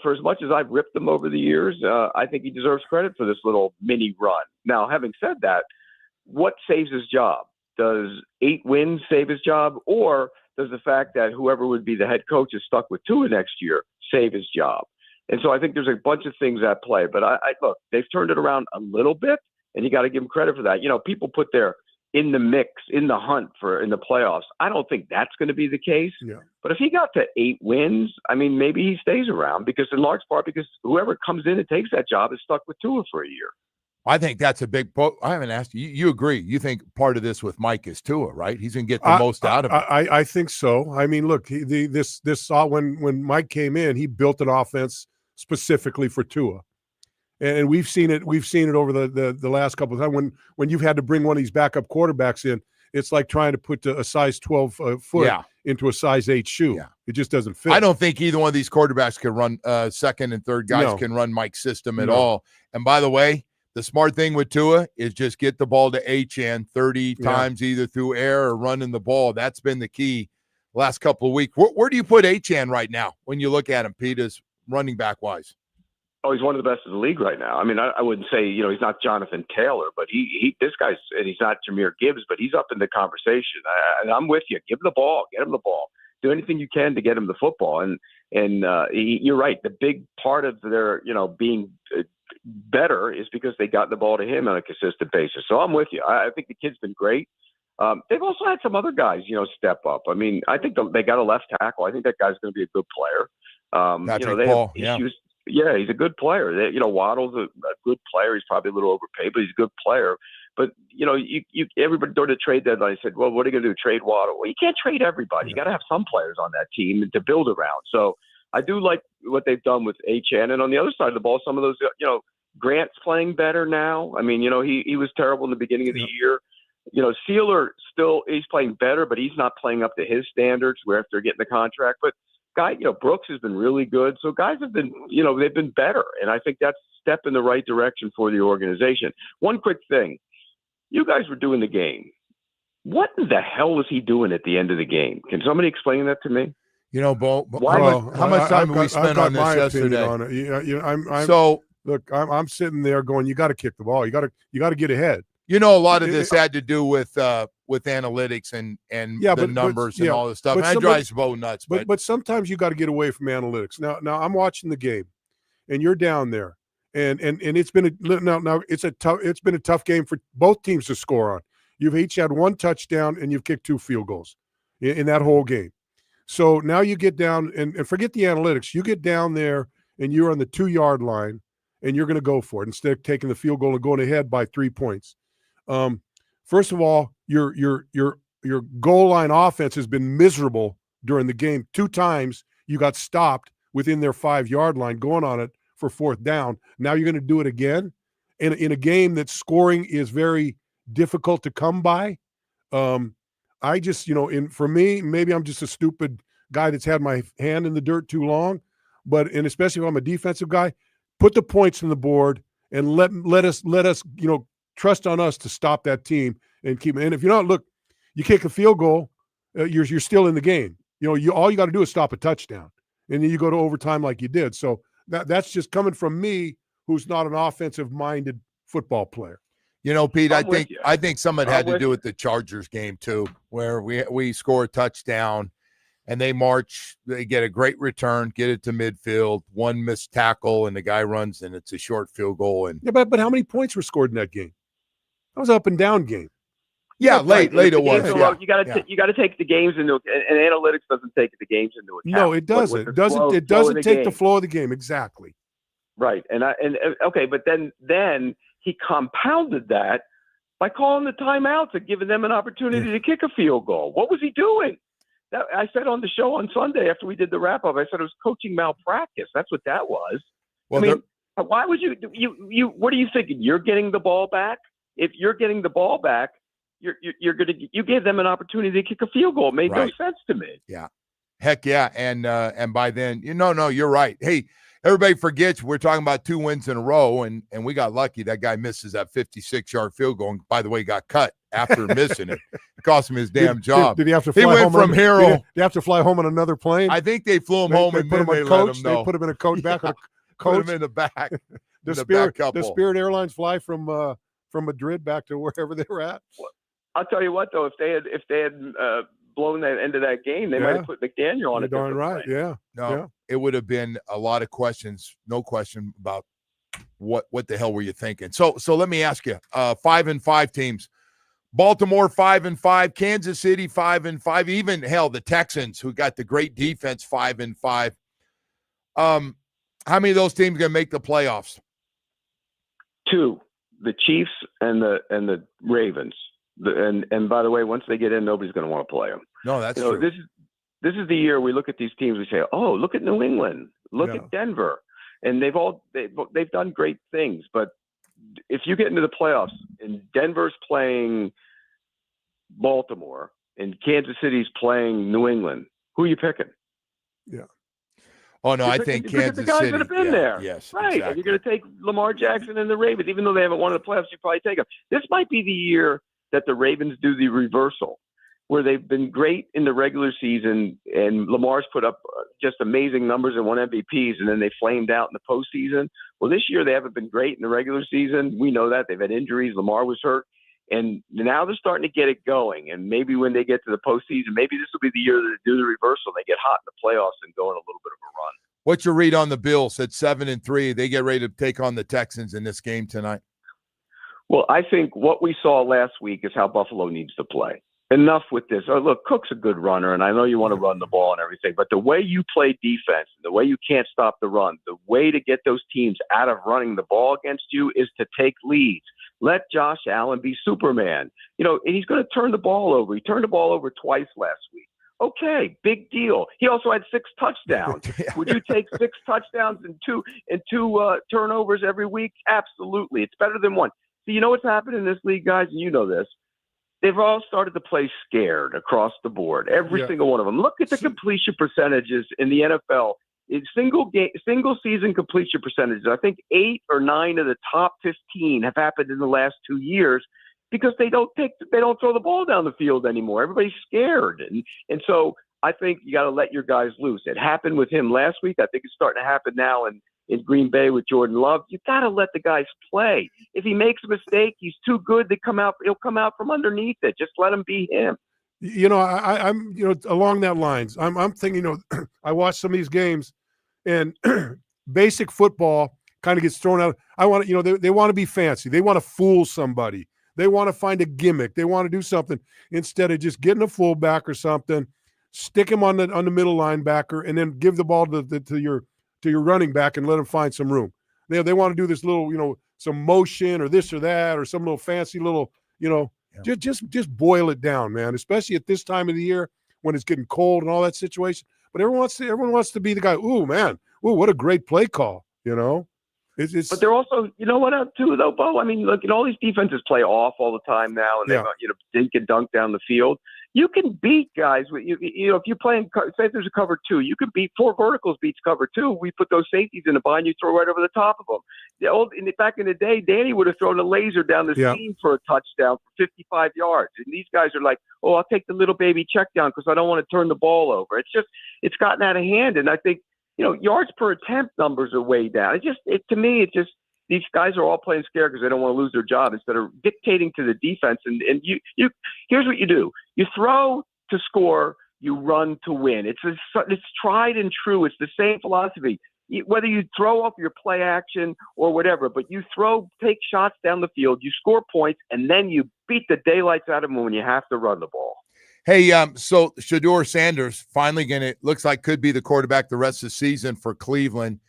for as much as I've ripped him over the years, I think he deserves credit for this little mini run. Now, having said that, what saves his job? Does 8 wins save his job, or does the fact that whoever would be the head coach is stuck with Tua next year save his job? And so I think there's a bunch of things at play. But I look, they've turned it around a little bit, and you got to give them credit for that. You know, people put their in the mix, in the hunt in the playoffs. I don't think that's going to be the case. Yeah. But if he got to 8 wins, I mean, maybe he stays around because in large part because whoever comes in and takes that job is stuck with Tua for a year. I think that's a big – I haven't asked you. You agree. You think part of this with Mike is Tua, right? He's going to get the most out of it. I think so. I mean, look, when Mike came in, he built an offense specifically for Tua. And we've seen it over the last couple of times. When you've had to bring one of these backup quarterbacks in, it's like trying to put a size 12 foot into a size 8 shoe. Yeah. It just doesn't fit. I don't think either one of these quarterbacks can run second and third guys can run Mike's system at all. And by the way, the smart thing with Tua is just get the ball to Achane 30 times either through air or running the ball. That's been the key last couple of weeks. Where do you put Achane right now when you look at him, Pete, as running back-wise? Oh, he's one of the best in the league right now. I mean, I wouldn't say, he's not Jonathan Taylor, but this guy's, and he's not Jahmyr Gibbs, but he's up in the conversation. And I'm with you. Give him the ball. Get him the ball. Do anything you can to get him the football. And you're right. The big part of their, being better is because they got the ball to him on a consistent basis. So I'm with you. I think the kid's been great. They've also had some other guys, step up. I mean, I think they got a left tackle. I think that guy's going to be a good player. Patrick Paul, yeah, he's a good player. Waddle's a good player. He's probably a little overpaid, but he's a good player. But, everybody during the trade deadline said, well, what are you going to do, trade Waddle? Well, you can't trade everybody. You got to have some players on that team to build around. So I do like what they've done with Achane. And on the other side of the ball, some of those, Grant's playing better now. I mean, he was terrible in the beginning of the year. Sealer he's playing better, but he's not playing up to his standards where after getting the contract. But Brooks has been really good. So guys have been, they've been better. And I think that's a step in the right direction for the organization. One quick thing. You guys were doing the game. What in the hell was he doing at the end of the game? Can somebody explain that to me? Bo, how much time we spent on this yesterday? On it. I'm sitting there going, you got to kick the ball. You got to get ahead. A lot of this had to do with analytics and the numbers and all this stuff. And that drives Bo nuts. But sometimes you got to get away from analytics. Now I'm watching the game, and you're down there, and it's been it's been a tough game for both teams to score on. You've each had one touchdown, and you've kicked 2 field goals in that whole game. So now you get down and forget the analytics. You get down there, and you're on the 2-yard line, and you're going to go for it instead of taking the field goal and going ahead by 3 points. First of all, your your goal line offense has been miserable during the game. 2 times you got stopped within their 5-yard line going on it for 4th down. Now you're going to do it again in a game that scoring is very difficult to come by. I just, for me, maybe I'm just a stupid guy that's had my hand in the dirt too long, and especially if I'm a defensive guy, put the points on the board and let us, trust on us to stop that team and keep. And if you're not, look, you kick a field goal, you're still in the game. All you got to do is stop a touchdown, and then you go to overtime like you did. So that's just coming from me, who's not an offensive-minded football player. Pete, I think some of it had to do with the Chargers game too, where we score a touchdown and they get a great return, get it to midfield, one missed tackle, and the guy runs and it's a short field goal. And yeah, but how many points were scored in that game? That was an up and down game. Yeah, late it was. Yeah. You got to take the games into, and analytics doesn't take the games into account. No, it doesn't. It doesn't take the flow of the game. Exactly. Right, okay, but then he compounded that by calling the timeouts and giving them an opportunity to kick a field goal. What was he doing? I said on the show on Sunday after we did the wrap up, I said it was coaching malpractice. That's what that was. Well, why would you what are you thinking? You're getting the ball back? If you're getting the ball back, you gave them an opportunity to kick a field goal. It made no sense to me. Yeah. Heck yeah. And by then, you're right. Hey, everybody forgets we're talking about 2 wins in a row, and we got lucky. That guy misses that 56-yard field goal, and by the way, got cut after missing it. It cost him his damn job. Did he have to fly home? He went from hero. Did he have to fly home on another plane? I think they flew him home and then they let him know. They put him in a coach back. Put him in the back. Does Spirit Airlines fly from Madrid back to wherever they were at? Well, I'll tell you what, though, if they had blown that end of that game, they might have put McDaniel on it. Darn right, yeah. No, it would have been a lot of questions, no question about what the hell were you thinking. So let me ask you, 5-5 teams. Baltimore 5-5, Kansas City 5-5, even hell, the Texans, who got the great defense, 5-5. How many of those teams going to make the playoffs? 2, the Chiefs and the Ravens. And by the way, once they get in, nobody's going to want to play them. No, that's true. This is the year we look at these teams. We say, "Oh, look at New England, look at Denver," and they've done great things. But if you get into the playoffs and Denver's playing Baltimore and Kansas City's playing New England, who are you picking? Yeah. Oh no, I think Kansas City. The guys that have been there, yes, right? Exactly. And you're going to take Lamar Jackson and the Ravens, even though they haven't won the playoffs. You probably take them. This might be the year that the Ravens do the reversal, where they've been great in the regular season and Lamar's put up just amazing numbers and won MVPs, and then they flamed out in the postseason. Well, this year they haven't been great in the regular season. We know that. They've had injuries. Lamar was hurt. And now they're starting to get it going. And maybe when they get to the postseason, maybe this will be the year that they do the reversal. They get hot in the playoffs and go on a little bit of a run. What's your read on the Bills at 7-3? They get ready to take on the Texans in this game tonight. Well, I think what we saw last week is how Buffalo needs to play. Enough with this. Oh, look, Cook's a good runner, and I know you want to run the ball and everything, but the way you play defense, the way you can't stop the run, the way to get those teams out of running the ball against you is to take leads. Let Josh Allen be Superman. And he's going to turn the ball over. He turned the ball over twice last week. Okay, big deal. He also had 6 touchdowns. Would you take 6 touchdowns and two turnovers every week? Absolutely. It's better than 1. So you know what's happened in this league, guys, and you know this. They've all started to play scared across the board. Every single one of them. Look at the completion percentages in the NFL. In single season completion percentages, I think 8 or 9 of the top 15 have happened in the last 2 years because they don't throw the ball down the field anymore. Everybody's scared, and so I think you got to let your guys loose. It happened with him last week. I think it's starting to happen now in Green Bay with Jordan Love. You got to let the guys play. If he makes a mistake, he's too good. He'll come out from underneath it. Just let him be him. I'm along that lines. I'm thinking, I watch some of these games, and basic football kind of gets thrown out. I want to, they want to be fancy. They want to fool somebody. They want to find a gimmick. They want to do something instead of just getting a fullback or something, stick him on the middle linebacker, and then give the ball to your running back and let him find some room. They want to do this little, some motion or this or that or some little fancy little, Just boil it down, man. Especially at this time of the year when it's getting cold and all that situation. But everyone wants to be the guy. Ooh, man. Ooh, what a great play call. You know. It's But they're also, you know what, too, though, Bo? I mean, look, all these defenses play off all the time now, and they, dink and dunk down the field. You can beat guys. If you're playing, say if there's a cover 2, you can beat 4 verticals beats cover 2. We put those safeties in a bind, you throw right over the top of them. Back in the day, Danny would have thrown a laser down the seam for a touchdown for 55 yards. And these guys are like, oh, I'll take the little baby check down because I don't want to turn the ball over. It's gotten out of hand, and I think, yards per attempt numbers are way down. To me, these guys are all playing scared because they don't want to lose their job instead of dictating to the defense. And here's what you do: you throw to score, you run to win. It's tried and true. It's the same philosophy. Whether you throw off your play action or whatever, but you take shots down the field, you score points, and then you beat the daylights out of them when you have to run the ball. Hey, so Shedeur Sanders finally looks like could be the quarterback the rest of the season for Cleveland.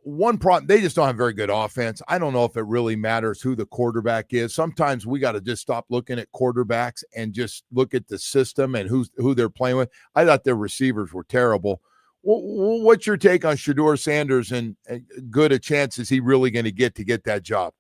One problem, they just don't have very good offense. I don't know if it really matters who the quarterback is. Sometimes we got to just stop looking at quarterbacks and just look at the system and who they're playing with. I thought their receivers were terrible. What's your take on Shedeur Sanders and good a chance is he really going to get that job?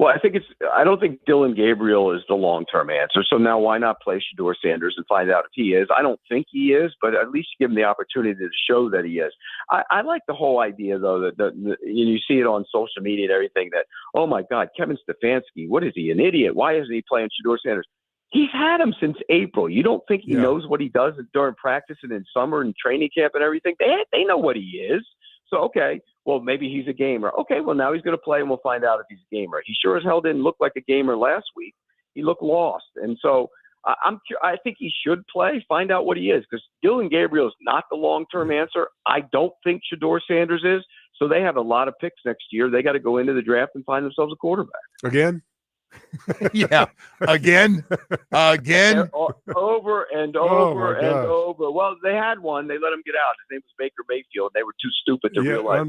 Well, I don't think Dylan Gabriel is the long-term answer. So now why not play Shedeur Sanders and find out if he is? I don't think he is, but at least give him the opportunity to show that he is. I like the whole idea, though, that you see it on social media and everything that, oh, my God, Kevin Stefanski, what is he, an idiot? Why isn't he playing Shedeur Sanders? He's had him since April. You don't think he knows what he does during practice and in summer and training camp and everything? They know what he is. So, okay, well, maybe he's a gamer. Okay, well, now he's going to play, and we'll find out if he's a gamer. He sure as hell didn't look like a gamer last week. He looked lost. And so I think he should play, find out what he is, because Dylan Gabriel is not the long-term answer. I don't think Shedeur Sanders is. So they have a lot of picks next year. They got to go into the draft and find themselves a quarterback. Again? Yeah. Again. Over and over and over. Well, they had one. They let him get out. His name was Baker Mayfield. They were too stupid to realize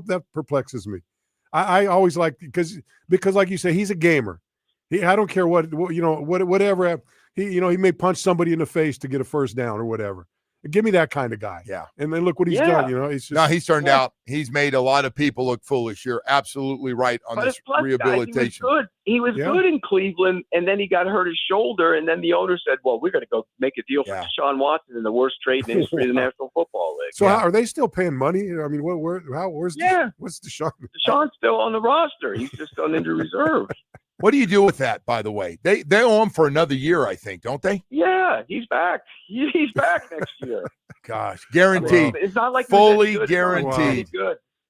that perplexes me. I always like because like you say, he's a gamer. I don't care whatever. He may punch somebody in the face to get a first down or whatever. Give me that kind of guy. Yeah. And then look what he's done. He's turned out. He's made a lot of people look foolish. You're absolutely right on this rehabilitation. Guys, he was good in Cleveland, and then he got hurt his shoulder, and then the owner said, well, we're going to go make a deal for Deshaun Watson in the worst trade in the history of the National Football League. So are they still paying money? I mean, what's Deshaun? Deshaun's still on the roster. He's just on injured reserve. What do you do with that, by the way? They owe him for another year, I think, don't they? Yeah, he's back. He's back next year. Gosh, guaranteed. It's not like fully guaranteed.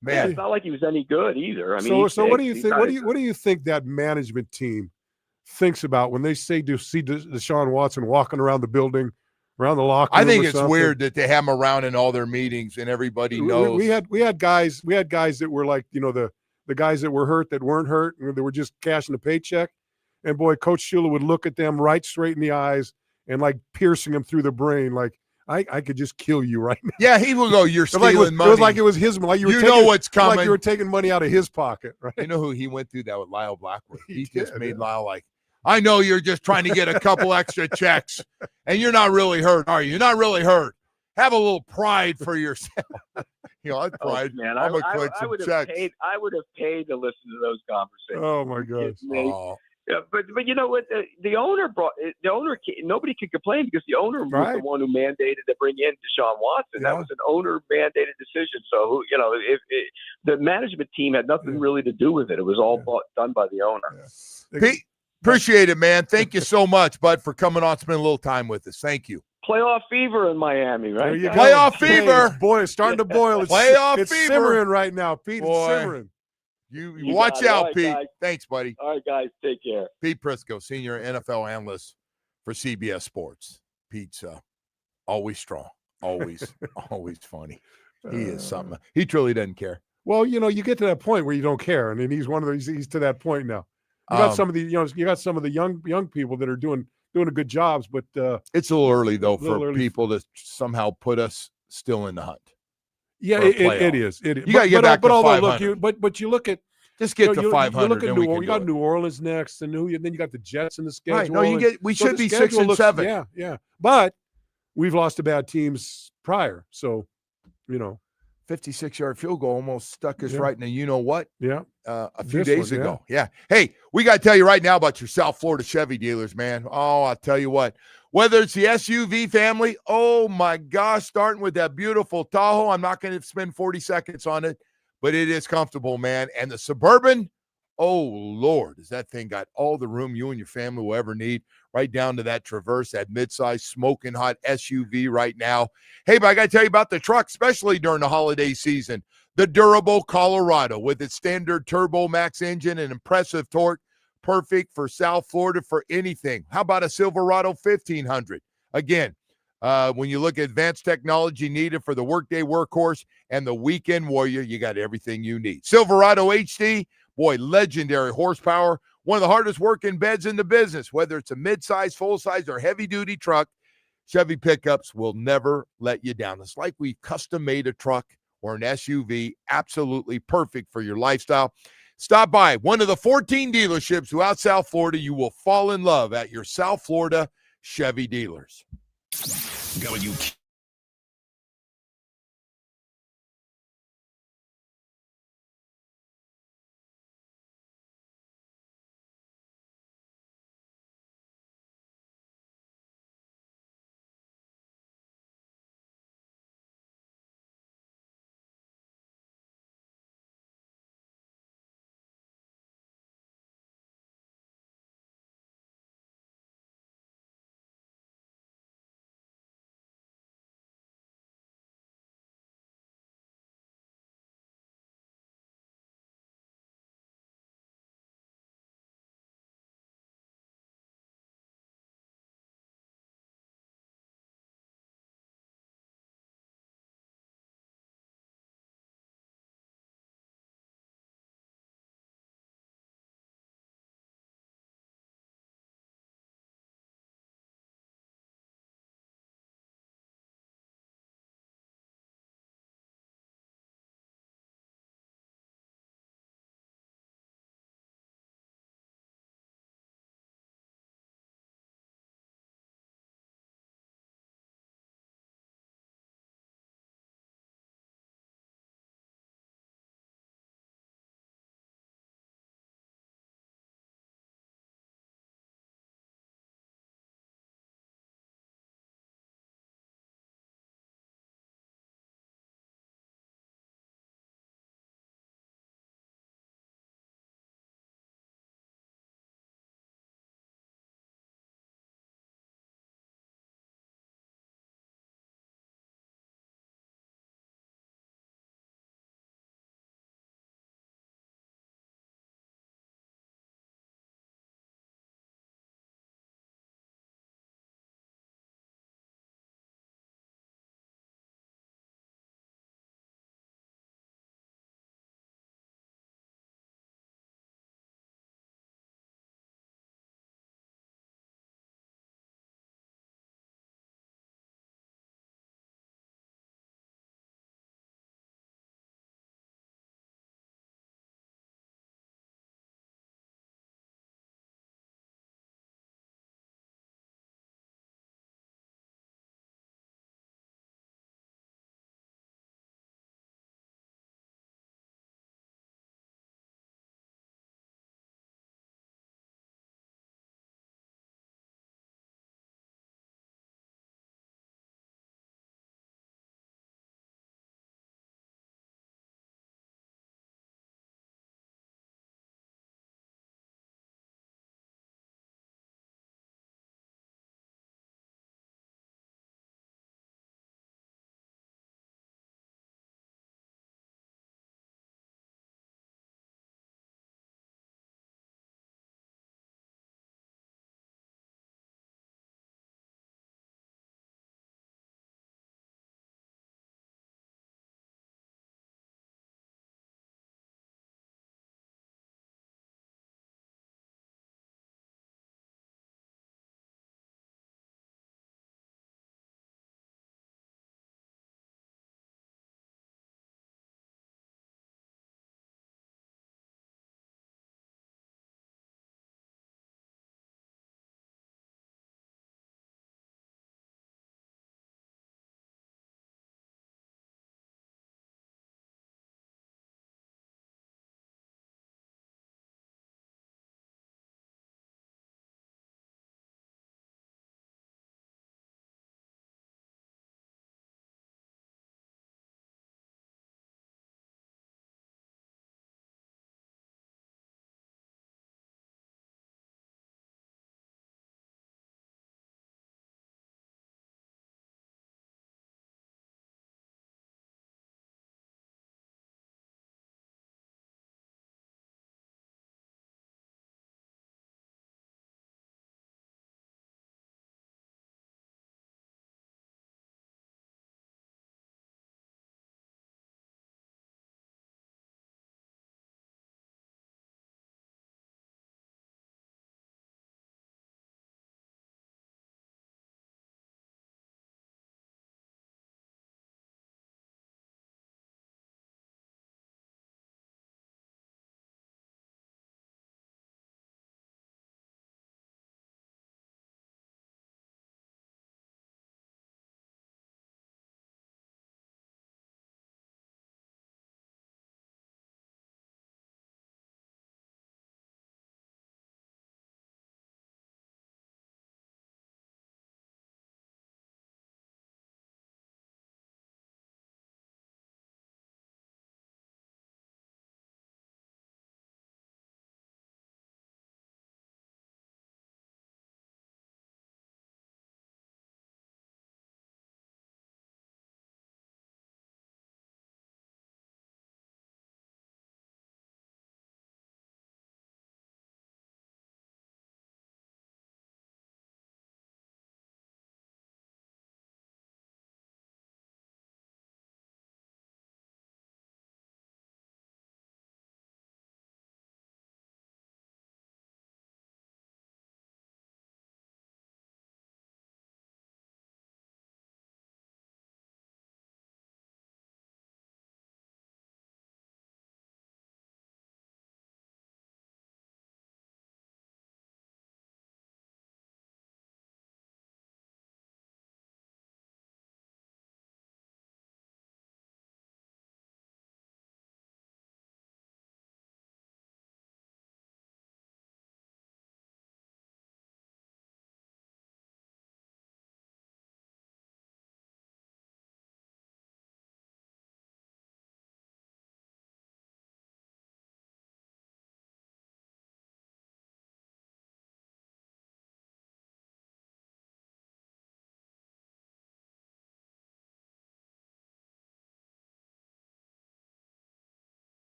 Man, it's not like he was any good either. I mean, so what do you think? What do you think that management team thinks about when they see Deshaun Watson walking around the building, around the locker room? I think it's weird that they have him around in all their meetings and everybody knows. We had guys that were like, the guys that were hurt that weren't hurt, and they were just cashing a paycheck. And boy, Coach Shula would look at them right straight in the eyes and like piercing them through the brain, like I could just kill you right now. Yeah, he will go. You're stealing money. It was like it was his money. Like know what's coming. Like you were taking money out of his pocket, right? You know who he went through that with Lyle Blackwood. He just made Lyle like, I know you're just trying to get a couple extra checks, and you're not really hurt, are you? You're not really hurt. Have a little pride for yourself. I'd pride. Oh, man, I'm gonna collect some checks. I would have paid to listen to those conversations. Oh my gosh. Yeah, but you know what? The owner nobody could complain because the owner was the one who mandated to bring in Deshaun Watson. That was an owner mandated decision. So if the management team had nothing really to do with it. It was all done by the owner. Yeah. Pete, appreciate it, man. Thank you so much, bud, for coming on, spending a little time with us. Thank you. Playoff fever in Miami, right? Playoff fever. Boy, it's starting to boil. It's fever. Simmering right now, Pete. It's simmering. You watch out, Pete. Guys. Thanks, buddy. All right, guys. Take care. Pete Prisco, senior NFL analyst for CBS Sports. Pete's always strong, always funny. He is something. He truly doesn't care. Well, you get to that point where you don't care, and then he's one of those. He's to that point now. You got some of the, you got some of the young people that are doing a good jobs, but it's a little early though for people to somehow put us still in the hunt. Yeah, it is. You got to get back to 500. But you look at Just get You to know, you 500. look at Then we can you got do it. New Orleans next, and then you got the Jets in the schedule. Right. No, you and get. We so should the be 6 schedule and looks- 7. Yeah, yeah. But we've lost to bad teams prior, so 56-yard field goal almost stuck us Yeah. right in the you know what yeah. a few This days one, ago. Yeah. Hey, we got to tell you right now about your South Florida Chevy dealers, man. Oh, I'll tell you what. Whether it's the SUV family, oh my gosh, starting with that beautiful Tahoe, I'm not going to spend 40 seconds on it, but it is comfortable, man. And the Suburban, oh Lord, has that thing got all the room you and your family will ever need, right down to that Traverse, that midsize smoking hot SUV right now. Hey, but I got to tell you about the truck, especially during the holiday season. The durable Colorado with its standard turbo max engine and impressive torque, perfect for South Florida for anything. How about a Silverado 1500? Again, when you look at advanced technology needed for the workday workhorse and the weekend warrior, you got everything you need. Silverado HD, boy, legendary horsepower, one of the hardest working beds in the business. Whether it's a midsize, full-size, or heavy-duty truck, Chevy pickups will never let you down. It's like we've custom-made a truck or an SUV, absolutely perfect for your lifestyle. Stop by one of the 14 dealerships throughout South Florida. You will fall in love at your South Florida Chevy dealers.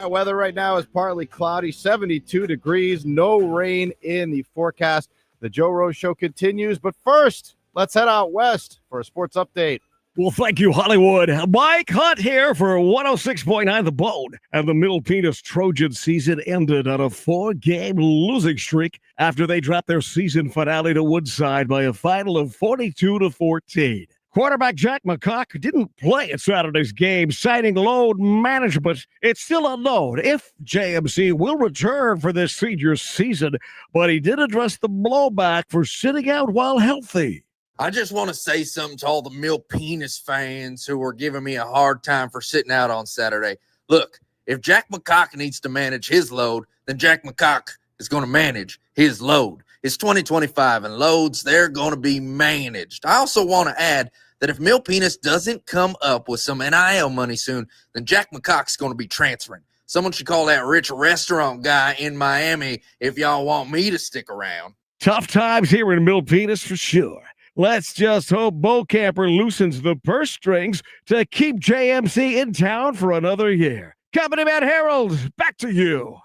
Weather right now is partly cloudy, 72 degrees, no rain in the forecast. The Joe Rose Show continues, but first, let's head out west for a sports update. Well, thank you, Hollywood. Mike Hunt here for 106.9 The Bone. And the Middle Penis Trojan season ended on a 4-game losing streak after they dropped their season finale to Woodside by a final of 42-14. Quarterback Jack McCock didn't play at Saturday's game, citing load management. It's still unknown if JMC will return for this senior season, but he did address the blowback for sitting out while healthy. I just want to say something to all the Mill Penis fans who are giving me a hard time for sitting out on Saturday. Look, if Jack McCock needs to manage his load, then Jack McCock is going to manage his load. It's 2025, and loads, they're going to be managed. I also want to add that if Mill Penis doesn't come up with some NIL money soon, then Jack McCock's going to be transferring. Someone should call that rich restaurant guy in Miami if y'all want me to stick around. Tough times here in Mill Penis for sure. Let's just hope Bokamper loosens the purse strings to keep JMC in town for another year. Company Man Harold, back to you.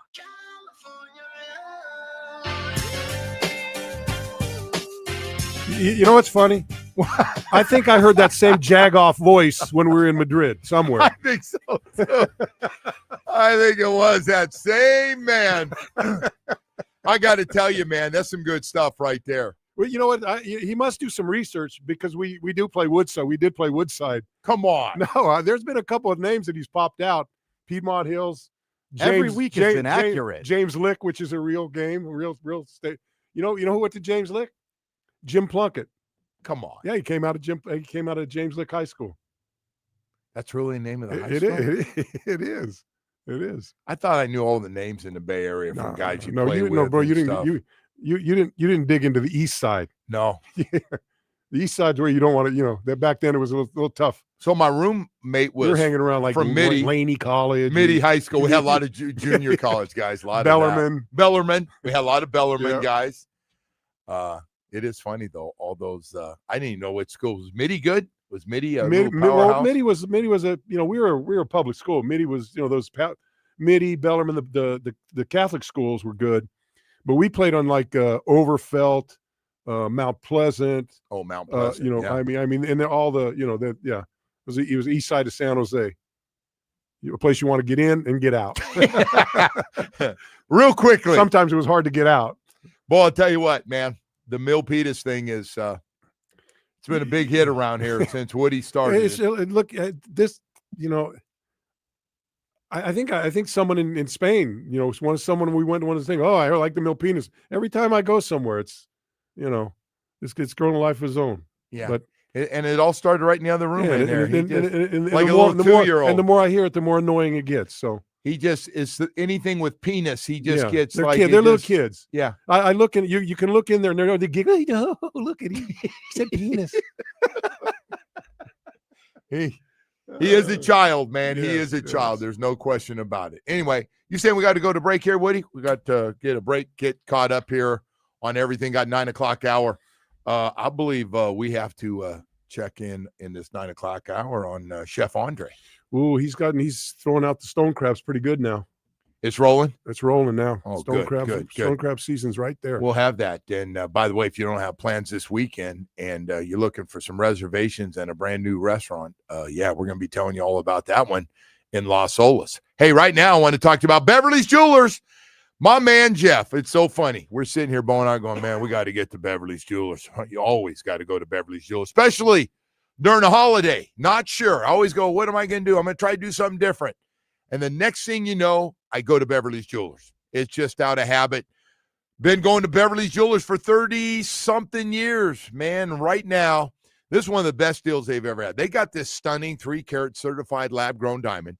You know what's funny? I think I heard that same Jagoff voice when we were in Madrid somewhere. I think so too. I think it was that same man. I got to tell you, man, that's some good stuff right there. Well, you know what? He must do some research because we do play Woodside. We did play Woodside. Come on. No, there's been a couple of names that he's popped out. Piedmont Hills. Every week has been accurate. James Lick, which is a real game, real state. You know who went to James Lick? Jim Plunkett. Come on. Yeah, he came out of James Lick High School. That's really the name of the high school? It is. It is. I thought I knew all the names in the Bay Area from guys you played with. No, bro, you stuff. didn't. You didn't dig into the East Side. No. Yeah. The East Side's where you don't want to. That back then it was a little tough. So my roommate was hanging around like from Mitty, Laney College, Mitty High School. We had a lot of junior college guys. A lot Bellarmine. of Bellarmine. We had a lot of Bellarmine guys. It is funny though. All those I didn't even know what school was. Mitty good? Was Mitty a powerhouse? Mitty was a we were a public school. Mitty was those Mitty, Bellarmine, the Catholic schools were good, but we played on like Overfelt, Mount Pleasant. Oh, Mount Pleasant. I mean, and all the it was east side of San Jose. A place you want to get in and get out. Real quickly. Sometimes it was hard to get out. Well, I'll tell you what, man. The Milpitas thing is it's been a big hit around here since Woody started. Look at this, I think someone in Spain, someone we went to one of the things. Oh, I like the Milpitas. Every time I go somewhere, it's it's growing a life of his own. Yeah, but and it all started right in the other room in there. Like a little 2-year-old. And the more I hear it, the more annoying it gets. So. He just is anything with penis. He just gets they're like they're little kids. Yeah, I look in. You can look in there and they giggle. Oh, look at him. He said penis. He is a child, man. He is a child. Yes. There's no question about it. Anyway, you saying we got to go to break here, Woody? We got to get a break, get caught up here on everything. Got 9:00 hour. I believe we have to check in this 9:00 hour on Chef Andre. Ooh, he's throwing out the stone crabs pretty good now. It's rolling? It's rolling now. Oh, stone good. crab season's right there. We'll have that. And by the way, if you don't have plans this weekend and you're looking for some reservations and a brand new restaurant, we're going to be telling you all about that one in Las Olas. Hey, right now I want to talk to you about Beverly's Jewelers. My man, Jeff, it's so funny. We're sitting here, Bo and I, going, man, we got to get to Beverly's Jewelers. You always got to go to Beverly's Jewelers, especially during a holiday. Not sure. I always go, what am I going to do? I'm going to try to do something different. And the next thing you know, I go to Beverly's Jewelers. It's just out of habit. Been going to Beverly's Jewelers for 30-something years. Man, right now, this is one of the best deals they've ever had. They got this stunning 3-carat certified lab-grown diamond,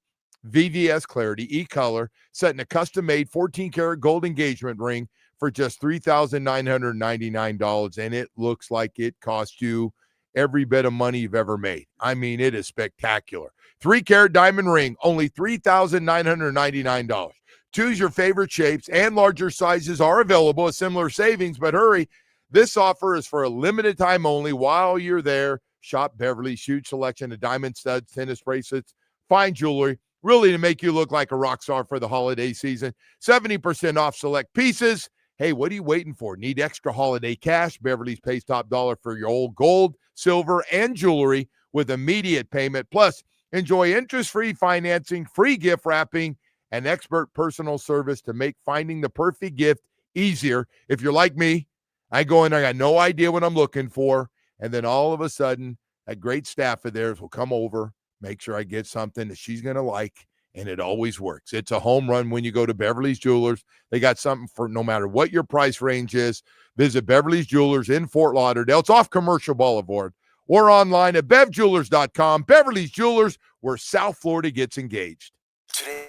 VVS clarity, e-color, set in a custom-made 14-karat gold engagement ring for just $3,999. And it looks like it cost you every bit of money you've ever made. I mean, it is spectacular. 3-carat diamond ring, only $3,999. Choose your favorite shapes and larger sizes are available at similar savings, but hurry. This offer is for a limited time only. While you're there, shop Beverly's huge selection of diamond studs, tennis bracelets, fine jewelry, really to make you look like a rock star for the holiday season. 70% off select pieces. Hey, what are you waiting for? Need extra holiday cash? Beverly's pays top dollar for your old gold, silver, and jewelry with immediate payment. Plus, enjoy interest-free financing, free gift wrapping, and expert personal service to make finding the perfect gift easier. If you're like me, I go in there, I got no idea what I'm looking for, and then all of a sudden, a great staff of theirs will come over, make sure I get something that she's going to like, and it always works. It's a home run when you go to Beverly's Jewelers. They got something for no matter what your price range is. Visit Beverly's Jewelers in Fort Lauderdale. It's off Commercial Boulevard or online at bevjewelers.com. Beverly's Jewelers, where South Florida gets engaged. Today.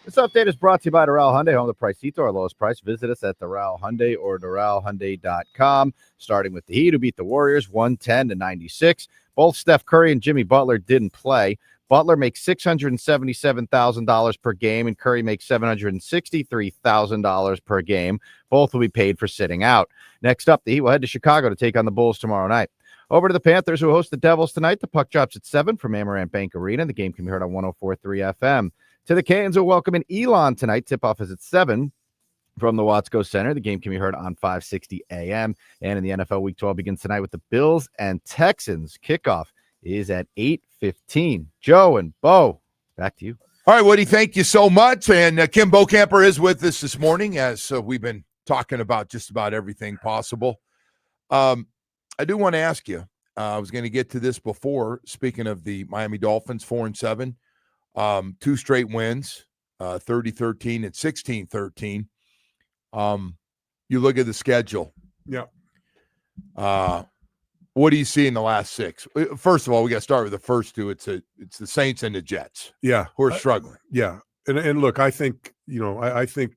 This update is brought to you by Doral Hyundai, home of the Pricito, our lowest price. Visit us at Doral Hyundai or DoralHyundai.com. Starting with the Heat, who beat the Warriors 110-96. Both Steph Curry and Jimmy Butler didn't play. Butler makes $677,000 per game, and Curry makes $763,000 per game. Both will be paid for sitting out. Next up, the Heat will head to Chicago to take on the Bulls tomorrow night. Over to the Panthers, who host the Devils tonight. The puck drops at 7 from Amarant Bank Arena. The game can be heard on 104.3 FM. To the Canes, who welcome in Elon tonight. Tip-off is at 7 from the Watsco Center. The game can be heard on 560 AM. And in the NFL, Week 12 begins tonight with the Bills and Texans. Kickoff is at 8:15. Joe and Bo, back to you. All right, Woody, thank you so much. And Kim Bokamper is with us this morning, as we've been talking about just about everything possible. I do want to ask you, I was going to get to this before, speaking of the Miami Dolphins, 4-7. 2 straight wins, 30-13 and 16-13. You look at the schedule. Yeah. What do you see in the last 6? First of all, we got to start with the first 2. It's the Saints and the Jets. Yeah. Who are struggling. Yeah. And look, I think, I think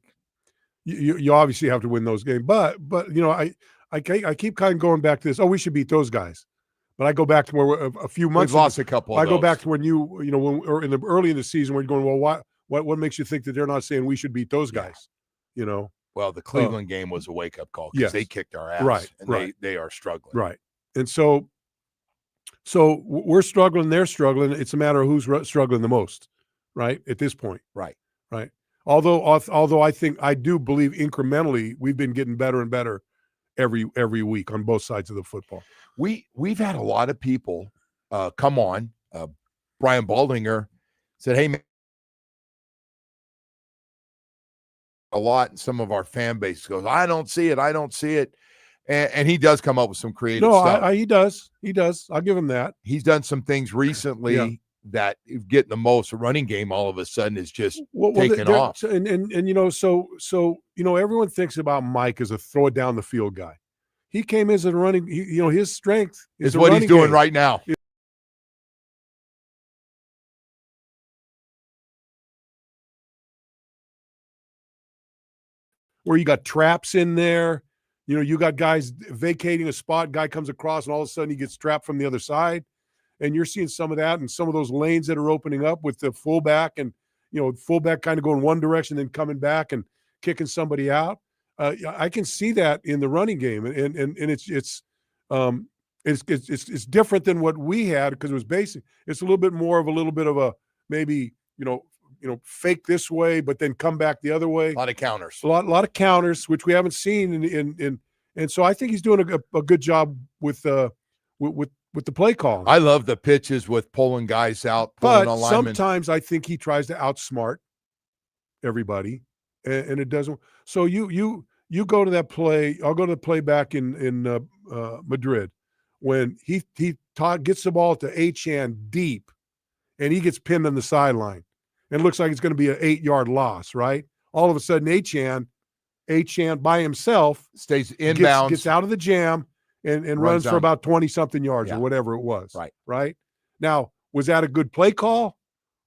you obviously have to win those games, but I keep kind of going back to this. Oh, we should beat those guys. But I go back to where a few months. We've lost a couple. I go back to when or in the early in the season when you're going, well, what makes you think that they're not saying we should beat those guys? Well, the Cleveland game was a wake up call because they kicked our ass, right? And they are struggling, right? And so we're struggling, they're struggling. It's a matter of who's struggling the most, right? At this point, right. Although I do believe incrementally we've been getting better and better every week on both sides of the football. We've had a lot of people come on. Brian Baldinger said, "Hey, man," a lot, and some of our fan base goes, "I don't see it. And he does come up with some creative stuff. He does. I'll give him that. He's done some things recently that getting the most. A running game all of a sudden is just taking off. And everyone thinks about Mike as a throw it down the field guy. He came as a running. His strength is what he's doing right now. Where you got traps in there. You got guys vacating a spot, guy comes across, and all of a sudden he gets trapped from the other side. And you're seeing some of that and some of those lanes that are opening up with the fullback and, fullback kind of going one direction, then coming back and kicking somebody out. I can see that in the running game. And it's different than what we had because it was basic. It's a little bit more of a maybe, fake this way, but then come back the other way. A lot of counters. A lot of counters, which we haven't seen. And so I think he's doing a good job with the play call. I love the pitches with pulling guys out, pulling but alignment. Sometimes I think he tries to outsmart everybody, and it doesn't. So you go to that play. I'll go to the play back in Madrid when he gets the ball to Achane deep, and he gets pinned on the sideline. And it looks like it's going to be an 8-yard loss, right? All of a sudden, Achane by himself stays inbounds, gets out of the jam, and runs for about 20-something yards or whatever it was. Right. Now, was that a good play call,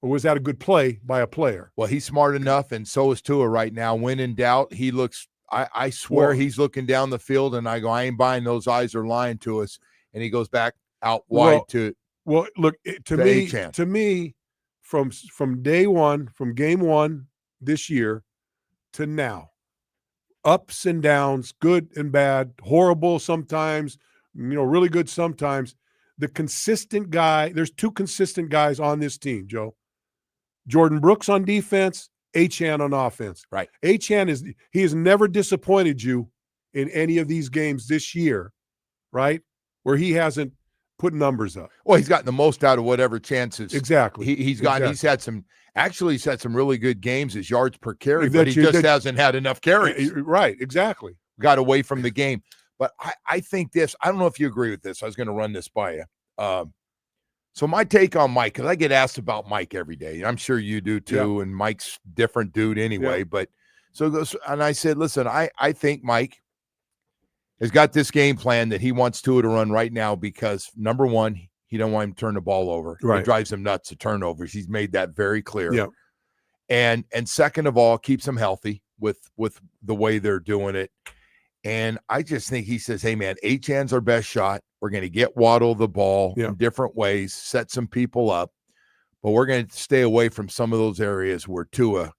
or was that a good play by a player? Well, he's smart enough, and so is Tua right now. When in doubt, he looks I swear he's looking down the field, and I go, I ain't buying those eyes are lying to us. And he goes back out wide to look, to me, from day one, from game one this year to now, ups and downs, good and bad, horrible sometimes, really good sometimes. The consistent guy, there's 2 consistent guys on this team, Joe. Jordan Brooks on defense, Achane on offense. Right. Achane he has never disappointed you in any of these games this year, right? Where he hasn't put numbers up. Well, he's gotten the most out of whatever chances. Exactly. He's had some really good games as yards per carry, but he just hasn't had enough carries. Right, exactly. Got away from the game. But I think this, I don't know if you agree with this. I was going to run this by you. So my take on Mike, because I get asked about Mike every day. I'm sure you do too, and Mike's different dude anyway. Yeah. But so goes, and I said, listen, I think Mike has got this game plan that he wants Tua to run right now because, number one, he don't want him to turn the ball over. Right. It drives him nuts to turnovers. He's made that very clear. Yeah. And second of all, keeps them healthy with the way they're doing it. And I just think he says, hey, man, Achan's our best shot. We're going to get Waddle the ball in different ways, set some people up, but we're going to stay away from some of those areas where Tua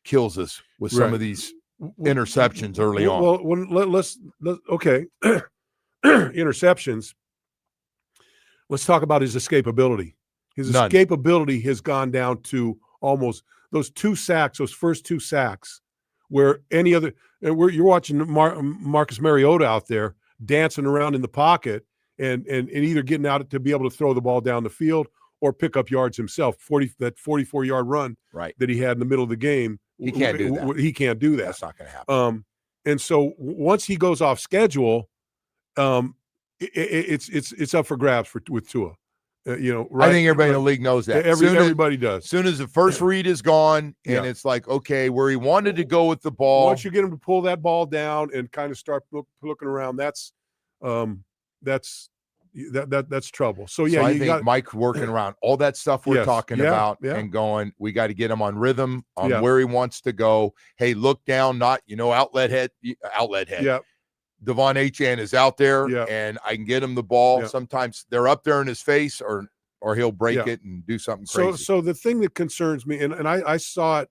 kills us with some of these interceptions early on. Well, let's okay. Interceptions. Let's talk about his escapability. His escapability has gone down to almost those first two sacks, where any other, you're watching Marcus Mariota out there dancing around in the pocket and either getting out to be able to throw the ball down the field or pick up yards himself. 44-yard run that he had in the middle of the game. He can't do that. He can't do that. That's not going to happen. And so once he goes off schedule, it's up for grabs with Tua. I think everybody in the league knows that. Everybody does. As soon as the first read is gone, and it's like, okay, where he wanted to go with the ball. Once you get him to pull that ball down and kind of start looking around, that's trouble. So I think Mike working around all that stuff we're talking about and going, we got to get him on rhythm on where he wants to go. Hey, look down, not outlet head. Yeah. Devon Achane is out there, and I can get him the ball. Yeah. Sometimes they're up there in his face, or he'll break it and do something crazy. So the thing that concerns me, and I saw it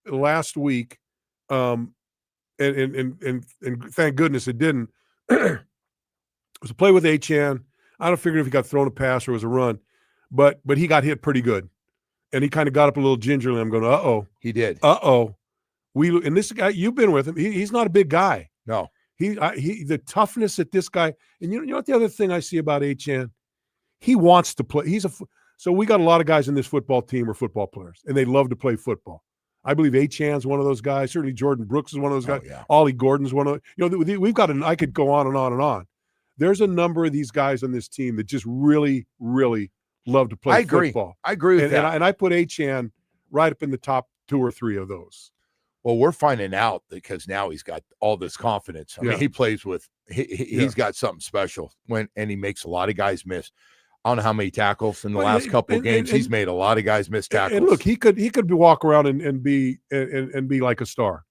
last week, and thank goodness it didn't. It was a play with Achane. I don't figure if he got thrown a pass or it was a run, but he got hit pretty good, and he kind of got up a little gingerly. I'm going, uh-oh. He did. Uh-oh. And this guy, you've been with him. He's not a big guy. No. The toughness that this guy, and you know what the other thing I see about Achane, he wants to play. So we got a lot of guys in this football team are football players, and they love to play football. I believe Achane's one of those guys. Certainly Jordan Brooks is one of those guys. Yeah. Ollie Gordon's one of we've got I could go on and on and on. There's a number of these guys on this team that just really, really love to play football. I agree with that. And I put Achane right up in the top 2 or 3 of those. Well, we're finding out because now he's got all this confidence. I mean, he plays with he's got something special and he makes a lot of guys miss. I don't know how many tackles in the last couple of games. He's made a lot of guys miss tackles. And look, he could walk around and be like a star.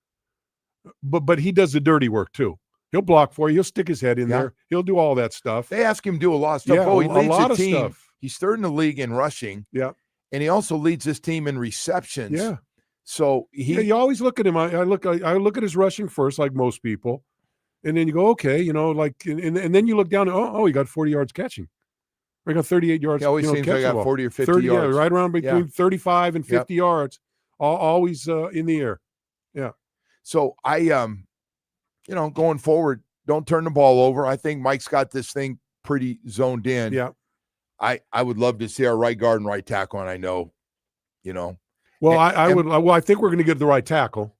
But he does the dirty work too. He'll block for you. He'll stick his head in there. He'll do all that stuff. They ask him to do a lot of stuff. Yeah, he leads a lot the team. Of stuff. He's third in the league in rushing. Yeah. And he also leads this team in receptions. Yeah. So you always look at him. I look at his rushing first, like most people, and then you go, okay, and then you look down. He got 40 yards catching. Or he got 38 yards. He always seems like I got 40 or 50 yards. Yeah, right around between 35 and 50 yards, always in the air. Yeah. So I, going forward, don't turn the ball over. I think Mike's got this thing pretty zoned in. Yeah. I would love to see our right guard and right tackle, and I know, Well, I think we're going to get the right tackle.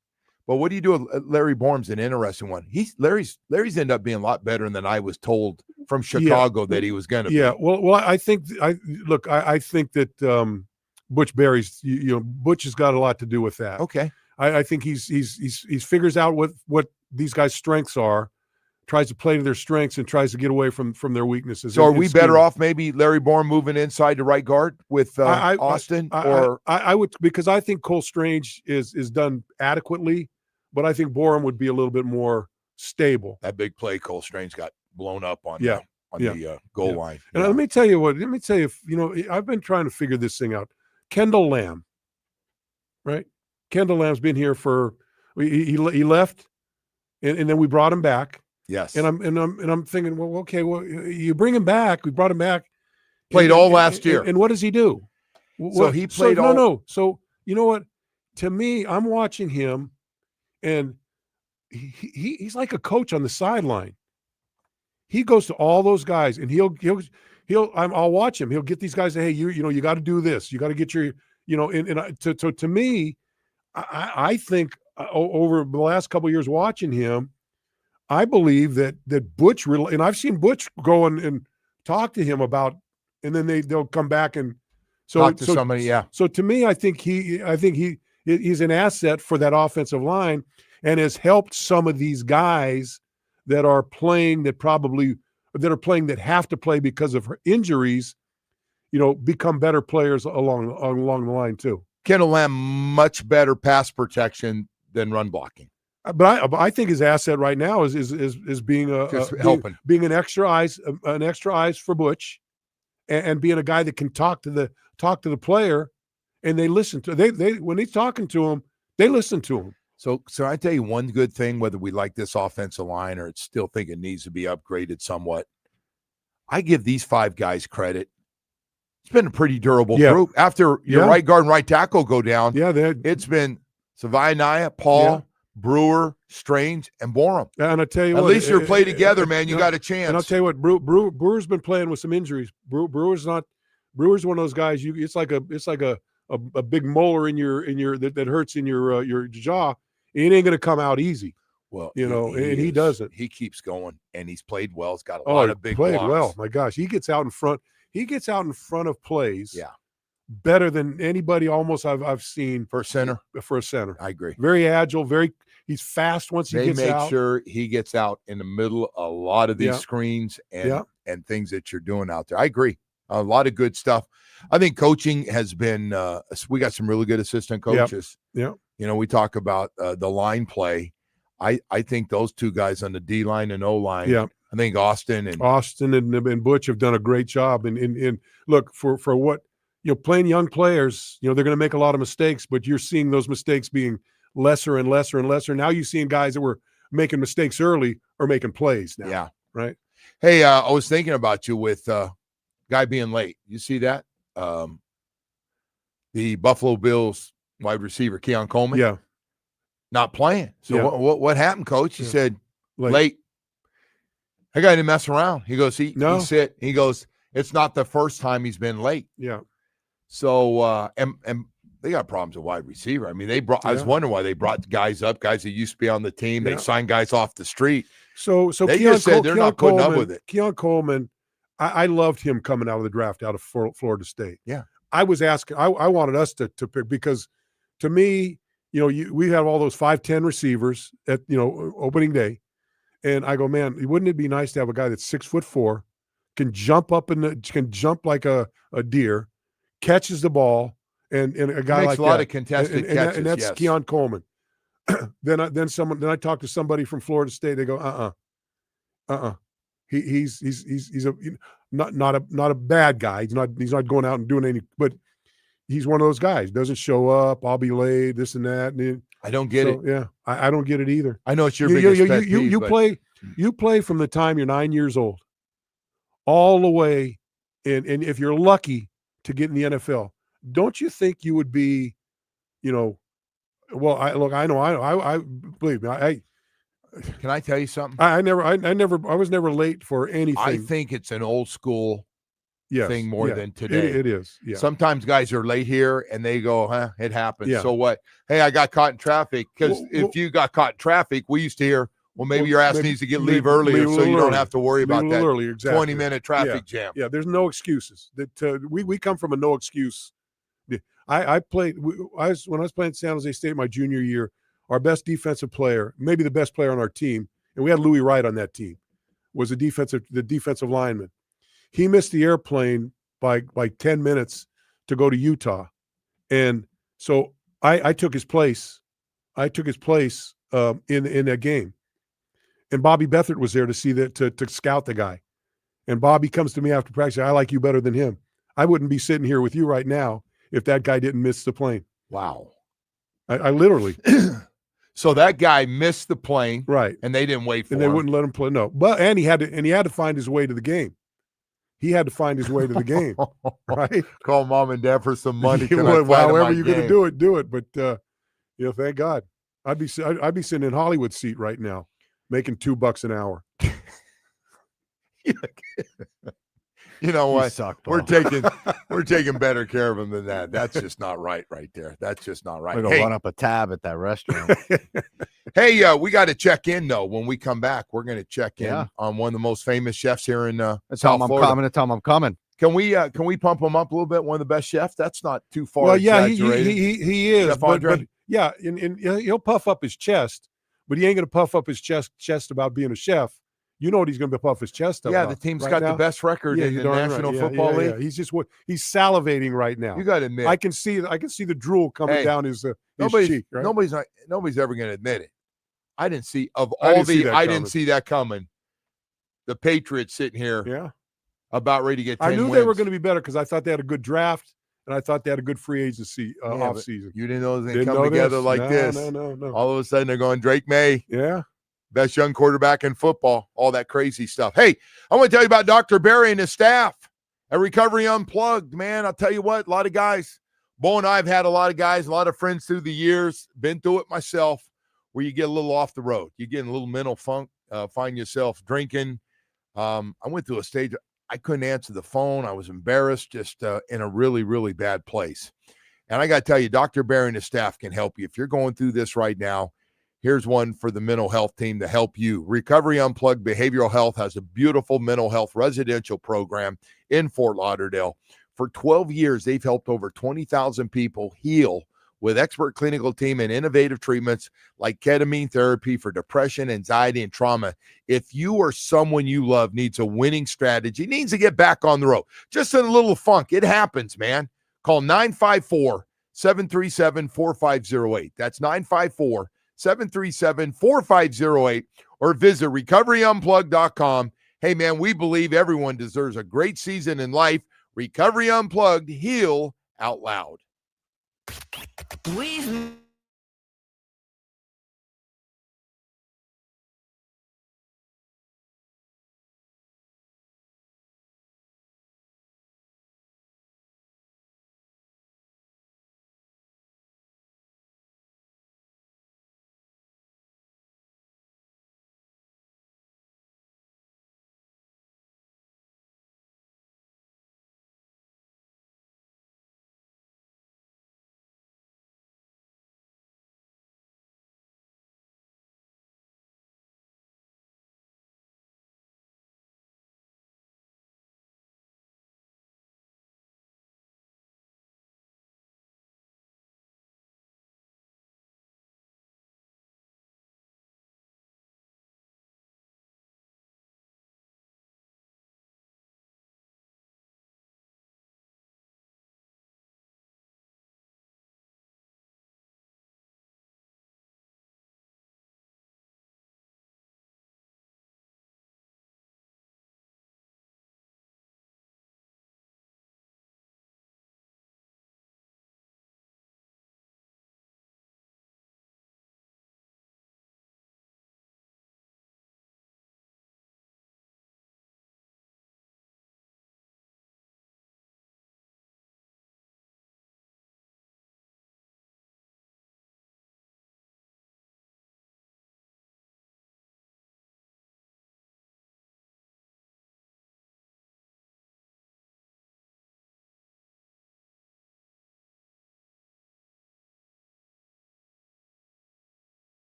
But what do you do with Larry Bourne's an interesting one. Larry's ended up being a lot better than I was told from Chicago that he was going to be. Yeah. Well, I think that Butch Berry's, Butch has got a lot to do with that. Okay. I think he's figures out what these guys' strengths are, tries to play to their strengths and tries to get away from their weaknesses. So are we better off maybe Larry Bourne moving inside to right guard with Austin? I would, because I think Cole Strange is done adequately, but I think Bourne would be a little bit more stable. That big play Cole Strange got blown up on the goal line. And let me tell you, I've been trying to figure this thing out. Kendall Lamb, right? Kendall Lamb's been here he left and then we brought him back. Yes. And I'm thinking, well, okay, you bring him back. We brought him back. Played all last year. And what does he do? So he played all. No. So you know what? To me, I'm watching him, and he's like a coach on the sideline. He goes to all those guys, and I'll watch him. He'll get these guys. Hey, you got to do this. You got to get your, So to me, I think over the last couple of years watching him, I believe that Butch really, and I've seen Butch go and talk to him about, and then they'll come back and talk to somebody. Yeah. So to me, I think he's an asset for that offensive line, and has helped some of these guys that are playing that have to play because of injuries, become better players along the line too. Kendall Lamb much better pass protection than run blocking. But I think his asset right now is being helping, being an extra eyes for Butch, and being a guy that can talk to the player, and they listen to they when he's talking to him, they listen to him. So I tell you one good thing, whether we like this offensive line or still think it needs to be upgraded somewhat, I give these 5 guys credit. It's been a pretty durable group. After your right guard and right tackle go down, it's been Savaiya, Paul, Brewer, Strange, and Borum. And I tell you at what, least you're play together, man. You got a chance. And I'll tell you what, Brewer's been playing with some injuries. Brewer's one of those guys. It's like a big molar in your that hurts in your jaw. It ain't going to come out easy. Well, he doesn't. He keeps going, and he's played well. He's got a lot of big blocks. Well. My gosh, he gets out in front. He gets out in front of plays. Yeah, better than anybody almost I've seen for a center. I agree. Very agile. He's fast once he gets out. They make sure he gets out in the middle of a lot of these screens and things that you're doing out there. I agree. A lot of good stuff. I think coaching has been. We got some really good assistant coaches. Yeah. We talk about the line play. I think those 2 guys on the D line and O line. Yeah. I think Austin and Butch have done a great job. And look for what playing young players. They're going to make a lot of mistakes, but you're seeing those mistakes being lesser and lesser and lesser. Now you're seeing guys that were making mistakes early are making plays now. Yeah. Right. Hey, I was thinking about you with guy being late. You see that? The Buffalo Bills wide receiver Keon Coleman. Yeah. Not playing. So what happened, Coach? He said late. That guy didn't mess around. He goes, he sit. He goes, it's not the first time he's been late. Yeah. So and they got problems with wide receiver. I mean, I was wondering why they brought guys up, guys that used to be on the team. They signed guys off the street. So they just said they're not putting up with it. Keon Coleman, I loved him coming out of the draft out of Florida State. Yeah. I was asking, I wanted us to pick, because to me, we have all those 5'10" receivers at opening day, and I go, man, wouldn't it be nice to have a guy that's 6'4", can jump up can jump like a deer, catches the ball, and a guy makes like a lot that. of contested catches, and that's Keon Coleman. Then I talked to somebody from Florida State. They go, he's not a bad guy. He's not going out and doing any, but he's one of those guys. Doesn't show up. I'll be late. This and that. And I don't get it. Yeah, I don't get it either. I know it's your biggest pet peeve, you play from the time you're 9 years old, all the way, and if you're lucky to get in the NFL, don't you think you would be, well, I believe me, can I tell you something? I was never late for anything. I think it's an old school thing more than today. It is. Yeah. Sometimes guys are late here and they go, it happens. Yeah. So what? Hey, I got caught in traffic. Because if you got caught in traffic, we used to hear, maybe your ass needs to leave earlier so you don't have to worry about that 20-minute traffic jam. Yeah, there's no excuses. That we come from a no excuse. I played. When I was playing San Jose State my junior year, our best defensive player, maybe the best player on our team, and we had Louis Wright on that team, was the defensive lineman. He missed the airplane by 10 minutes to go to Utah, and so I took his place. In that game, and Bobby Beathard was there to see that to scout the guy. And Bobby comes to me after practice. I like you better than him. I wouldn't be sitting here with you right now if that guy didn't miss the plane. Wow. I literally. So that guy missed the plane, right? And they didn't wait for him. And they wouldn't let him play. No, but he had to find his way to the game. He had to find his way to the game, right? Call mom and dad for some money. However you're going to do it. But thank God, I'd be sitting in Hollywood seat right now, making $2 an hour. You know what? Suck, we're taking better care of him than that. That's just not right there. That's just not right. We're gonna run up a tab at that restaurant. Hey, we got to check in though. When we come back, we're going to check in on one of the most famous chefs here in South Florida. Tell him I'm coming. Can we pump him up a little bit? One of the best chefs. That's not too far. Well, yeah, he is. But yeah, and he'll puff up his chest, but he ain't going to puff up his chest about being a chef. you know what he's going to puff his chest up. Yeah, about the team's right got now. the best record in you're the darn right. National Yeah, Football yeah, League. yeah. He's salivating right now. You got to admit, I can see the drool coming Hey, down his nobody's cheek. Right? nobody's ever going to admit it. I didn't see that coming. The Patriots sitting here, Yeah, about ready to get 10 I knew wins. they were going to be better because I thought they had a good draft and I thought they had a good free agency off season. You didn't know it was going to come together like this. No. All of a sudden, they're going Drake May. Yeah. Best young quarterback in football, all that crazy stuff. Hey, I want to tell you about Dr. Barry and his staff at Recovery Unplugged, man. I'll tell you what, a lot of guys, Bo and I have had a lot of guys, a lot of friends through the years, been through it myself, where you get a little off the road. You get in a little mental funk, find yourself drinking. I went through a stage, I couldn't answer the phone. I was embarrassed, just in a really, really bad place. And I got to tell you, Dr. Barry and his staff can help you. If you're going through this right now, here's one for the mental health team to help you. Recovery Unplugged Behavioral Health has a beautiful mental health residential program in Fort Lauderdale. For 12 years, they've helped over 20,000 people heal with expert clinical team and innovative treatments like ketamine therapy for depression, anxiety, and trauma. If you or someone you love needs a winning strategy, needs to get back on the road, just in a little funk, it happens, man. Call 954-737-4508. That's 954-737-4508, or visit recoveryunplugged.com. Hey, man, we believe everyone deserves a great season in life. Recovery Unplugged, heal out loud. We've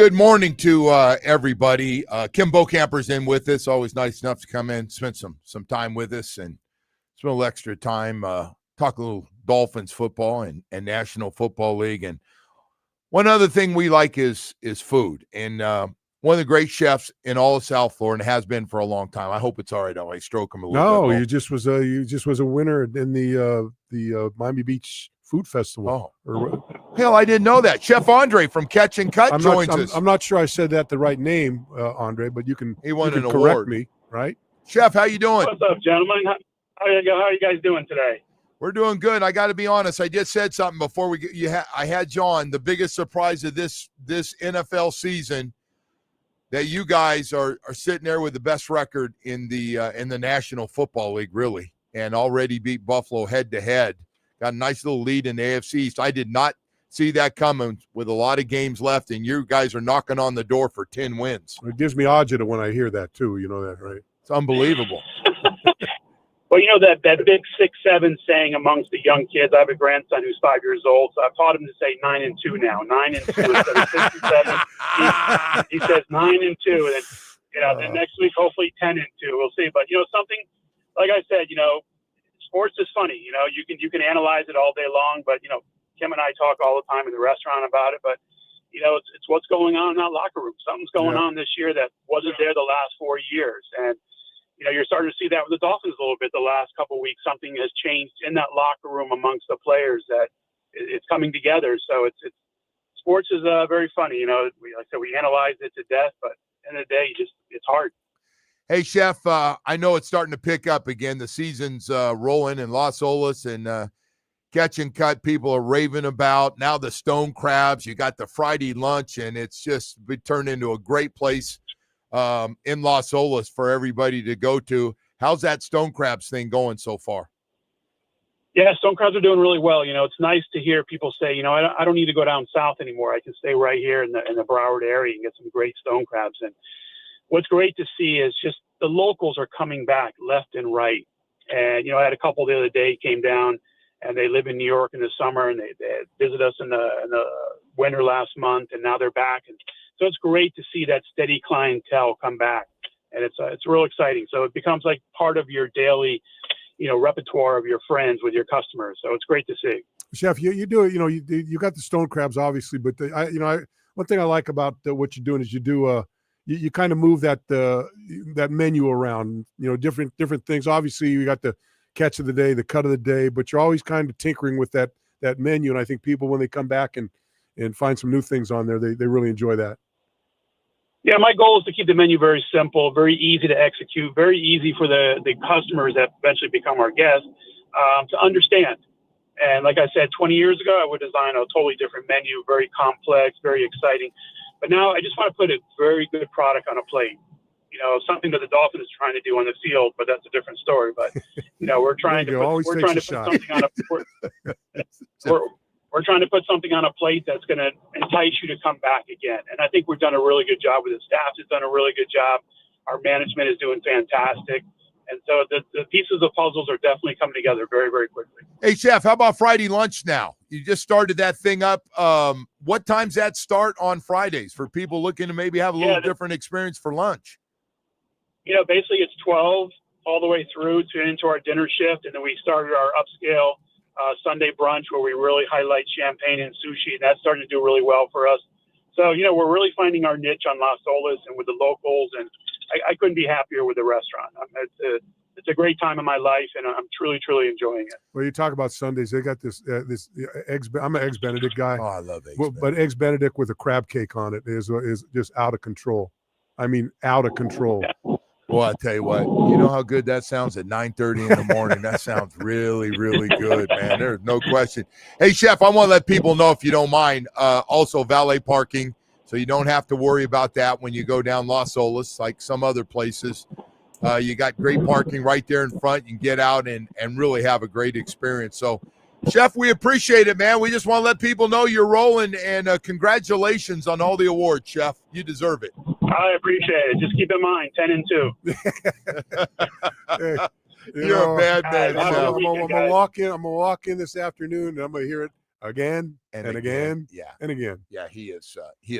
Good morning to everybody. Kim Bokamper's in with us. Always nice enough to come in, spend some time with us, and spend a little extra time, talk a little Dolphins football and National Football League. And one other thing we like is food. And one of the great chefs in all of South Florida, and has been for a long time. I hope it's all right. I stroke him a little bit. No, you just was a winner in the Miami Beach Food Festival. Hell, I didn't know that. Chef Andre from Catch and Cut joins us. I'm not sure I said that the right name, Andre, but you can an correct award. me, right? Chef, how you doing? What's up, gentlemen? How are you guys doing today? We're doing good. I got to be honest. I just said something before we get I had John. The biggest surprise of this NFL season that you guys are sitting there with the best record in the National Football League, really, and already beat Buffalo head to head. Got a nice little lead in the AFC East. I did not see that coming with a lot of games left, and you guys are knocking on the door for 10 wins. It gives me agita when I hear that, too. You know that, right? It's unbelievable. Well, you know that big 6-7 saying amongst the young kids. I have a grandson who's 5 years old, so I've taught him to say 9-2 now. 9-2 instead of 6-7. He says 9-2, and then then next week hopefully 10-2. We'll see. But something like I said, sports is funny. You can analyze it all day long, but Kim and I talk all the time in the restaurant about it. But it's what's going on in that locker room. Something's going on this year that wasn't there the last 4 years, and you're starting to see that with the Dolphins a little bit the last couple of weeks. Something has changed in that locker room amongst the players that it's coming together. So it's sports is very funny. Like I said, we analyze it to death, but at the end of the day, it's hard. Hey, Chef, I know it's starting to pick up again. The season's rolling in Las Olas, and Catch and Cut people are raving about. Now the Stone Crabs, you got the Friday lunch, and it's just turned into a great place in Las Olas for everybody to go to. How's that Stone Crabs thing going so far? Yeah, Stone Crabs are doing really well. It's nice to hear people say, I don't need to go down south anymore. I can stay right here in the Broward area and get some great Stone Crabs. And what's great to see is just the locals are coming back left and right. And, I had a couple the other day came down, and they live in New York in the summer, and they visit us in the winter last month, and now they're back. And so it's great to see that steady clientele come back, and it's real exciting. So it becomes like part of your daily, repertoire of your friends with your customers. So it's great to see. Chef, you do it. You got the Stone Crabs, obviously, but one thing I like about what you're doing is you do you kind of move that menu around. Different things. Obviously, you got the catch of the day, the cut of the day, but you're always kind of tinkering with that menu. And I think people, when they come back and find some new things on there, they really enjoy that. Yeah, my goal is to keep the menu very simple, very easy to execute, very easy for the customers that eventually become our guests to understand. And like I said, 20 years ago, I would design a totally different menu, very complex, very exciting. But now I just want to put a very good product on a plate. Something that the Dolphins is trying to do on the field, but that's a different story. But we're trying to put something on we're trying to put something on a plate that's going to entice you to come back again. And I think we've done a really good job with the staff. Has done a really good job. Our management is doing fantastic. And so the pieces of puzzles are definitely coming together very, very quickly. Hey, Chef, how about Friday lunch now? You just started that thing up. What time's that start on Fridays for people looking to maybe have a little different experience for lunch? Basically it's 12 all the way through to into our dinner shift. And then we started our upscale Sunday brunch where we really highlight champagne and sushi. And that's starting to do really well for us. So, we're really finding our niche on Las Olas and with the locals. And I couldn't be happier with the restaurant. It's a great time in my life, and I'm truly, truly enjoying it. Well, you talk about Sundays. They got this eggs. I'm an Eggs Benedict guy. Oh, I love eggs. But Eggs Benedict with a crab cake on it is just out of control. I mean, out of control. Yeah. Well, I tell you what, you know how good that sounds at 9:30 in the morning. That sounds really, really good, man. There's no question. Hey, Chef, I want to let people know, if you don't mind, also valet parking, so you don't have to worry about that when you go down Las Olas like some other places. You got great parking right there in front. You can get out and really have a great experience. So, Chef, we appreciate it, man. We just want to let people know you're rolling, and congratulations on all the awards, Chef. You deserve it. I appreciate it. Just keep in mind, 10-2. Hey, you're a bad man. I'm gonna walk in this afternoon, and I'm gonna hear it. again and again. Yeah. And again. Yeah, he is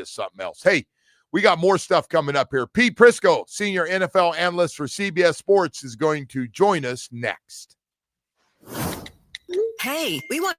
something else. Hey, we got more stuff coming up here. Pete Prisco, senior NFL analyst for CBS Sports, is going to join us next. Hey, we want